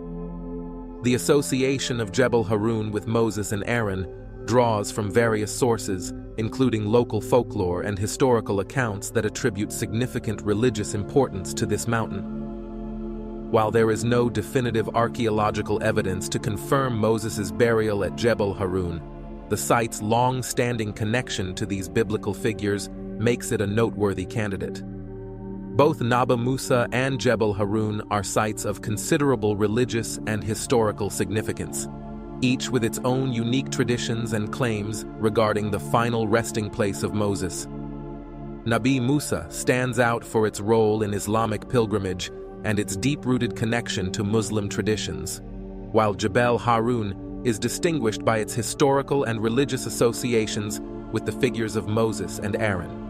The association of Jebel Harun with Moses and Aaron draws from various sources, including local folklore and historical accounts that attribute significant religious importance to this mountain. While there is no definitive archaeological evidence to confirm Moses' burial at Jebel Harun, the site's long-standing connection to these biblical figures makes it a noteworthy candidate. Both Nabi Musa and Jebel Harun are sites of considerable religious and historical significance, each with its own unique traditions and claims regarding the final resting place of Moses. Nabi Musa stands out for its role in Islamic pilgrimage and its deep-rooted connection to Muslim traditions, while Jebel Harun is distinguished by its historical and religious associations with the figures of Moses and Aaron.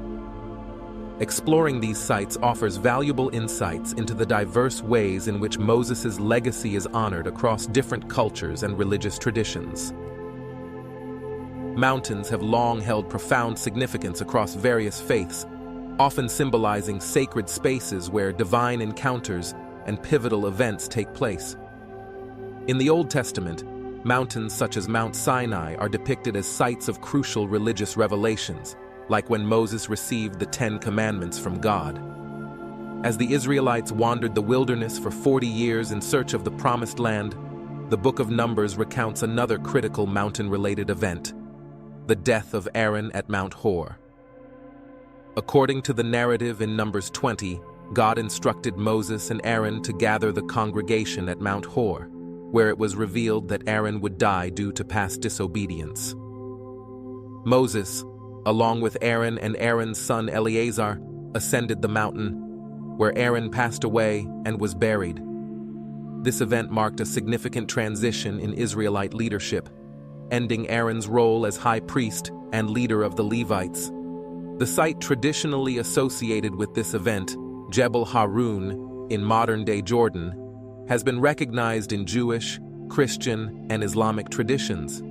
Exploring these sites offers valuable insights into the diverse ways in which Moses' legacy is honored across different cultures and religious traditions. Mountains have long held profound significance across various faiths, often symbolizing sacred spaces where divine encounters and pivotal events take place. In the Old Testament, mountains such as Mount Sinai are depicted as sites of crucial religious revelations, like when Moses received the 10 Commandments from God. As the Israelites wandered the wilderness for 40 years in search of the Promised Land, the Book of Numbers recounts another critical mountain-related event, the death of Aaron at Mount Hor. According to the narrative in Numbers 20, God instructed Moses and Aaron to gather the congregation at Mount Hor, where it was revealed that Aaron would die due to past disobedience. Moses, along with Aaron and Aaron's son Eleazar, ascended the mountain, where Aaron passed away and was buried. This event marked a significant transition in Israelite leadership, ending Aaron's role as high priest and leader of the Levites. The site traditionally associated with this event, Jebel Harun, in modern-day Jordan, has been recognized in Jewish, Christian, and Islamic traditions.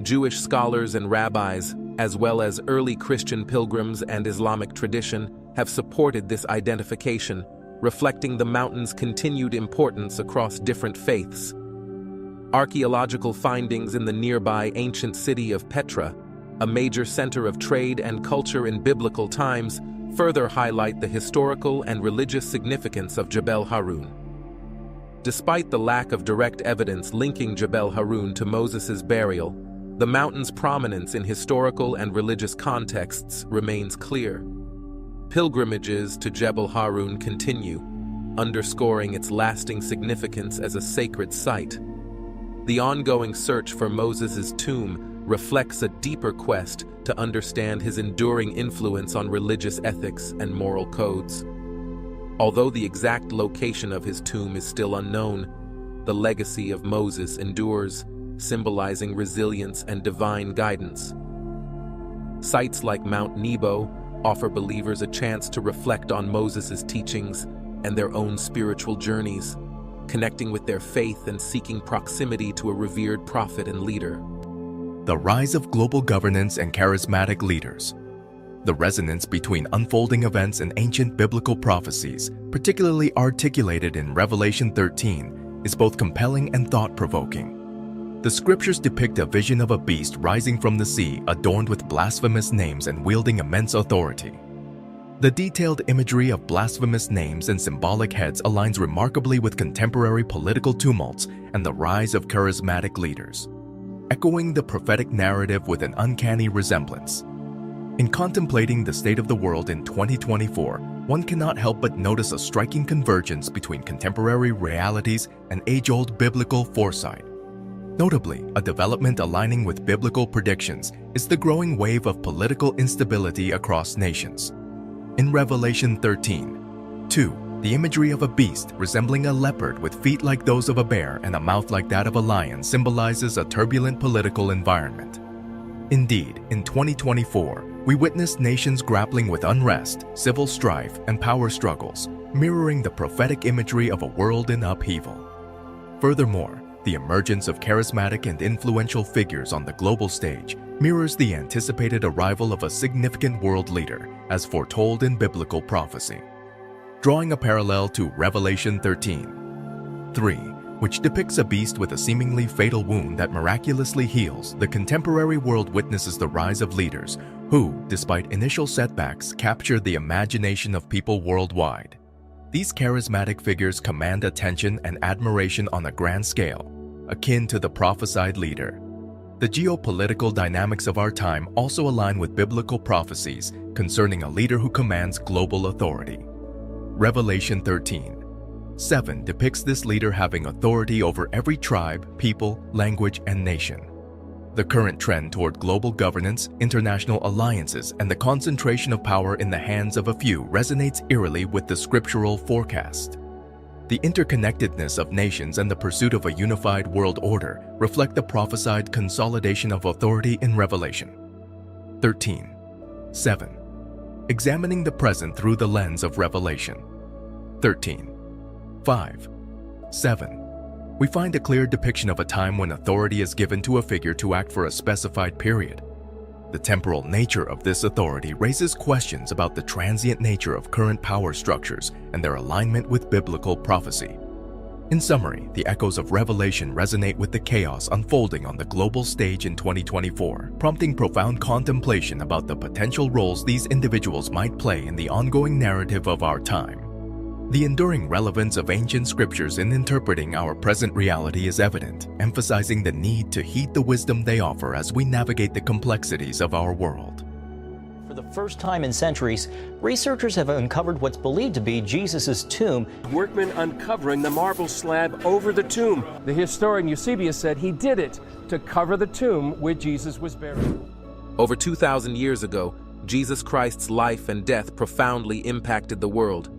Jewish scholars and rabbis, as well as early Christian pilgrims and Islamic tradition, have supported this identification, reflecting the mountain's continued importance across different faiths. Archaeological findings in the nearby ancient city of Petra, a major center of trade and culture in biblical times, further highlight the historical and religious significance of Jebel Harun. Despite the lack of direct evidence linking Jebel Harun to Moses' burial, the mountain's prominence in historical and religious contexts remains clear. Pilgrimages to Jebel Harun continue, underscoring its lasting significance as a sacred site. The ongoing search for Moses' tomb reflects a deeper quest to understand his enduring influence on religious ethics and moral codes. Although the exact location of his tomb is still unknown, the legacy of Moses endures, symbolizing resilience and divine guidance. Sites like Mount Nebo offer believers a chance to reflect on Moses' teachings and their own spiritual journeys, connecting with their faith and seeking proximity to a revered prophet and leader. The rise of global governance and charismatic leaders. The resonance between unfolding events and ancient biblical prophecies, particularly articulated in Revelation 13, is both compelling and thought-provoking. The scriptures depict a vision of a beast rising from the sea, adorned with blasphemous names and wielding immense authority. The detailed imagery of blasphemous names and symbolic heads aligns remarkably with contemporary political tumults and the rise of charismatic leaders, echoing the prophetic narrative with an uncanny resemblance. In contemplating the state of the world in 2024, one cannot help but notice a striking convergence between contemporary realities and age-old biblical foresight. Notably, a development aligning with biblical predictions is the growing wave of political instability across nations. In Revelation 13:2, the imagery of a beast resembling a leopard with feet like those of a bear and a mouth like that of a lion symbolizes a turbulent political environment. Indeed, in 2024, we witness nations grappling with unrest, civil strife, and power struggles, mirroring the prophetic imagery of a world in upheaval. Furthermore, the emergence of charismatic and influential figures on the global stage mirrors the anticipated arrival of a significant world leader, as foretold in biblical prophecy. Drawing a parallel to Revelation 13:3, which depicts a beast with a seemingly fatal wound that miraculously heals, the contemporary world witnesses the rise of leaders who, despite initial setbacks, capture the imagination of people worldwide. These charismatic figures command attention and admiration on a grand scale, akin to the prophesied leader. The geopolitical dynamics of our time also align with biblical prophecies concerning a leader who commands global authority. Revelation 13:7 depicts this leader having authority over every tribe, people, language, and nation. The current trend toward global governance, international alliances, and the concentration of power in the hands of a few resonates eerily with the scriptural forecast. The interconnectedness of nations and the pursuit of a unified world order reflect the prophesied consolidation of authority in Revelation 13:7. Examining the present through the lens of Revelation 13:5-7, we find a clear depiction of a time when authority is given to a figure to act for a specified period, The temporal nature of this authority raises questions about the transient nature of current power structures and their alignment with biblical prophecy. In summary, the echoes of Revelation resonate with the chaos unfolding on the global stage in 2024, prompting profound contemplation about the potential roles these individuals might play in the ongoing narrative of our time. The enduring relevance of ancient scriptures in interpreting our present reality is evident, emphasizing the need to heed the wisdom they offer as we navigate the complexities of our world. For the first time in centuries, researchers have uncovered what's believed to be Jesus' tomb. Workmen uncovering the marble slab over the tomb. The historian Eusebius said he did it to cover the tomb where Jesus was buried. Over 2,000 years ago, Jesus Christ's life and death profoundly impacted the world.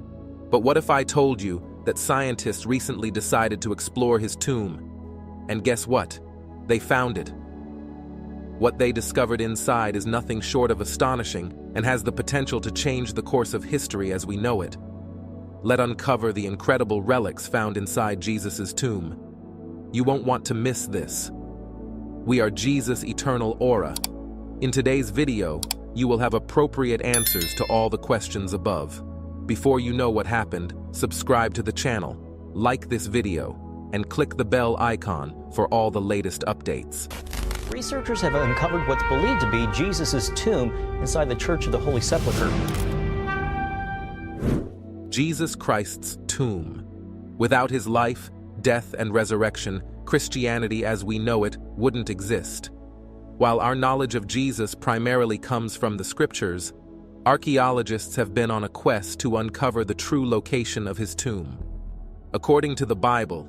But what if I told you that scientists recently decided to explore his tomb? And guess what? They found it. What they discovered inside is nothing short of astonishing and has the potential to change the course of history as we know it. Let's uncover the incredible relics found inside Jesus' tomb. You won't want to miss this. We are Jesus' eternal aura. In today's video, you will have appropriate answers to all the questions above. Before you know what happened, subscribe to the channel, like this video, and click the bell icon for all the latest updates. Researchers have uncovered what's believed to be Jesus' tomb inside the Church of the Holy Sepulchre. Jesus Christ's tomb. Without his life, death, and resurrection, Christianity as we know it wouldn't exist. While our knowledge of Jesus primarily comes from the scriptures, archaeologists have been on a quest to uncover the true location of his tomb. According to the Bible,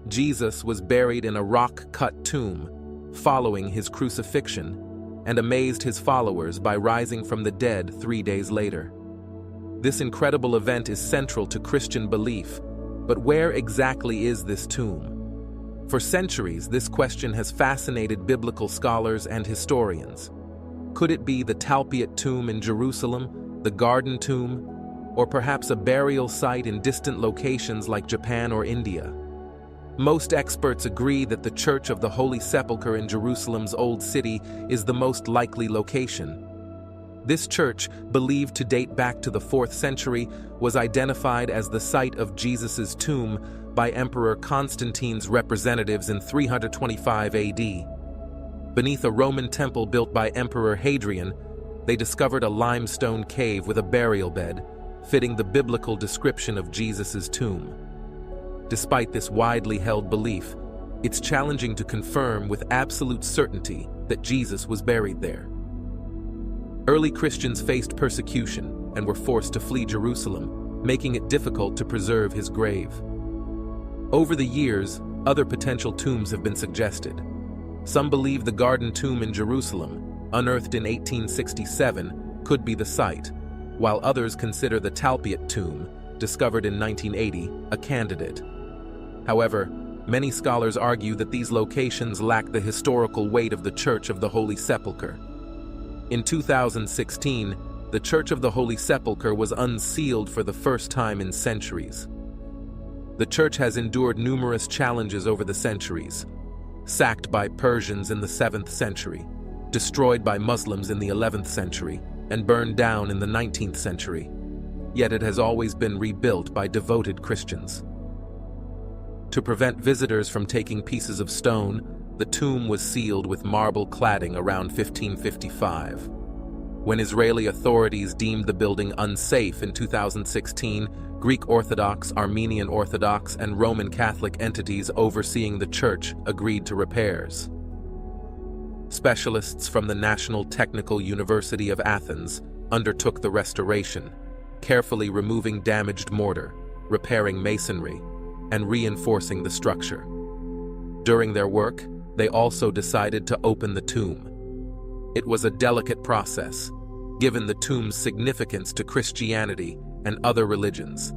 Jesus was buried in a rock-cut tomb following his crucifixion and amazed his followers by rising from the dead 3 days later. This incredible event is central to Christian belief, but where exactly is this tomb? For centuries, this question has fascinated biblical scholars and historians. Could it be the Talpiot tomb in Jerusalem, the Garden tomb, or perhaps a burial site in distant locations like Japan or India? Most experts agree that the Church of the Holy Sepulchre in Jerusalem's Old City is the most likely location. This church, believed to date back to the 4th century, was identified as the site of Jesus' tomb by Emperor Constantine's representatives in 325 AD. Beneath a Roman temple built by Emperor Hadrian, they discovered a limestone cave with a burial bed, fitting the biblical description of Jesus' tomb. Despite this widely held belief, it's challenging to confirm with absolute certainty that Jesus was buried there. Early Christians faced persecution and were forced to flee Jerusalem, making it difficult to preserve his grave. Over the years, other potential tombs have been suggested. Some believe the Garden tomb in Jerusalem, unearthed in 1867, could be the site, while others consider the Talpiot tomb, discovered in 1980, a candidate. However, many scholars argue that these locations lack the historical weight of the Church of the Holy Sepulchre. In 2016, the Church of the Holy Sepulchre was unsealed for the first time in centuries. The church has endured numerous challenges over the centuries. Sacked by Persians in the 7th century, destroyed by Muslims in the 11th century, and burned down in the 19th century. Yet it has always been rebuilt by devoted Christians. To prevent visitors from taking pieces of stone, the tomb was sealed with marble cladding around 1555. When Israeli authorities deemed the building unsafe in 2016, Greek Orthodox, Armenian Orthodox, and Roman Catholic entities overseeing the church agreed to repairs. Specialists from the National Technical University of Athens undertook the restoration, carefully removing damaged mortar, repairing masonry, and reinforcing the structure. During their work, they also decided to open the tomb. It was a delicate process, given the tomb's significance to Christianity and other religions.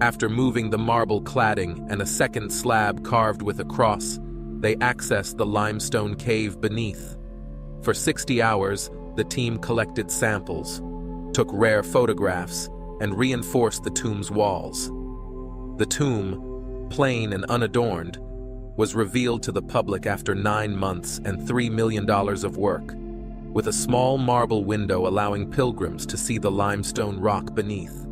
After moving the marble cladding and a second slab carved with a cross, they accessed the limestone cave beneath. For 60 hours, the team collected samples, took rare photographs, and reinforced the tomb's walls. The tomb, plain and unadorned, was revealed to the public after 9 months and $3 million of work. with a small marble window allowing pilgrims to see the limestone rock beneath.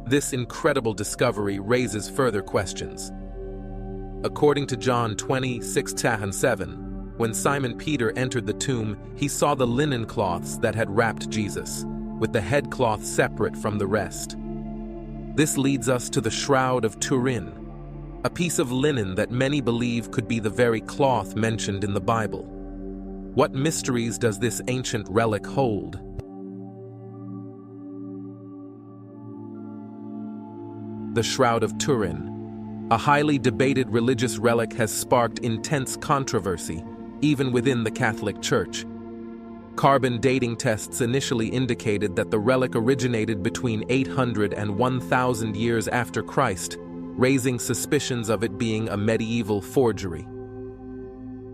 This incredible discovery raises further questions. According to John 20:6-7, when Simon Peter entered the tomb, he saw the linen cloths that had wrapped Jesus, with the head cloth separate from the rest. This leads us to the Shroud of Turin, a piece of linen that many believe could be the very cloth mentioned in the Bible. What mysteries does this ancient relic hold? The Shroud of Turin, a highly debated religious relic, has sparked intense controversy, even within the Catholic Church. Carbon dating tests initially indicated that the relic originated between 800 and 1,000 years after Christ, raising suspicions of it being a medieval forgery.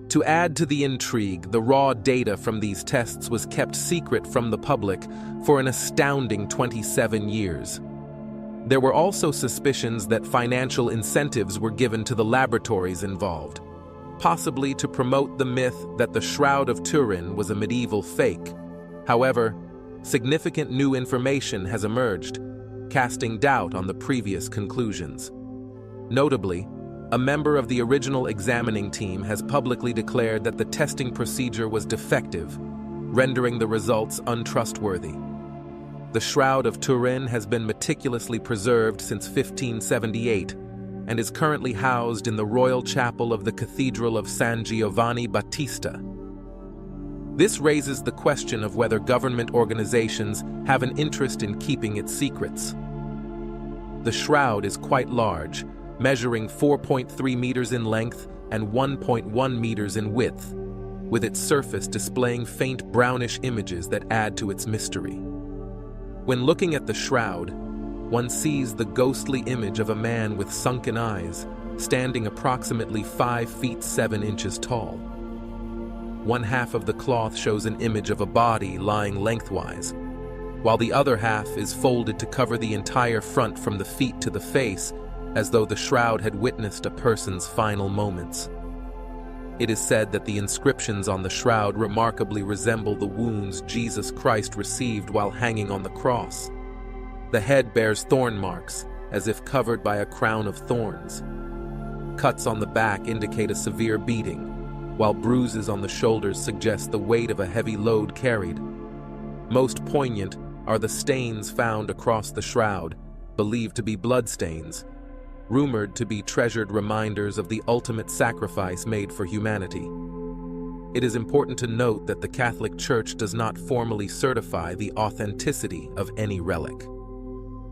To add to the intrigue, the raw data from these tests was kept secret from the public for an astounding 27 years. There were also suspicions that financial incentives were given to the laboratories involved, possibly to promote the myth that the Shroud of Turin was a medieval fake. However, significant new information has emerged, casting doubt on the previous conclusions. Notably, a member of the original examining team has publicly declared that the testing procedure was defective, rendering the results untrustworthy. The Shroud of Turin has been meticulously preserved since 1578 and is currently housed in the Royal Chapel of the Cathedral of San Giovanni Battista. This raises the question of whether government organizations have an interest in keeping its secrets. The shroud is quite large, measuring 4.3 meters in length and 1.1 meters in width, with its surface displaying faint brownish images that add to its mystery. When looking at the shroud, one sees the ghostly image of a man with sunken eyes, standing approximately 5 feet 7 inches tall. One half of the cloth shows an image of a body lying lengthwise, while the other half is folded to cover the entire front from the feet to the face, as though the shroud had witnessed a person's final moments. It is said that the inscriptions on the shroud remarkably resemble the wounds Jesus Christ received while hanging on the cross. The head bears thorn marks, as if covered by a crown of thorns. Cuts on the back indicate a severe beating, while bruises on the shoulders suggest the weight of a heavy load carried. Most poignant are the stains found across the shroud, believed to be bloodstains, rumored to be treasured reminders of the ultimate sacrifice made for humanity. It is important to note that the Catholic Church does not formally certify the authenticity of any relic.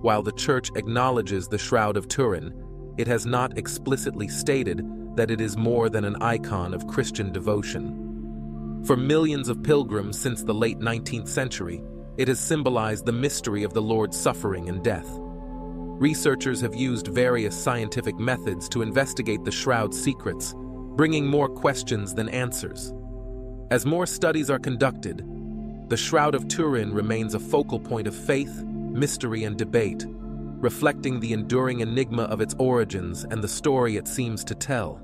While the Church acknowledges the Shroud of Turin, it has not explicitly stated that it is more than an icon of Christian devotion. For millions of pilgrims since the late 19th century, it has symbolized the mystery of the Lord's suffering and death. Researchers have used various scientific methods to investigate the shroud's secrets, bringing more questions than answers. As more studies are conducted, the Shroud of Turin remains a focal point of faith, mystery, and debate, reflecting the enduring enigma of its origins and the story it seems to tell.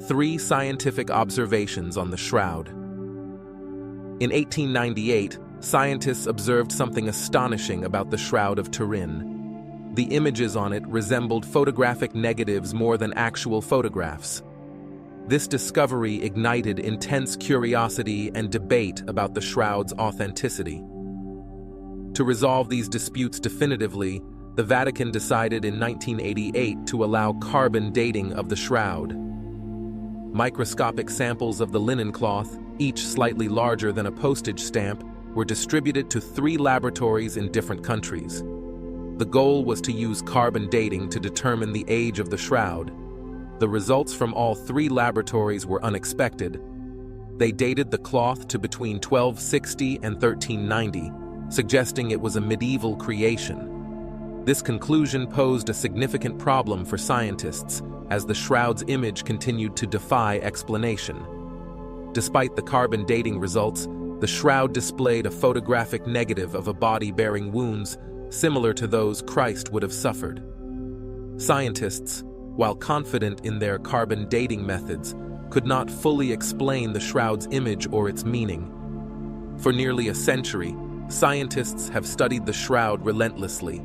3 scientific observations on the shroud. In 1898, scientists observed something astonishing about the Shroud of Turin. The images on it resembled photographic negatives more than actual photographs. This discovery ignited intense curiosity and debate about the shroud's authenticity. To resolve these disputes definitively, the Vatican decided in 1988 to allow carbon dating of the shroud. Microscopic samples of the linen cloth, each slightly larger than a postage stamp, were distributed to 3 laboratories in different countries. The goal was to use carbon dating to determine the age of the shroud. The results from all 3 laboratories were unexpected. They dated the cloth to between 1260 and 1390, suggesting it was a medieval creation. This conclusion posed a significant problem for scientists, as the shroud's image continued to defy explanation. Despite the carbon dating results, the shroud displayed a photographic negative of a body bearing wounds similar to those Christ would have suffered. Scientists, while confident in their carbon dating methods, could not fully explain the shroud's image or its meaning. For nearly a century, scientists have studied the shroud relentlessly,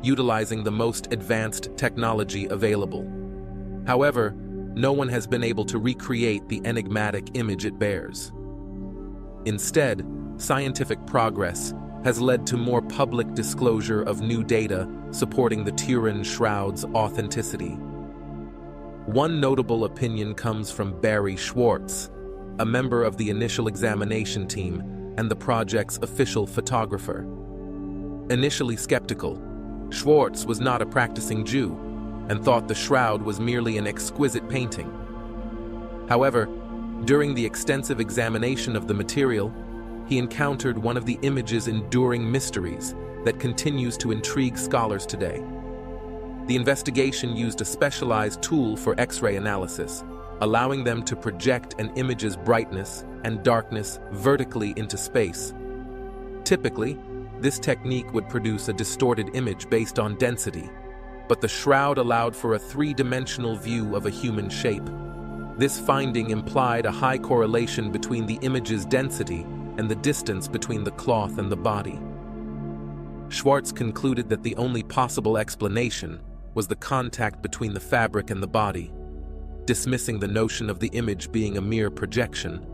utilizing the most advanced technology available. However, no one has been able to recreate the enigmatic image it bears. Instead, scientific progress has led to more public disclosure of new data supporting the Turin shroud's authenticity. One notable opinion comes from Barry Schwartz, a member of the initial examination team and the project's official photographer. Initially skeptical, Schwartz was not a practicing Jew and thought the shroud was merely an exquisite painting. However, during the extensive examination of the material, he encountered one of the image's enduring mysteries that continues to intrigue scholars today. The investigation used a specialized tool for X-ray analysis, allowing them to project an image's brightness and darkness vertically into space. Typically, this technique would produce a distorted image based on density, but the shroud allowed for a three-dimensional view of a human shape. This finding implied a high correlation between the image's density and the distance between the cloth and the body. Schwartz concluded that the only possible explanation was the contact between the fabric and the body, dismissing the notion of the image being a mere projection.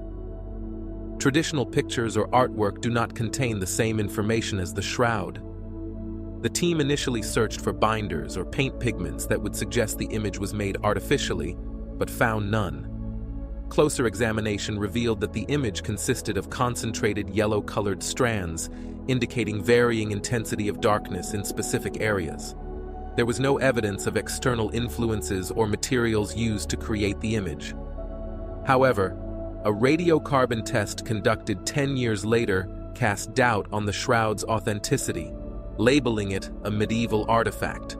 Traditional pictures or artwork do not contain the same information as the shroud. The team initially searched for binders or paint pigments that would suggest the image was made artificially, but found none. Closer examination revealed that the image consisted of concentrated yellow-colored strands, indicating varying intensity of darkness in specific areas. There was no evidence of external influences or materials used to create the image. However, a radiocarbon test conducted 10 years later cast doubt on the shroud's authenticity, labeling it a medieval artifact.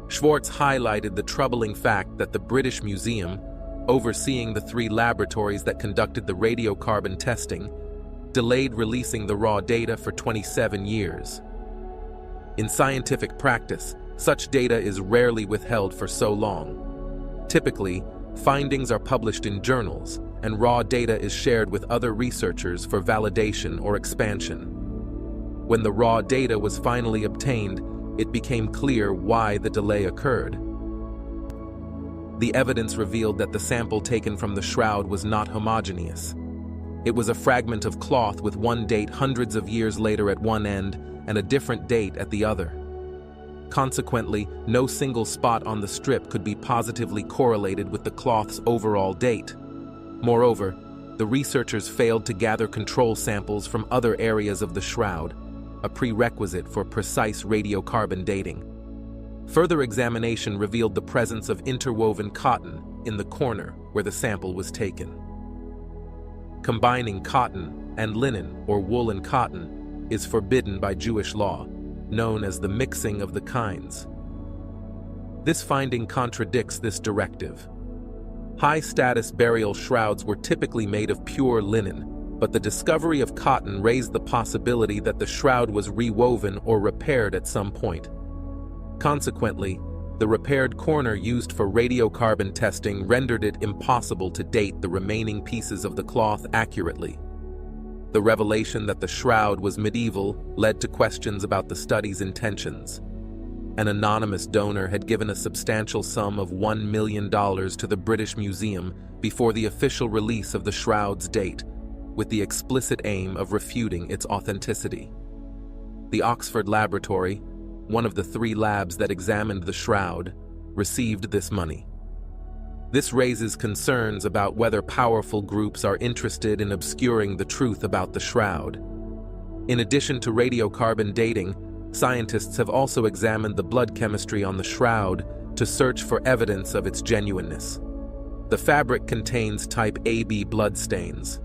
Schwartz highlighted the troubling fact that the British Museum, overseeing the 3 laboratories that conducted the radiocarbon testing, delayed releasing the raw data for 27 years. In scientific practice, such data is rarely withheld for so long. Typically, findings are published in journals, and raw data is shared with other researchers for validation or expansion. When the raw data was finally obtained, it became clear why the delay occurred. The evidence revealed that the sample taken from the shroud was not homogeneous. It was a fragment of cloth with one date hundreds of years later at one end and a different date at the other. Consequently, no single spot on the strip could be positively correlated with the cloth's overall date. Moreover, the researchers failed to gather control samples from other areas of the shroud, a prerequisite for precise radiocarbon dating. Further examination revealed the presence of interwoven cotton in the corner where the sample was taken. Combining cotton and linen or wool and cotton is forbidden by Jewish law, known as the mixing of the kinds. This finding contradicts this directive. High-status burial shrouds were typically made of pure linen, but the discovery of cotton raised the possibility that the shroud was rewoven or repaired at some point. Consequently, the repaired corner used for radiocarbon testing rendered it impossible to date the remaining pieces of the cloth accurately. The revelation that the shroud was medieval led to questions about the study's intentions. An anonymous donor had given a substantial sum of $1 million to the British Museum before the official release of the shroud's date, with the explicit aim of refuting its authenticity. The Oxford Laboratory, one of the 3 labs that examined the shroud, received this money. This raises concerns about whether powerful groups are interested in obscuring the truth about the shroud. In addition to radiocarbon dating, scientists have also examined the blood chemistry on the shroud to search for evidence of its genuineness. The fabric contains type AB blood stains,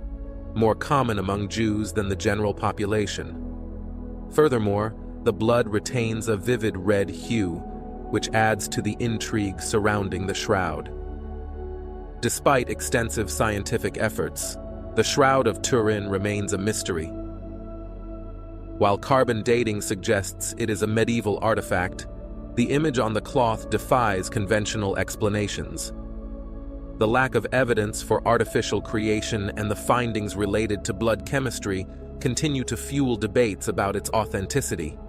more common among Jews than the general population. Furthermore, the blood retains a vivid red hue, which adds to the intrigue surrounding the shroud. Despite extensive scientific efforts, the Shroud of Turin remains a mystery. While carbon dating suggests it is a medieval artifact, the image on the cloth defies conventional explanations. the lack of evidence for artificial creation and the findings related to blood chemistry continue to fuel debates about its authenticity.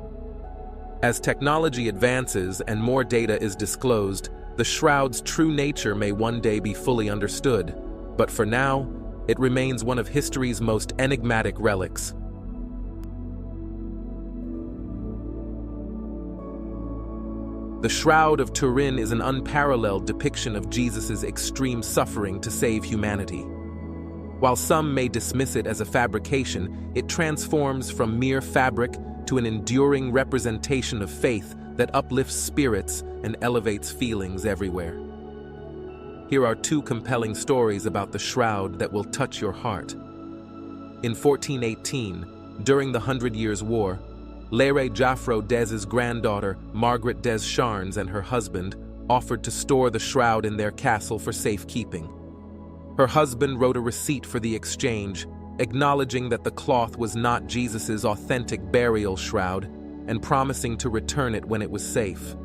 As technology advances and more data is disclosed, the shroud's true nature may one day be fully understood, but for now, it remains one of history's most enigmatic relics. The Shroud of Turin is an unparalleled depiction of Jesus' extreme suffering to save humanity. While some may dismiss it as a fabrication, it transforms from mere fabric to an enduring representation of faith that uplifts spirits and elevates feelings everywhere. Here are two compelling stories about the shroud that will touch your heart. In 1418, during the 100 Years' War, Lere Jaffro Dez's granddaughter, Margaret des Charnes, and her husband offered to store the shroud in their castle for safekeeping. Her husband wrote a receipt for the exchange, acknowledging that the cloth was not Jesus' authentic burial shroud and promising to return it when it was safe.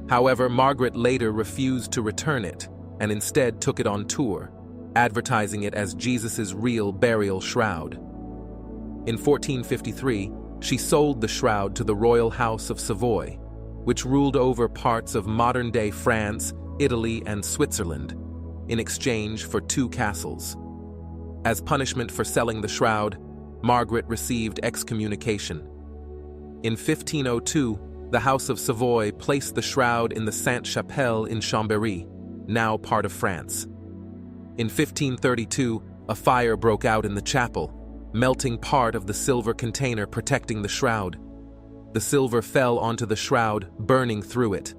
However, Margaret later refused to return it and instead took it on tour, advertising it as Jesus' real burial shroud. In 1453, she sold the shroud to the royal house of Savoy, which ruled over parts of modern-day France, Italy, and Switzerland, in exchange for 2 castles. As punishment for selling the shroud, Margaret received excommunication. In 1502, the House of Savoy placed the shroud in the Sainte-Chapelle in Chambéry, now part of France. In 1532, a fire broke out in the chapel, melting part of the silver container protecting the shroud. The silver fell onto the shroud, burning through it.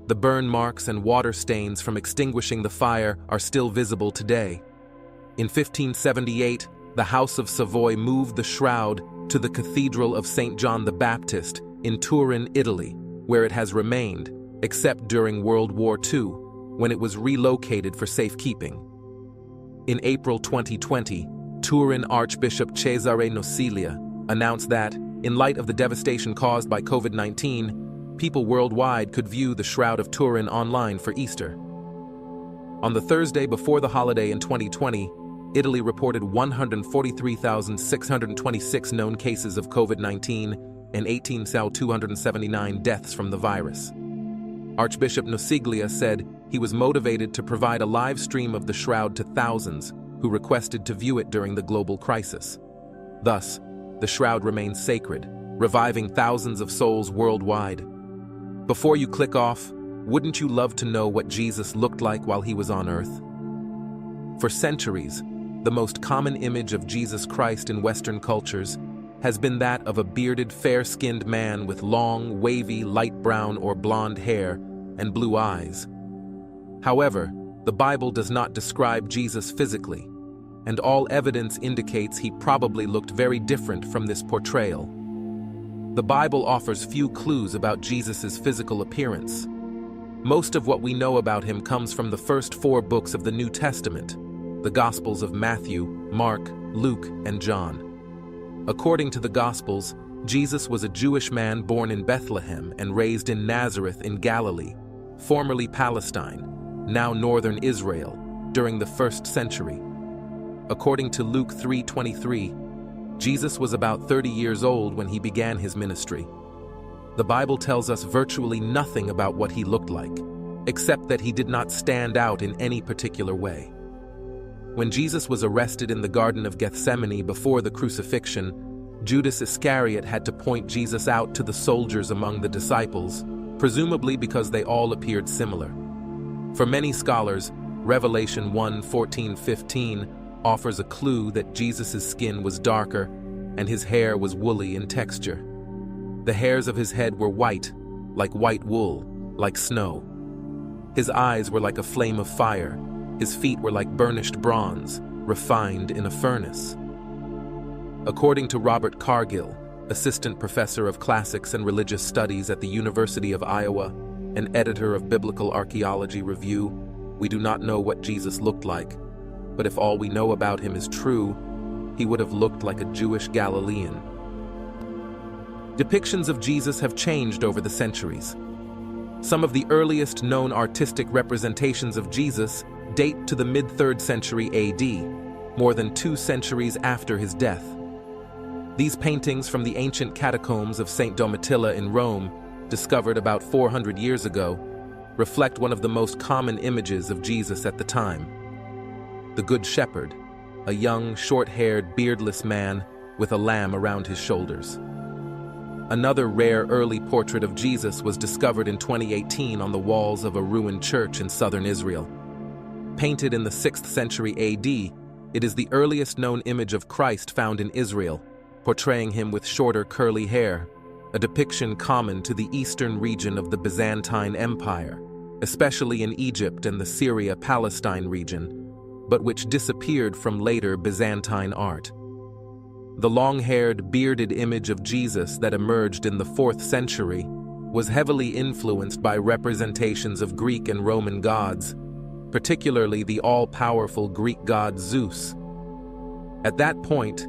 The burn marks and water stains from extinguishing the fire are still visible today. In 1578, the House of Savoy moved the shroud to the Cathedral of St. John the Baptist in Turin, Italy, where it has remained, except during World War II, when it was relocated for safekeeping. In April 2020, Turin Archbishop Cesare Nocilia announced that, in light of the devastation caused by COVID-19, people worldwide could view the Shroud of Turin online for Easter. On the Thursday before the holiday in 2020, Italy reported 143,626 known cases of COVID-19 and 18,279 deaths from the virus. Archbishop Nociglia said he was motivated to provide a live stream of the shroud to thousands who requested to view it during the global crisis. Thus, the shroud remains sacred, reviving thousands of souls worldwide. Before you click off, wouldn't you love to know what Jesus looked like while he was on earth? For centuries, the most common image of Jesus Christ in Western cultures has been that of a bearded, fair-skinned man with long, wavy, light brown or blonde hair and blue eyes. However, the Bible does not describe Jesus physically, and all evidence indicates he probably looked very different from this portrayal. The Bible offers few clues about Jesus' physical appearance. Most of what we know about him comes from the first 4 books of the New Testament, the Gospels of Matthew, Mark, Luke, and John. According to the Gospels, Jesus was a Jewish man born in Bethlehem and raised in Nazareth in Galilee, formerly Palestine, now northern Israel, during the 1st century. According to Luke 3:23, Jesus was about 30 years old when he began his ministry. The Bible tells us virtually nothing about what he looked like, except that he did not stand out in any particular way. When Jesus was arrested in the Garden of Gethsemane before the crucifixion, Judas Iscariot had to point Jesus out to the soldiers among the disciples, presumably because they all appeared similar. For many scholars, Revelation 1:14-15 offers a clue that Jesus' skin was darker and his hair was woolly in texture. The hairs of his head were white, like white wool, like snow. His eyes were like a flame of fire. His feet were like burnished bronze, refined in a furnace. According to Robert Cargill, assistant professor of classics and religious studies at the University of Iowa and editor of Biblical Archaeology Review, we do not know what Jesus looked like, but if all we know about him is true, he would have looked like a Jewish Galilean. Depictions of Jesus have changed over the centuries. Some of the earliest known artistic representations of Jesus date to the mid-3rd century AD, more than 2 centuries after his death. These paintings from the ancient catacombs of St. Domitilla in Rome, discovered about 400 years ago, reflect one of the most common images of Jesus at the time. The Good Shepherd, a young, short-haired, beardless man with a lamb around his shoulders. Another rare early portrait of Jesus was discovered in 2018 on the walls of a ruined church in southern Israel. Painted in the 6th century AD, it is the earliest known image of Christ found in Israel, portraying him with shorter curly hair, a depiction common to the eastern region of the Byzantine Empire, especially in Egypt and the Syria-Palestine region, but which disappeared from later Byzantine art. The long-haired, bearded image of Jesus that emerged in the 4th century was heavily influenced by representations of Greek and Roman gods, particularly the all-powerful Greek god Zeus. At that point,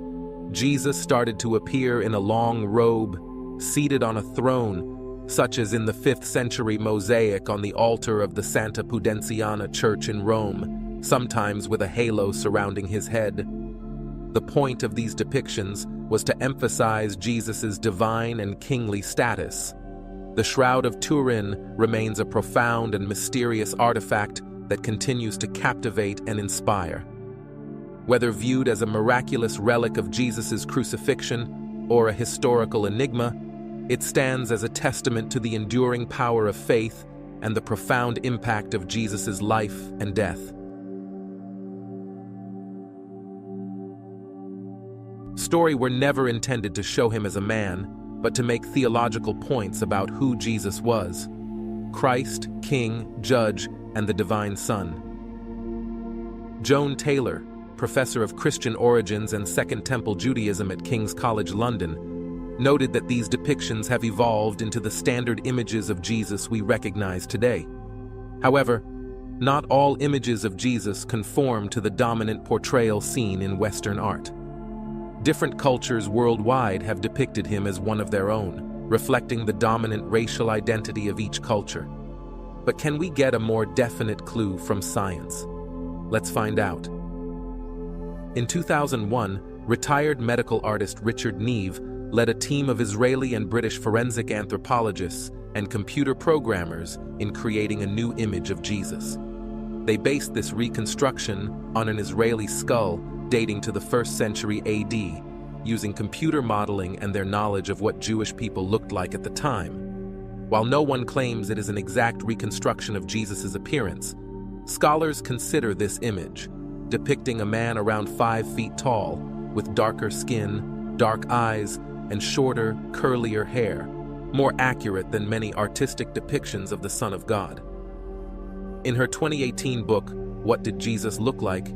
Jesus started to appear in a long robe, seated on a throne, such as in the 5th century mosaic on the altar of the Santa Pudenziana Church in Rome, sometimes with a halo surrounding his head. The point of these depictions was to emphasize Jesus' divine and kingly status. The Shroud of Turin remains a profound and mysterious artifact that continues to captivate and inspire. Whether viewed as a miraculous relic of Jesus' crucifixion or a historical enigma, it stands as a testament to the enduring power of faith and the profound impact of Jesus' life and death. Stories were never intended to show him as a man, but to make theological points about who Jesus was: Christ, King, Judge, and the Divine Son. Joan Taylor, professor of Christian origins and Second Temple Judaism at King's College London, noted that these depictions have evolved into the standard images of Jesus we recognize today. However, not all images of Jesus conform to the dominant portrayal seen in Western art. Different cultures worldwide have depicted him as one of their own, reflecting the dominant racial identity of each culture. But can we get a more definite clue from science? Let's find out. In 2001, retired medical artist Richard Neve led a team of Israeli and British forensic anthropologists and computer programmers in creating a new image of Jesus. They based this reconstruction on an Israeli skull dating to the 1st century AD, using computer modeling and their knowledge of what Jewish people looked like at the time. While no one claims it is an exact reconstruction of Jesus' appearance, scholars consider this image, depicting a man around 5 feet tall, with darker skin, dark eyes, and shorter, curlier hair, more accurate than many artistic depictions of the Son of God. In her 2018 book, What Did Jesus Look Like?,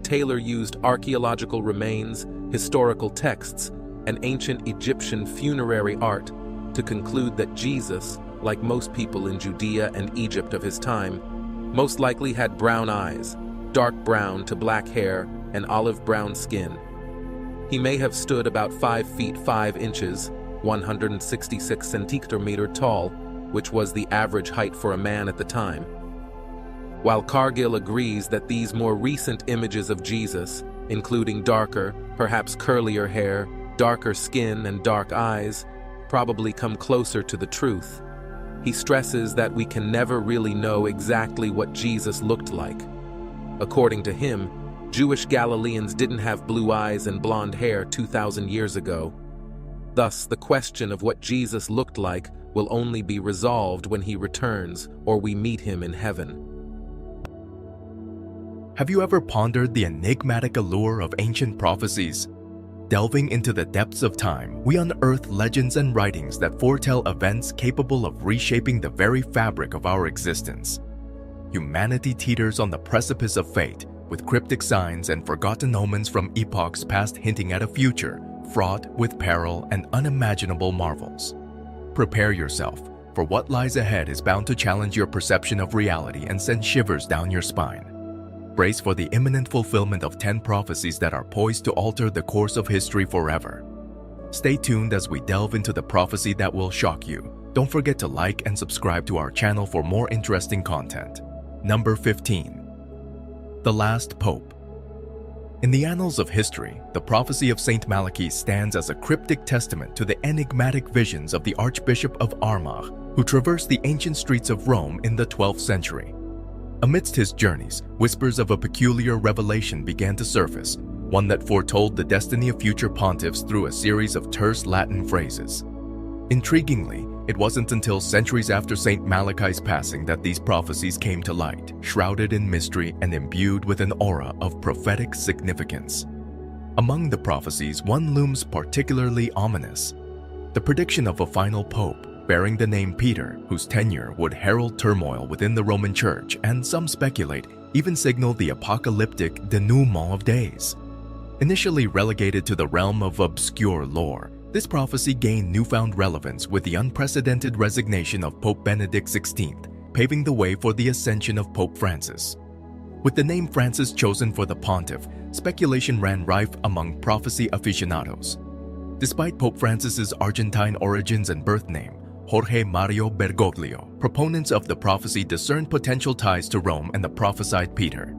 Taylor used archaeological remains, historical texts, and ancient Egyptian funerary art to conclude that Jesus, like most people in Judea and Egypt of his time, most likely had brown eyes, dark brown to black hair, and olive brown skin. He may have stood about 5 feet 5 inches, 166 centimeters tall, which was the average height for a man at the time. While Cargill agrees that these more recent images of Jesus, including darker, perhaps curlier hair, darker skin, and dark eyes, probably come closer to the truth, he stresses that we can never really know exactly what Jesus looked like. According to him, Jewish Galileans didn't have blue eyes and blonde hair 2,000 years ago. Thus, the question of what Jesus looked like will only be resolved when he returns or we meet him in heaven. Have you ever pondered the enigmatic allure of ancient prophecies? Delving into the depths of time, we unearth legends and writings that foretell events capable of reshaping the very fabric of our existence. Humanity teeters on the precipice of fate, with cryptic signs and forgotten omens from epochs past hinting at a future fraught with peril and unimaginable marvels. Prepare yourself, for what lies ahead is bound to challenge your perception of reality and send shivers down your spine. Brace for the imminent fulfillment of 10 prophecies that are poised to alter the course of history forever. Stay tuned as we delve into the prophecy that will shock you. Don't forget to like and subscribe to our channel for more interesting content. Number 15. the last pope. In the annals of history, the prophecy of St. Malachi stands as a cryptic testament to the enigmatic visions of the Archbishop of Armagh, who traversed the ancient streets of Rome in the 12th century. Amidst his journeys, whispers of a peculiar revelation began to surface, one that foretold the destiny of future pontiffs through a series of terse Latin phrases. Intriguingly, it wasn't until centuries after St. Malachi's passing that these prophecies came to light, shrouded in mystery and imbued with an aura of prophetic significance. Among the prophecies, one looms particularly ominous: the prediction of a final pope bearing the name Peter, whose tenure would herald turmoil within the Roman Church and, some speculate, even signal the apocalyptic denouement of days. Initially relegated to the realm of obscure lore, this prophecy gained newfound relevance with the unprecedented resignation of Pope Benedict XVI, paving the way for the ascension of Pope Francis. With the name Francis chosen for the pontiff, speculation ran rife among prophecy aficionados. Despite Pope Francis's Argentine origins and birth name, Jorge Mario Bergoglio, proponents of the prophecy discerned potential ties to Rome and the prophesied Peter.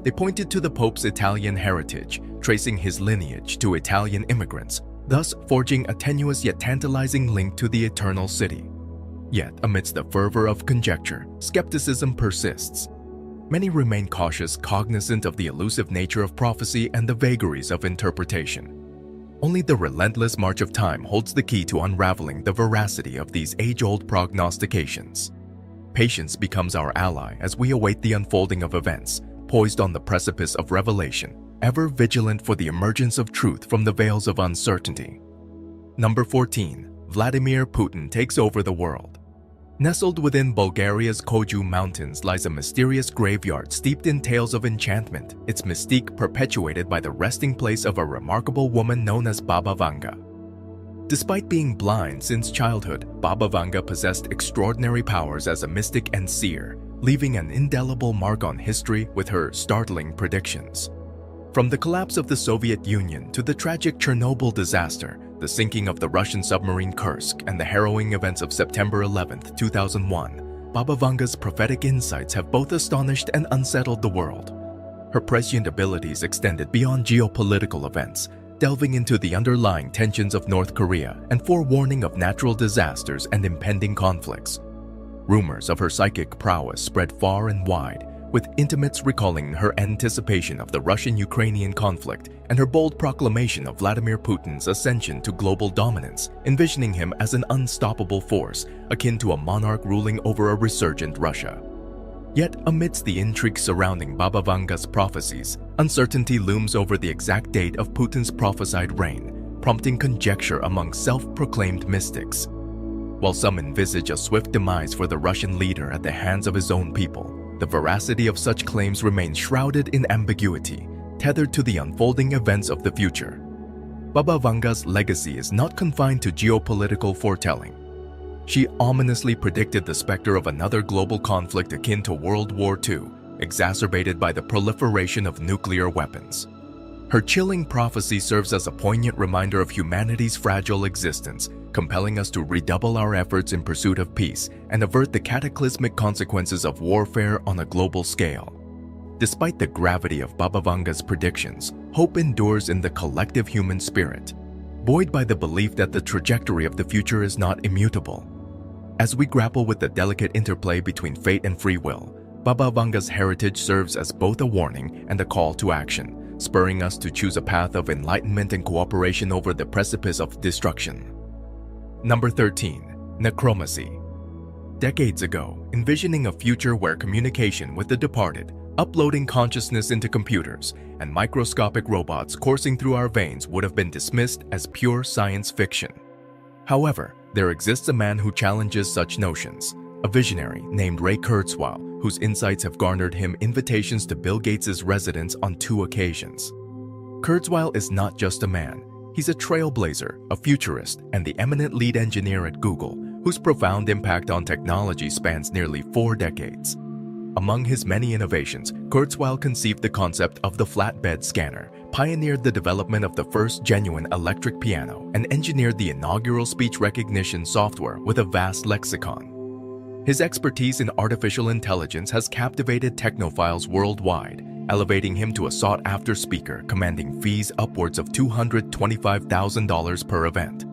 They pointed to the Pope's Italian heritage, tracing his lineage to Italian immigrants, thus forging a tenuous yet tantalizing link to the eternal city. Yet, amidst the fervor of conjecture, skepticism persists. Many remain cautious, cognizant of the elusive nature of prophecy and the vagaries of interpretation. Only the relentless march of time holds the key to unraveling the veracity of these age-old prognostications. Patience becomes our ally as we await the unfolding of events, poised on the precipice of revelation, ever vigilant for the emergence of truth from the veils of uncertainty. Number 14. Vladimir Putin takes over the world. Nestled within Bulgaria's Koju Mountains lies a mysterious graveyard steeped in tales of enchantment, its mystique perpetuated by the resting place of a remarkable woman known as Baba Vanga. Despite being blind since childhood, Baba Vanga possessed extraordinary powers as a mystic and seer, leaving an indelible mark on history with her startling predictions. From the collapse of the Soviet Union to the tragic Chernobyl disaster, the sinking of the Russian submarine Kursk, and the harrowing events of September 11, 2001, Baba Vanga's prophetic insights have both astonished and unsettled the world. Her prescient abilities extended beyond geopolitical events, delving into the underlying tensions of North Korea and forewarning of natural disasters and impending conflicts. Rumors of her psychic prowess spread far and wide, with intimates recalling her anticipation of the Russian-Ukrainian conflict and her bold proclamation of Vladimir Putin's ascension to global dominance, envisioning him as an unstoppable force akin to a monarch ruling over a resurgent Russia. Yet, amidst the intrigue surrounding Baba Vanga's prophecies, uncertainty looms over the exact date of Putin's prophesied reign, prompting conjecture among self-proclaimed mystics. While some envisage a swift demise for the Russian leader at the hands of his own people, the veracity of such claims remains shrouded in ambiguity, tethered to the unfolding events of the future. Baba Vanga's legacy is not confined to geopolitical foretelling. She ominously predicted the specter of another global conflict akin to World War II, exacerbated by the proliferation of nuclear weapons. Her chilling prophecy serves as a poignant reminder of humanity's fragile existence, compelling us to redouble our efforts in pursuit of peace and avert the cataclysmic consequences of warfare on a global scale. Despite the gravity of Baba Vanga's predictions, hope endures in the collective human spirit, buoyed by the belief that the trajectory of the future is not immutable. As we grapple with the delicate interplay between fate and free will, Baba Vanga's heritage serves as both a warning and a call to action, spurring us to choose a path of enlightenment and cooperation over the precipice of destruction. Number 13. Necromancy. Decades ago, envisioning a future where communication with the departed, uploading consciousness into computers, and microscopic robots coursing through our veins would have been dismissed as pure science fiction. However, there exists a man who challenges such notions, a visionary named Ray Kurzweil, whose insights have garnered him invitations to Bill Gates' residence on 2 occasions. Kurzweil is not just a man. He's a trailblazer, a futurist, and the eminent lead engineer at Google, whose profound impact on technology spans nearly 4 decades. Among his many innovations, Kurzweil conceived the concept of the flatbed scanner, pioneered the development of the first genuine electric piano, and engineered the inaugural speech recognition software with a vast lexicon. His expertise in artificial intelligence has captivated technophiles worldwide, elevating him to a sought-after speaker commanding fees upwards of $225,000 per event.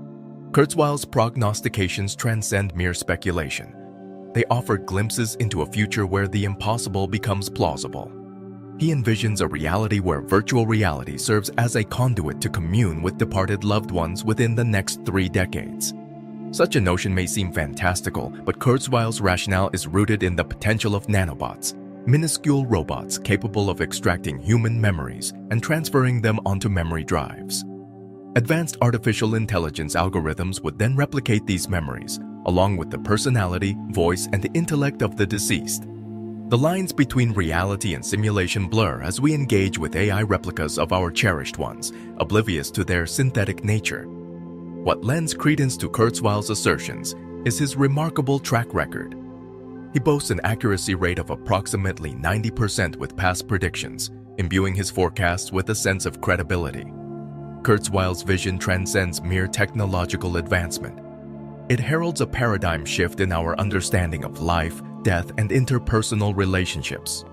Kurzweil's prognostications transcend mere speculation. They offer glimpses into a future where the impossible becomes plausible. He envisions a reality where virtual reality serves as a conduit to commune with departed loved ones within the next 3 decades. Such a notion may seem fantastical, but Kurzweil's rationale is rooted in the potential of nanobots, minuscule robots capable of extracting human memories and transferring them onto memory drives. Advanced artificial intelligence algorithms would then replicate these memories, along with the personality, voice, and the intellect of the deceased. The lines between reality and simulation blur as we engage with AI replicas of our cherished ones, oblivious to their synthetic nature. What lends credence to Kurzweil's assertions is his remarkable track record. He boasts an accuracy rate of approximately 90% with past predictions, imbuing his forecasts with a sense of credibility. Kurzweil's vision transcends mere technological advancement. It heralds a paradigm shift in our understanding of life, death, and interpersonal relationships.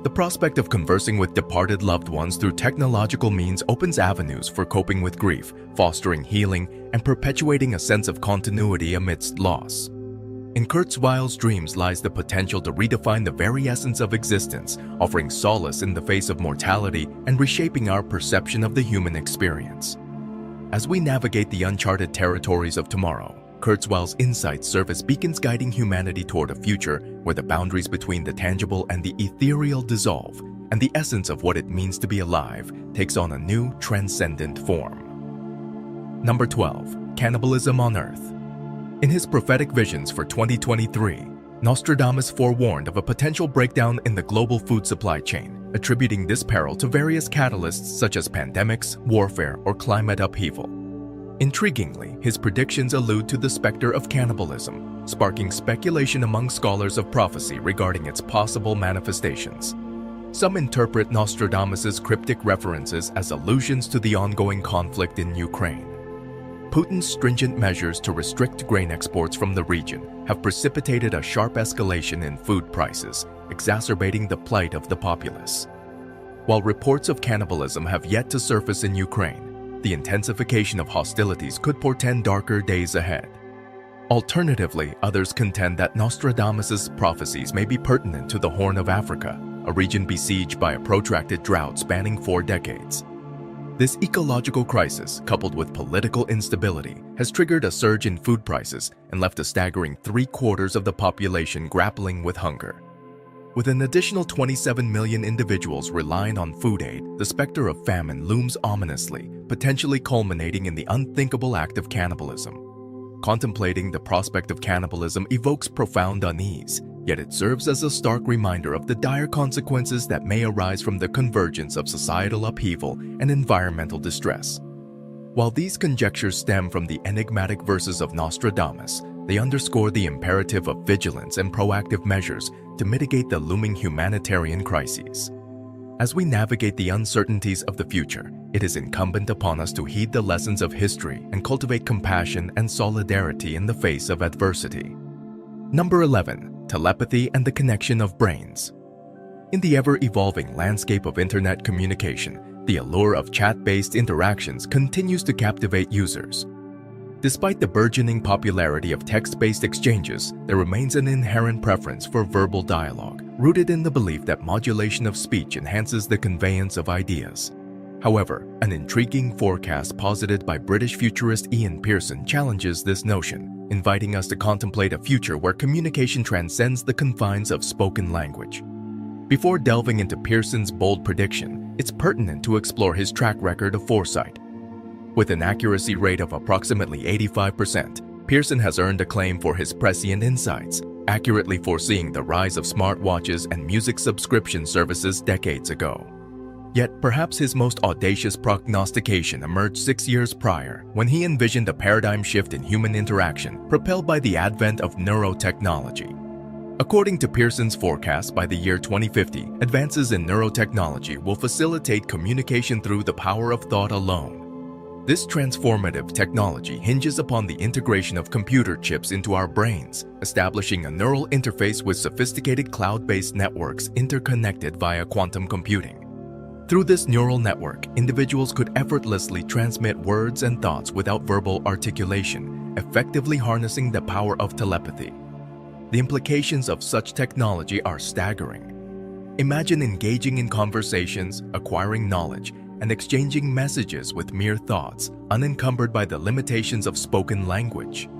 The prospect of conversing with departed loved ones through technological means opens avenues for coping with grief, fostering healing, and perpetuating a sense of continuity amidst loss. In Kurzweil's dreams lies the potential to redefine the very essence of existence, offering solace in the face of mortality and reshaping our perception of the human experience. As we navigate the uncharted territories of tomorrow, Kurzweil's insights serve as beacons guiding humanity toward a future where the boundaries between the tangible and the ethereal dissolve, and the essence of what it means to be alive takes on a new, transcendent form. Number 12. Cannibalism on Earth. In his prophetic visions for 2023, Nostradamus forewarned of a potential breakdown in the global food supply chain, attributing this peril to various catalysts such as pandemics, warfare, or climate upheaval. Intriguingly, his predictions allude to the specter of cannibalism, sparking speculation among scholars of prophecy regarding its possible manifestations. Some interpret Nostradamus's cryptic references as allusions to the ongoing conflict in Ukraine. Putin's stringent measures to restrict grain exports from the region have precipitated a sharp escalation in food prices, exacerbating the plight of the populace. While reports of cannibalism have yet to surface in Ukraine, the intensification of hostilities could portend darker days ahead. Alternatively, others contend that Nostradamus's prophecies may be pertinent to the Horn of Africa, a region besieged by a protracted drought spanning 4 decades. This ecological crisis, coupled with political instability, has triggered a surge in food prices and left a staggering 3/4 of the population grappling with hunger. With an additional 27 million individuals relying on food aid, the specter of famine looms ominously, potentially culminating in the unthinkable act of cannibalism. Contemplating the prospect of cannibalism evokes profound unease, yet it serves as a stark reminder of the dire consequences that may arise from the convergence of societal upheaval and environmental distress. While these conjectures stem from the enigmatic verses of Nostradamus, they underscore the imperative of vigilance and proactive measures to mitigate the looming humanitarian crises. As we navigate the uncertainties of the future, it is incumbent upon us to heed the lessons of history and cultivate compassion and solidarity in the face of adversity. Number 11. Telepathy and the connection of brains. In the ever-evolving landscape of internet communication, the allure of chat-based interactions continues to captivate users. Despite the burgeoning popularity of text-based exchanges, there remains an inherent preference for verbal dialogue, rooted in the belief that modulation of speech enhances the conveyance of ideas. However, an intriguing forecast posited by British futurist Ian Pearson challenges this notion, inviting us to contemplate a future where communication transcends the confines of spoken language. Before delving into Pearson's bold prediction, it's pertinent to explore his track record of foresight. With an accuracy rate of approximately 85%, Pearson has earned acclaim for his prescient insights, accurately foreseeing the rise of smartwatches and music subscription services decades ago. Yet perhaps his most audacious prognostication emerged 6 years prior, when he envisioned a paradigm shift in human interaction propelled by the advent of neurotechnology. According to Pearson's forecast, by the year 2050, advances in neurotechnology will facilitate communication through the power of thought alone. This transformative technology hinges upon the integration of computer chips into our brains, establishing a neural interface with sophisticated cloud-based networks interconnected via quantum computing. Through this neural network, individuals could effortlessly transmit words and thoughts without verbal articulation, effectively harnessing the power of telepathy. The implications of such technology are staggering. Imagine engaging in conversations, acquiring knowledge, and exchanging messages with mere thoughts, unencumbered by the limitations of spoken language.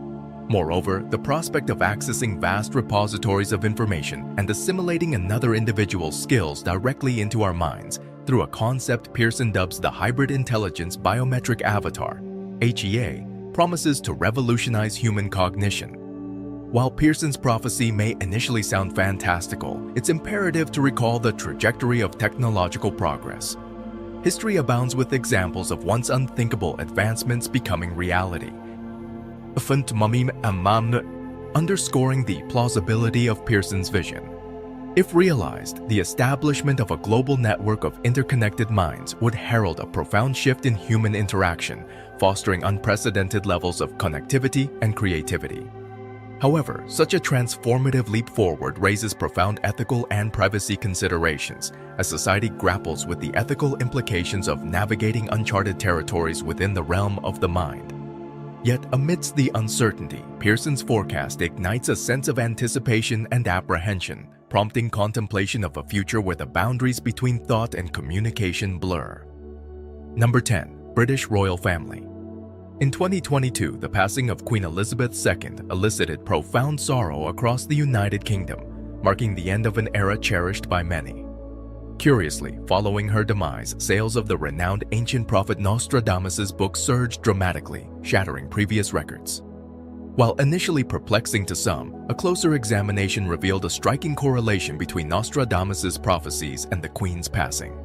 Moreover, the prospect of accessing vast repositories of information and assimilating another individual's skills directly into our minds through a concept Pearson dubs the Hybrid Intelligence Biometric Avatar, HEA, promises to revolutionize human cognition. While Pearson's prophecy may initially sound fantastical, it's imperative to recall the trajectory of technological progress. History abounds with examples of once unthinkable advancements becoming reality, underscoring the plausibility of Pearson's vision. If realized, the establishment of a global network of interconnected minds would herald a profound shift in human interaction, fostering unprecedented levels of connectivity and creativity. However, such a transformative leap forward raises profound ethical and privacy considerations as society grapples with the ethical implications of navigating uncharted territories within the realm of the mind. Yet amidst the uncertainty, Pearson's forecast ignites a sense of anticipation and apprehension, prompting contemplation of a future where the boundaries between thought and communication blur. Number 10. British Royal Family. In 2022, the passing of Queen Elizabeth II elicited profound sorrow across the United Kingdom, marking the end of an era cherished by many. Curiously, following her demise, sales of the renowned ancient prophet Nostradamus' book surged dramatically, shattering previous records. While initially perplexing to some, a closer examination revealed a striking correlation between Nostradamus' prophecies and the Queen's passing.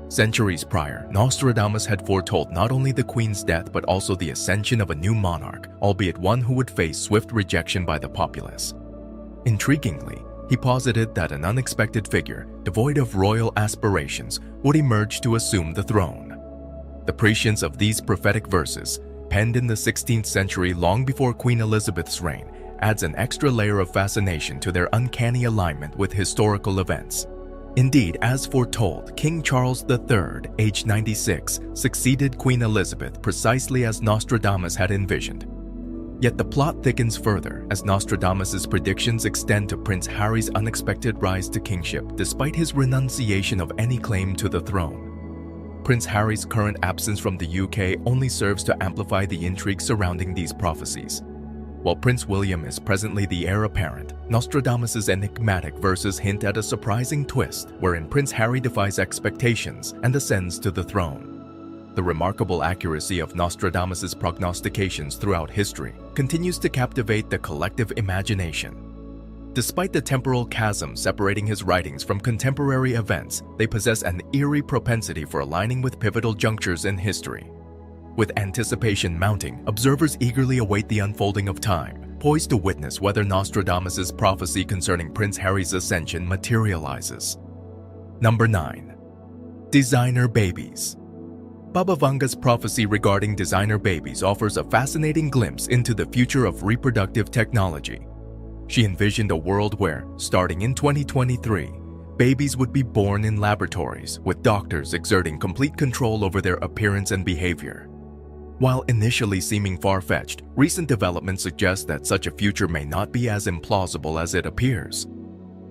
Centuries prior, Nostradamus had foretold not only the Queen's death but also the ascension of a new monarch, albeit one who would face swift rejection by the populace. Intriguingly, he posited that an unexpected figure, devoid of royal aspirations, would emerge to assume the throne. The prescience of these prophetic verses, penned in the 16th century long before Queen Elizabeth's reign, adds an extra layer of fascination to their uncanny alignment with historical events. Indeed, as foretold, King Charles III, aged 96, succeeded Queen Elizabeth precisely as Nostradamus had envisioned. Yet the plot thickens further as Nostradamus' predictions extend to Prince Harry's unexpected rise to kingship despite his renunciation of any claim to the throne. Prince Harry's current absence from the UK only serves to amplify the intrigue surrounding these prophecies. While Prince William is presently the heir apparent, Nostradamus' enigmatic verses hint at a surprising twist wherein Prince Harry defies expectations and ascends to the throne. The remarkable accuracy of Nostradamus' prognostications throughout history continues to captivate the collective imagination. Despite the temporal chasm separating his writings from contemporary events, they possess an eerie propensity for aligning with pivotal junctures in history. With anticipation mounting, observers eagerly await the unfolding of time, poised to witness whether Nostradamus' prophecy concerning Prince Harry's ascension materializes. Number 9. Designer Babies. Baba Vanga's prophecy regarding designer babies offers a fascinating glimpse into the future of reproductive technology. She envisioned a world where, starting in 2023, babies would be born in laboratories, with doctors exerting complete control over their appearance and behavior. While initially seeming far-fetched, recent developments suggest that such a future may not be as implausible as it appears.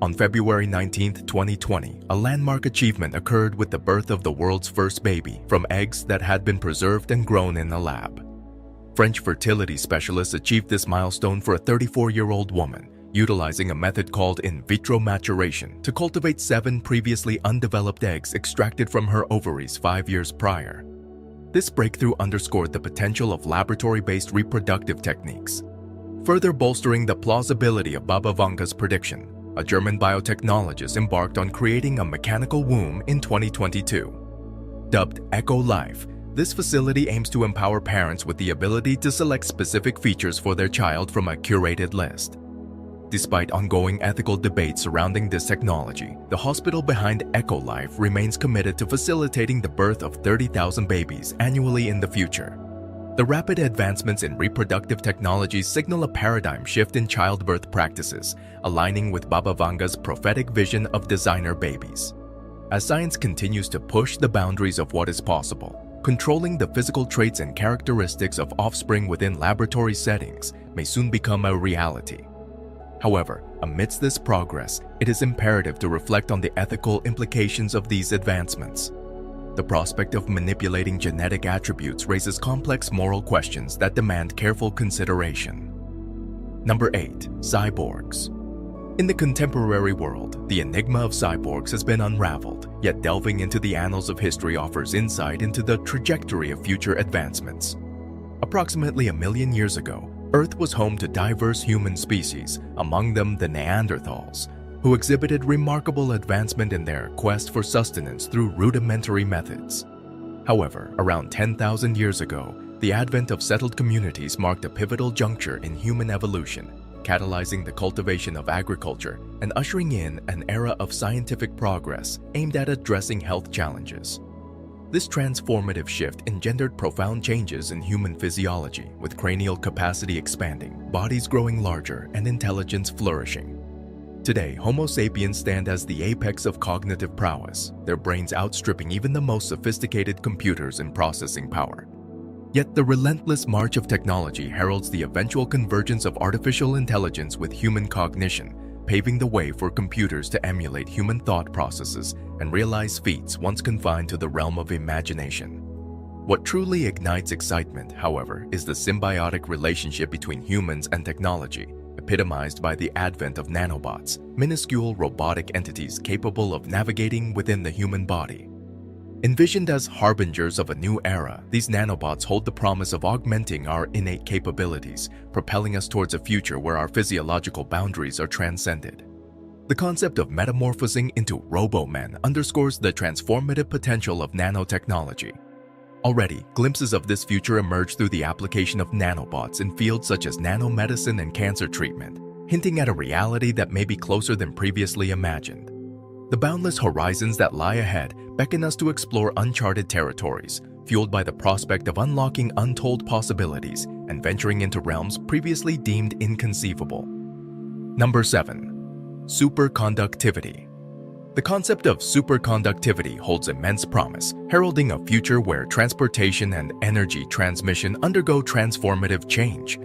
On February 19, 2020, a landmark achievement occurred with the birth of the world's first baby from eggs that had been preserved and grown in a lab. French fertility specialists achieved this milestone for a 34-year-old woman, utilizing a method called in vitro maturation to cultivate 7 previously undeveloped eggs extracted from her ovaries 5 years prior. This breakthrough underscored the potential of laboratory-based reproductive techniques. Further bolstering the plausibility of Baba Vanga's prediction, a German biotechnologist embarked on creating a mechanical womb in 2022. Dubbed Echo Life, this facility aims to empower parents with the ability to select specific features for their child from a curated list. Despite ongoing ethical debates surrounding this technology, the hospital behind Echo Life remains committed to facilitating the birth of 30,000 babies annually in the future. The rapid advancements in reproductive technology signal a paradigm shift in childbirth practices, aligning with Baba Vanga's prophetic vision of designer babies. As science continues to push the boundaries of what is possible, controlling the physical traits and characteristics of offspring within laboratory settings may soon become a reality. However, amidst this progress, it is imperative to reflect on the ethical implications of these advancements. The prospect of manipulating genetic attributes raises complex moral questions that demand careful consideration. Number 8. Cyborgs. In the contemporary world, the enigma of cyborgs has been unraveled, yet delving into the annals of history offers insight into the trajectory of future advancements. Approximately 1 million years ago, Earth was home to diverse human species, among them the Neanderthals, who exhibited remarkable advancement in their quest for sustenance through rudimentary methods. However, around 10,000 years ago, the advent of settled communities marked a pivotal juncture in human evolution, catalyzing the cultivation of agriculture and ushering in an era of scientific progress aimed at addressing health challenges. This transformative shift engendered profound changes in human physiology, with cranial capacity expanding, bodies growing larger, and intelligence flourishing. Today, Homo sapiens stand as the apex of cognitive prowess, their brains outstripping even the most sophisticated computers in processing power. Yet the relentless march of technology heralds the eventual convergence of artificial intelligence with human cognition, paving the way for computers to emulate human thought processes and realize feats once confined to the realm of imagination. What truly ignites excitement, however, is the symbiotic relationship between humans and technology, epitomized by the advent of nanobots, minuscule robotic entities capable of navigating within the human body. Envisioned as harbingers of a new era, these nanobots hold the promise of augmenting our innate capabilities, propelling us towards a future where our physiological boundaries are transcended. The concept of metamorphosing into robo-men underscores the transformative potential of nanotechnology. Already, glimpses of this future emerge through the application of nanobots in fields such as nanomedicine and cancer treatment, hinting at a reality that may be closer than previously imagined. The boundless horizons that lie ahead beckon us to explore uncharted territories, fueled by the prospect of unlocking untold possibilities and venturing into realms previously deemed inconceivable. Number 7. Superconductivity. The concept of superconductivity holds immense promise, heralding a future where transportation and energy transmission undergo transformative change.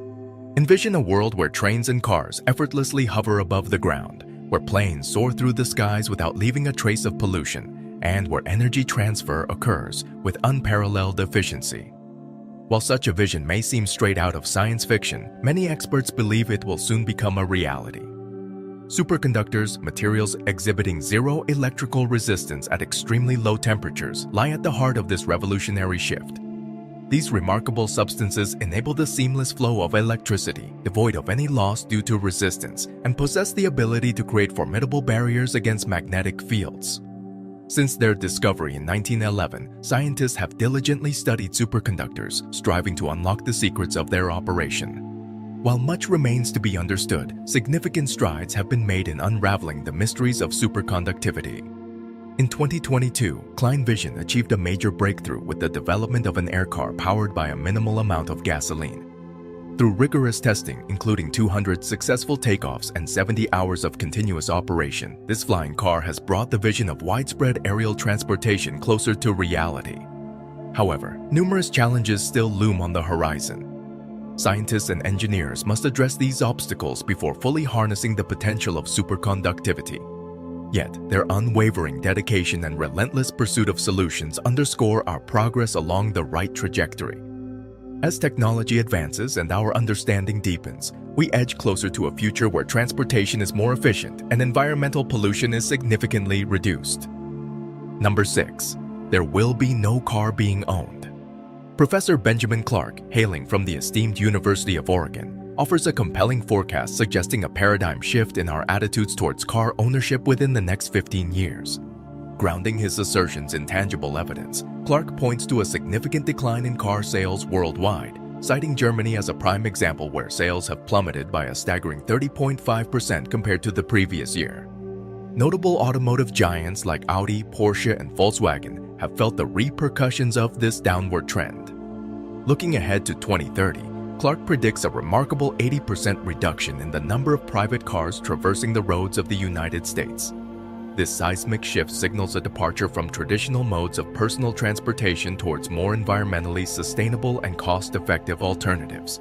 Envision a world where trains and cars effortlessly hover above the ground, where planes soar through the skies without leaving a trace of pollution, and where energy transfer occurs with unparalleled efficiency. While such a vision may seem straight out of science fiction, many experts believe it will soon become a reality. Superconductors, materials exhibiting zero electrical resistance at extremely low temperatures, lie at the heart of this revolutionary shift. These remarkable substances enable the seamless flow of electricity, devoid of any loss due to resistance, and possess the ability to create formidable barriers against magnetic fields. Since their discovery in 1911, scientists have diligently studied superconductors, striving to unlock the secrets of their operation. While much remains to be understood, significant strides have been made in unraveling the mysteries of superconductivity. In 2022, Klein Vision achieved a major breakthrough with the development of an aircar powered by a minimal amount of gasoline. Through rigorous testing, including 200 successful takeoffs and 70 hours of continuous operation, this flying car has brought the vision of widespread aerial transportation closer to reality. However, numerous challenges still loom on the horizon. Scientists and engineers must address these obstacles before fully harnessing the potential of superconductivity. Yet, their unwavering dedication and relentless pursuit of solutions underscore our progress along the right trajectory. As technology advances and our understanding deepens, we edge closer to a future where transportation is more efficient and environmental pollution is significantly reduced. Number 6. There will be no car being owned. Professor Benjamin Clark, hailing from the esteemed University of Oregon, offers a compelling forecast suggesting a paradigm shift in our attitudes towards car ownership within the next 15 years. Grounding his assertions in tangible evidence, Clark points to a significant decline in car sales worldwide, citing Germany as a prime example where sales have plummeted by a staggering 30.5% compared to the previous year. Notable automotive giants like Audi, Porsche, and Volkswagen have felt the repercussions of this downward trend. Looking ahead to 2030, Clark predicts a remarkable 80% reduction in the number of private cars traversing the roads of the United States. This seismic shift signals a departure from traditional modes of personal transportation towards more environmentally sustainable and cost-effective alternatives.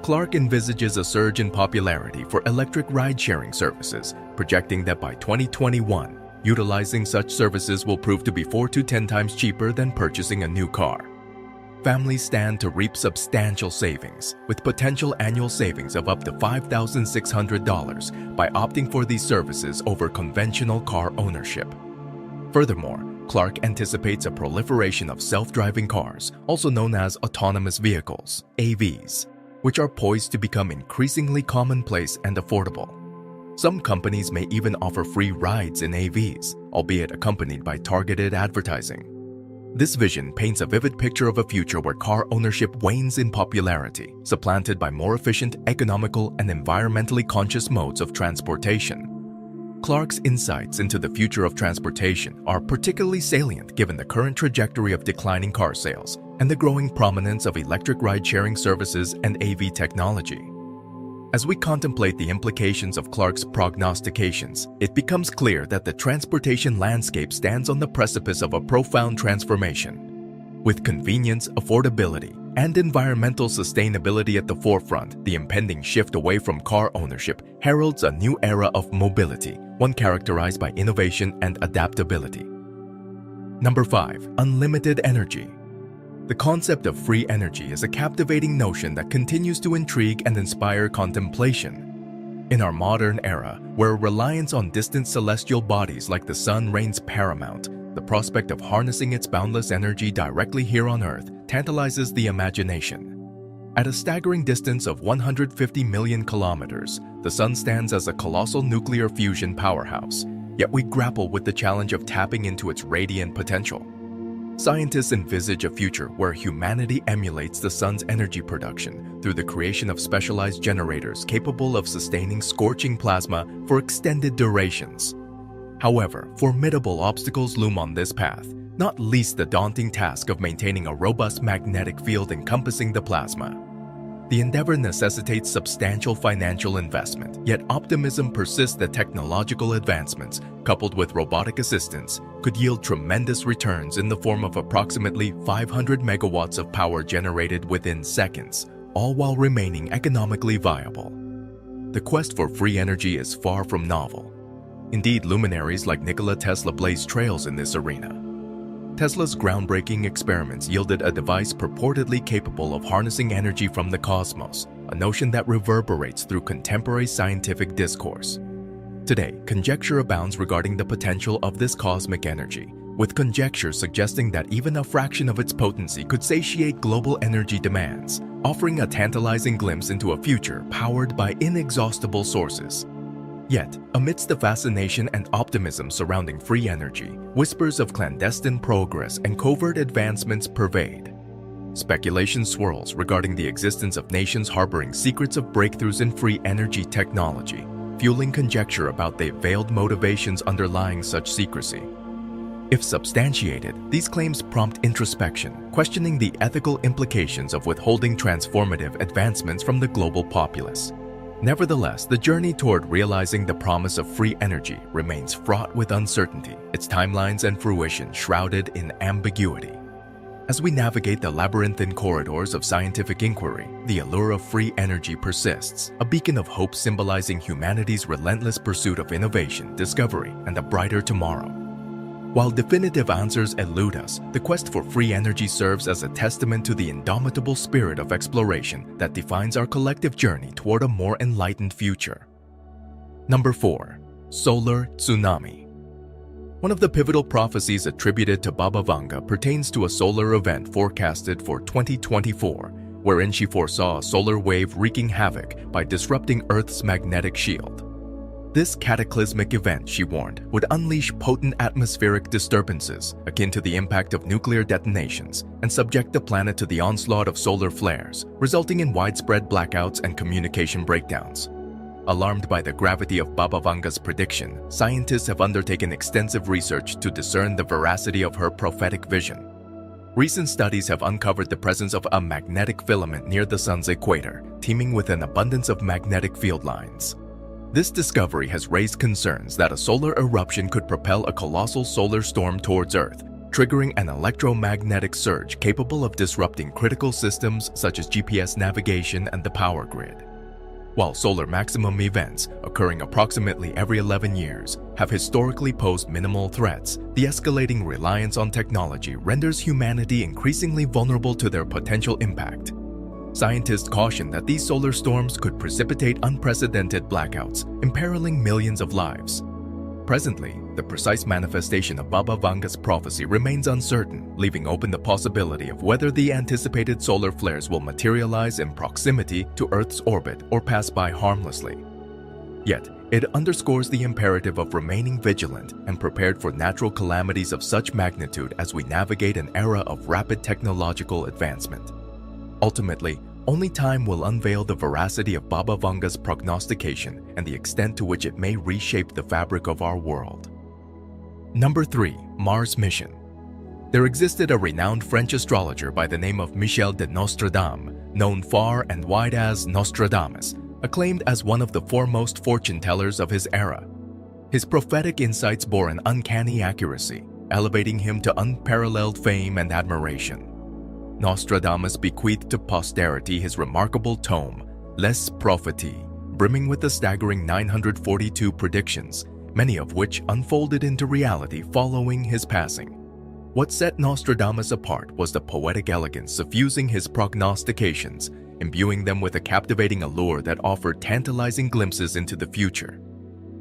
Clark envisages a surge in popularity for electric ride-sharing services, projecting that by 2021, utilizing such services will prove to be 4 to 10 times cheaper than purchasing a new car. Families stand to reap substantial savings, with potential annual savings of up to $5,600 by opting for these services over conventional car ownership. Furthermore, Clark anticipates a proliferation of self-driving cars, also known as autonomous vehicles, AVs, which are poised to become increasingly commonplace and affordable. Some companies may even offer free rides in AVs, albeit accompanied by targeted advertising. This vision paints a vivid picture of a future where car ownership wanes in popularity, supplanted by more efficient, economical, and environmentally conscious modes of transportation. Clark's insights into the future of transportation are particularly salient given the current trajectory of declining car sales and the growing prominence of electric ride-sharing services and AV technology. As we contemplate the implications of Clark's prognostications, it becomes clear that the transportation landscape stands on the precipice of a profound transformation. With convenience, affordability, and environmental sustainability at the forefront, the impending shift away from car ownership heralds a new era of mobility, one characterized by innovation and adaptability. Number 5. Unlimited energy. The concept of free energy is a captivating notion that continues to intrigue and inspire contemplation. In our modern era, where reliance on distant celestial bodies like the sun reigns paramount, the prospect of harnessing its boundless energy directly here on Earth tantalizes the imagination. At a staggering distance of 150 million kilometers, the sun stands as a colossal nuclear fusion powerhouse, yet we grapple with the challenge of tapping into its radiant potential. Scientists envisage a future where humanity emulates the sun's energy production through the creation of specialized generators capable of sustaining scorching plasma for extended durations. However, formidable obstacles loom on this path, not least the daunting task of maintaining a robust magnetic field encompassing the plasma. The endeavor necessitates substantial financial investment, yet optimism persists that technological advancements, coupled with robotic assistance, could yield tremendous returns in the form of approximately 500 megawatts of power generated within seconds, all while remaining economically viable. The quest for free energy is far from novel. Indeed, luminaries like Nikola Tesla blazed trails in this arena. Tesla's groundbreaking experiments yielded a device purportedly capable of harnessing energy from the cosmos, a notion that reverberates through contemporary scientific discourse. Today, conjecture abounds regarding the potential of this cosmic energy, with conjecture suggesting that even a fraction of its potency could satiate global energy demands, offering a tantalizing glimpse into a future powered by inexhaustible sources. Yet, amidst the fascination and optimism surrounding free energy, whispers of clandestine progress and covert advancements pervade. Speculation swirls regarding the existence of nations harboring secrets of breakthroughs in free energy technology, fueling conjecture about the veiled motivations underlying such secrecy. If substantiated, these claims prompt introspection, questioning the ethical implications of withholding transformative advancements from the global populace. Nevertheless, the journey toward realizing the promise of free energy remains fraught with uncertainty, its timelines and fruition shrouded in ambiguity. As we navigate the labyrinthine corridors of scientific inquiry, the allure of free energy persists, a beacon of hope symbolizing humanity's relentless pursuit of innovation, discovery, and a brighter tomorrow. While definitive answers elude us, the quest for free energy serves as a testament to the indomitable spirit of exploration that defines our collective journey toward a more enlightened future. Number 4. Solar Tsunami. One of the pivotal prophecies attributed to Baba Vanga pertains to a solar event forecasted for 2024, wherein she foresaw a solar wave wreaking havoc by disrupting Earth's magnetic shield. This cataclysmic event, she warned, would unleash potent atmospheric disturbances akin to the impact of nuclear detonations and subject the planet to the onslaught of solar flares, resulting in widespread blackouts and communication breakdowns. Alarmed by the gravity of Baba Vanga's prediction, scientists have undertaken extensive research to discern the veracity of her prophetic vision. Recent studies have uncovered the presence of a magnetic filament near the sun's equator, teeming with an abundance of magnetic field lines. This discovery has raised concerns that a solar eruption could propel a colossal solar storm towards Earth, triggering an electromagnetic surge capable of disrupting critical systems such as GPS navigation and the power grid. While solar maximum events, occurring approximately every 11 years, have historically posed minimal threats, the escalating reliance on technology renders humanity increasingly vulnerable to their potential impact. Scientists caution that these solar storms could precipitate unprecedented blackouts, imperiling millions of lives. Presently, the precise manifestation of Baba Vanga's prophecy remains uncertain, leaving open the possibility of whether the anticipated solar flares will materialize in proximity to Earth's orbit or pass by harmlessly. Yet, it underscores the imperative of remaining vigilant and prepared for natural calamities of such magnitude as we navigate an era of rapid technological advancement. Ultimately, only time will unveil the veracity of Baba Vanga's prognostication and the extent to which it may reshape the fabric of our world. Number 3. Mars Mission. There existed a renowned French astrologer by the name of Michel de Nostradamus, known far and wide as Nostradamus, acclaimed as one of the foremost fortune-tellers of his era. His prophetic insights bore an uncanny accuracy, elevating him to unparalleled fame and admiration. Nostradamus bequeathed to posterity his remarkable tome, Les Prophéties, brimming with a staggering 942 predictions, many of which unfolded into reality following his passing. What set Nostradamus apart was the poetic elegance suffusing his prognostications, imbuing them with a captivating allure that offered tantalizing glimpses into the future.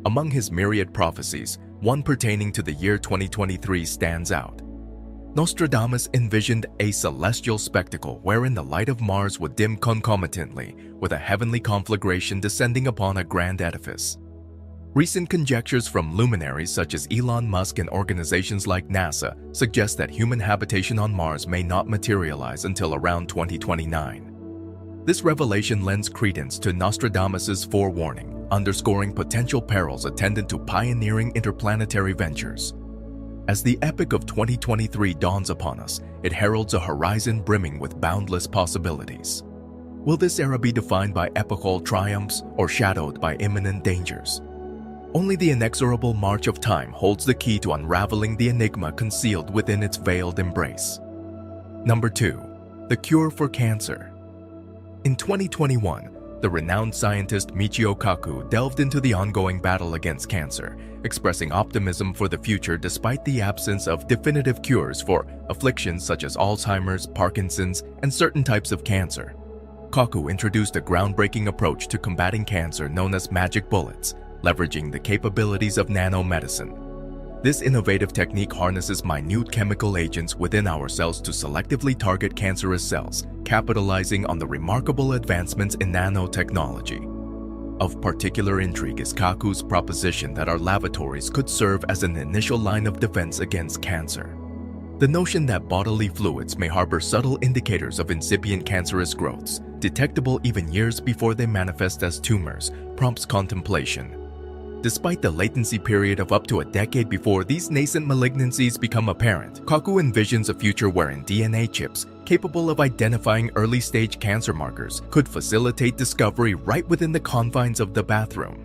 Among his myriad prophecies, one pertaining to the year 2023 stands out. Nostradamus envisioned a celestial spectacle wherein the light of Mars would dim concomitantly, with a heavenly conflagration descending upon a grand edifice. Recent conjectures from luminaries such as Elon Musk and organizations like NASA suggest that human habitation on Mars may not materialize until around 2029. This revelation lends credence to Nostradamus's forewarning, underscoring potential perils attendant to pioneering interplanetary ventures. As the epic of 2023 dawns upon us, it heralds a horizon brimming with boundless possibilities. Will this era be defined by epochal triumphs or shadowed by imminent dangers? Only the inexorable march of time holds the key to unraveling the enigma concealed within its veiled embrace. Number 2. The Cure for Cancer. In 2021, the renowned scientist Michio Kaku delved into the ongoing battle against cancer, expressing optimism for the future despite the absence of definitive cures for afflictions such as Alzheimer's, Parkinson's, and certain types of cancer. Kaku introduced a groundbreaking approach to combating cancer known as magic bullets, leveraging the capabilities of nanomedicine. This innovative technique harnesses minute chemical agents within our cells to selectively target cancerous cells, capitalizing on the remarkable advancements in nanotechnology. Of particular intrigue is Kaku's proposition that our lavatories could serve as an initial line of defense against cancer. The notion that bodily fluids may harbor subtle indicators of incipient cancerous growths, detectable even years before they manifest as tumors, prompts contemplation. Despite the latency period of up to a decade before these nascent malignancies become apparent, Kaku envisions a future wherein DNA chips, capable of identifying early-stage cancer markers, could facilitate discovery right within the confines of the bathroom.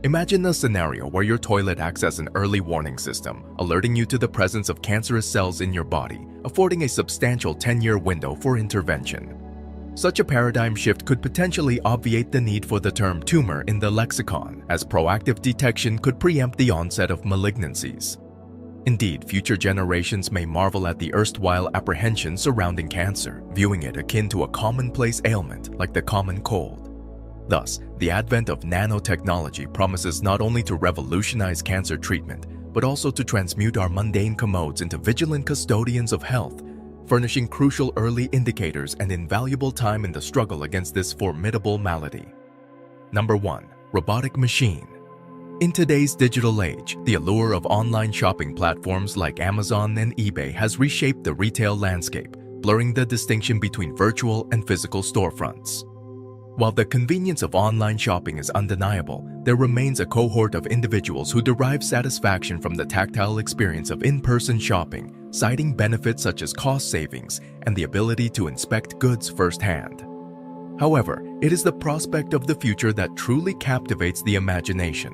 Imagine a scenario where your toilet acts as an early warning system, alerting you to the presence of cancerous cells in your body, affording a substantial 10-year window for intervention. Such a paradigm shift could potentially obviate the need for the term tumor in the lexicon, as proactive detection could preempt the onset of malignancies. Indeed, future generations may marvel at the erstwhile apprehension surrounding cancer, viewing it akin to a commonplace ailment like the common cold. Thus, the advent of nanotechnology promises not only to revolutionize cancer treatment, but also to transmute our mundane commodes into vigilant custodians of health, furnishing crucial early indicators and invaluable time in the struggle against this formidable malady. Number 1. Robotic Machine. In today's digital age, the allure of online shopping platforms like Amazon and eBay has reshaped the retail landscape, blurring the distinction between virtual and physical storefronts. While the convenience of online shopping is undeniable, there remains a cohort of individuals who derive satisfaction from the tactile experience of in-person shopping, citing benefits such as cost savings and the ability to inspect goods firsthand. However, it is the prospect of the future that truly captivates the imagination.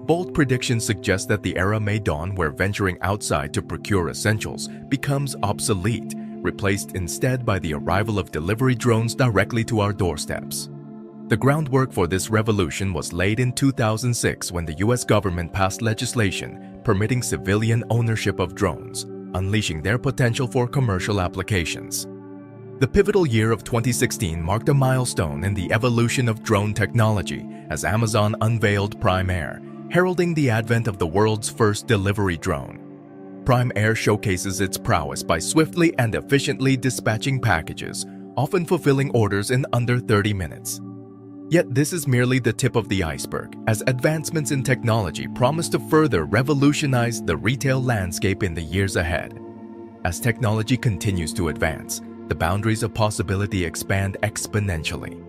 Bold predictions suggest that the era may dawn where venturing outside to procure essentials becomes obsolete, replaced instead by the arrival of delivery drones directly to our doorsteps. The groundwork for this revolution was laid in 2006 when the US government passed legislation permitting civilian ownership of drones, unleashing their potential for commercial applications. The pivotal year of 2016 marked a milestone in the evolution of drone technology as Amazon unveiled Prime Air, heralding the advent of the world's first delivery drone. Prime Air showcases its prowess by swiftly and efficiently dispatching packages, often fulfilling orders in under 30 minutes. Yet this is merely the tip of the iceberg, as advancements in technology promise to further revolutionize the retail landscape in the years ahead. As technology continues to advance, the boundaries of possibility expand exponentially.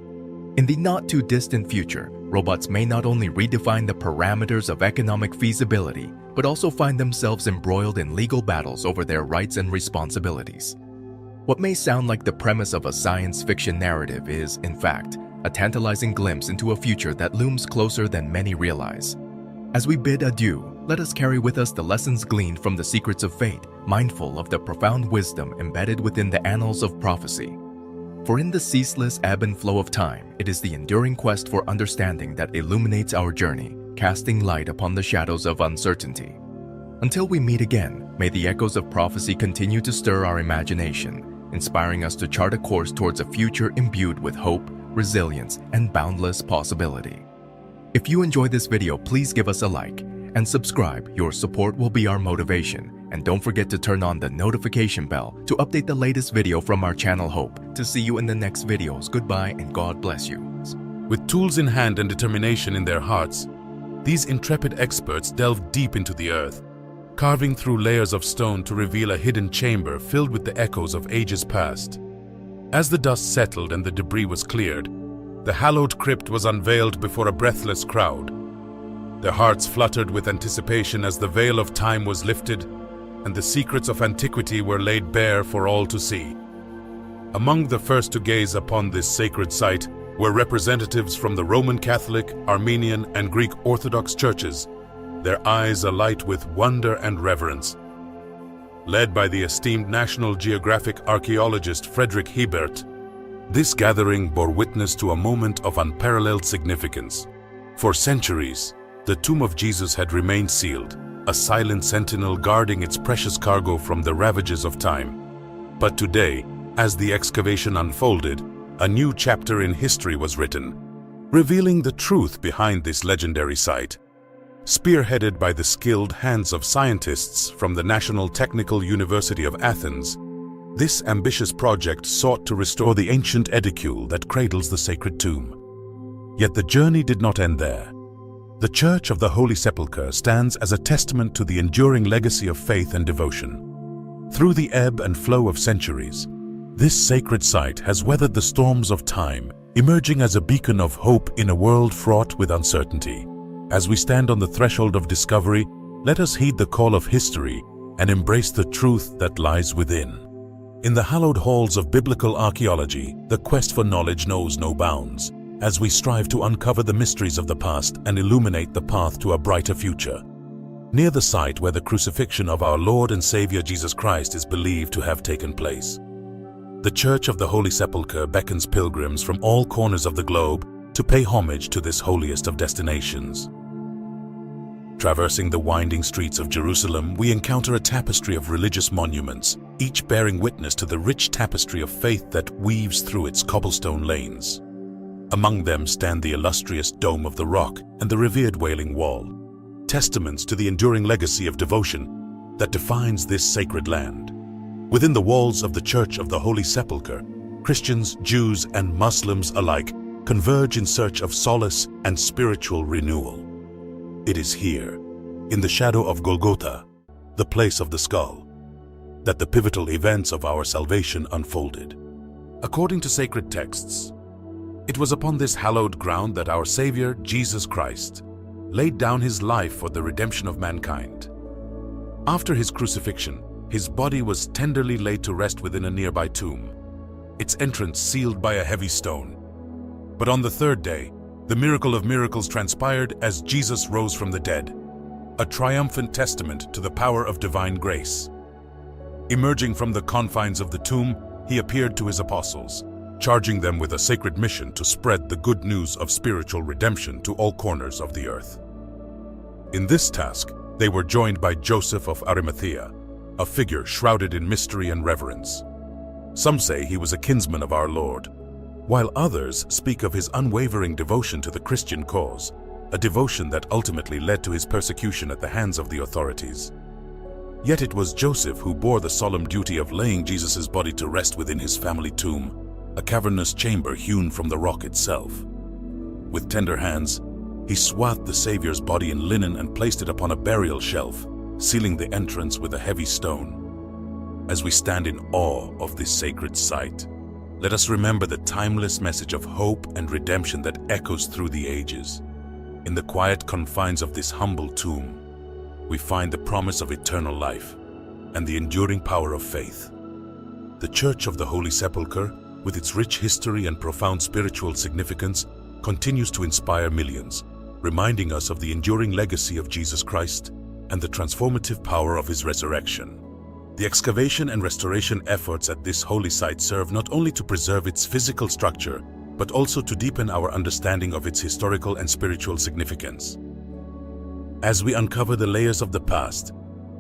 In the not-too-distant future, robots may not only redefine the parameters of economic feasibility, but also find themselves embroiled in legal battles over their rights and responsibilities. What may sound like the premise of a science fiction narrative is, in fact, a tantalizing glimpse into a future that looms closer than many realize. As we bid adieu, let us carry with us the lessons gleaned from the secrets of faith, mindful of the profound wisdom embedded within the annals of prophecy. For in the ceaseless ebb and flow of time, it is the enduring quest for understanding that illuminates our journey, casting light upon the shadows of uncertainty. Until we meet again, may the echoes of prophecy continue to stir our imagination, inspiring us to chart a course towards a future imbued with hope, resilience, and boundless possibility. If you enjoyed this video, please give us a like and subscribe. Your support will be our motivation. And don't forget to turn on the notification bell to update the latest video from our channel. Hope to see you in the next videos. Goodbye and God bless you. With tools in hand and determination in their hearts, these intrepid experts delved deep into the earth, carving through layers of stone to reveal a hidden chamber filled with the echoes of ages past. As the dust settled and the debris was cleared, the hallowed crypt was unveiled before a breathless crowd. Their hearts fluttered with anticipation as the veil of time was lifted and the secrets of antiquity were laid bare for all to see. Among the first to gaze upon this sacred site were representatives from the Roman Catholic, Armenian, and Greek Orthodox churches, their eyes alight with wonder and reverence. Led by the esteemed National Geographic archaeologist Frederick Hebert, this gathering bore witness to a moment of unparalleled significance. For centuries, the tomb of Jesus had remained sealed, a silent sentinel guarding its precious cargo from the ravages of time. But today, as the excavation unfolded, a new chapter in history was written, revealing the truth behind this legendary site. Spearheaded by the skilled hands of scientists from the National Technical University of Athens, this ambitious project sought to restore the ancient edicule that cradles the sacred tomb. Yet the journey did not end there. The Church of the Holy Sepulchre stands as a testament to the enduring legacy of faith and devotion. Through the ebb and flow of centuries, this sacred site has weathered the storms of time, emerging as a beacon of hope in a world fraught with uncertainty. As we stand on the threshold of discovery, let us heed the call of history and embrace the truth that lies within. In the hallowed halls of biblical archaeology, the quest for knowledge knows no bounds, as we strive to uncover the mysteries of the past and illuminate the path to a brighter future. Near the site where the crucifixion of our Lord and Savior Jesus Christ is believed to have taken place, the Church of the Holy Sepulchre beckons pilgrims from all corners of the globe to pay homage to this holiest of destinations. Traversing the winding streets of Jerusalem, we encounter a tapestry of religious monuments, each bearing witness to the rich tapestry of faith that weaves through its cobblestone lanes. Among them stand the illustrious Dome of the Rock and the revered Wailing Wall, testaments to the enduring legacy of devotion that defines this sacred land. Within the walls of the Church of the Holy Sepulchre, Christians, Jews, and Muslims alike converge in search of solace and spiritual renewal. It is here, in the shadow of Golgotha, the place of the skull, that the pivotal events of our salvation unfolded. According to sacred texts, it was upon this hallowed ground that our Savior, Jesus Christ, laid down his life for the redemption of mankind. After his crucifixion, his body was tenderly laid to rest within a nearby tomb, its entrance sealed by a heavy stone. But on the third day, the miracle of miracles transpired as Jesus rose from the dead, a triumphant testament to the power of divine grace. Emerging from the confines of the tomb, he appeared to his apostles, charging them with a sacred mission to spread the good news of spiritual redemption to all corners of the earth. In this task, they were joined by Joseph of Arimathea, a figure shrouded in mystery and reverence. Some say he was a kinsman of our Lord, while others speak of his unwavering devotion to the Christian cause, a devotion that ultimately led to his persecution at the hands of the authorities. Yet it was Joseph who bore the solemn duty of laying Jesus' body to rest within his family tomb, a cavernous chamber hewn from the rock itself. With tender hands, he swathed the Savior's body in linen and placed it upon a burial shelf, sealing the entrance with a heavy stone. As we stand in awe of this sacred site, let us remember the timeless message of hope and redemption that echoes through the ages. In the quiet confines of this humble tomb, we find the promise of eternal life and the enduring power of faith. The Church of the Holy Sepulchre, with its rich history and profound spiritual significance, continues to inspire millions, reminding us of the enduring legacy of Jesus Christ and the transformative power of his resurrection. The excavation and restoration efforts at this holy site serve not only to preserve its physical structure, but also to deepen our understanding of its historical and spiritual significance. As we uncover the layers of the past,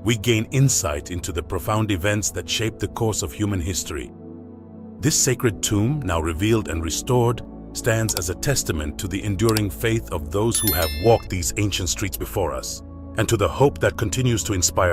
we gain insight into the profound events that shaped the course of human history. This sacred tomb, now revealed and restored, stands as a testament to the enduring faith of those who have walked these ancient streets before us, and to the hope that continues to inspire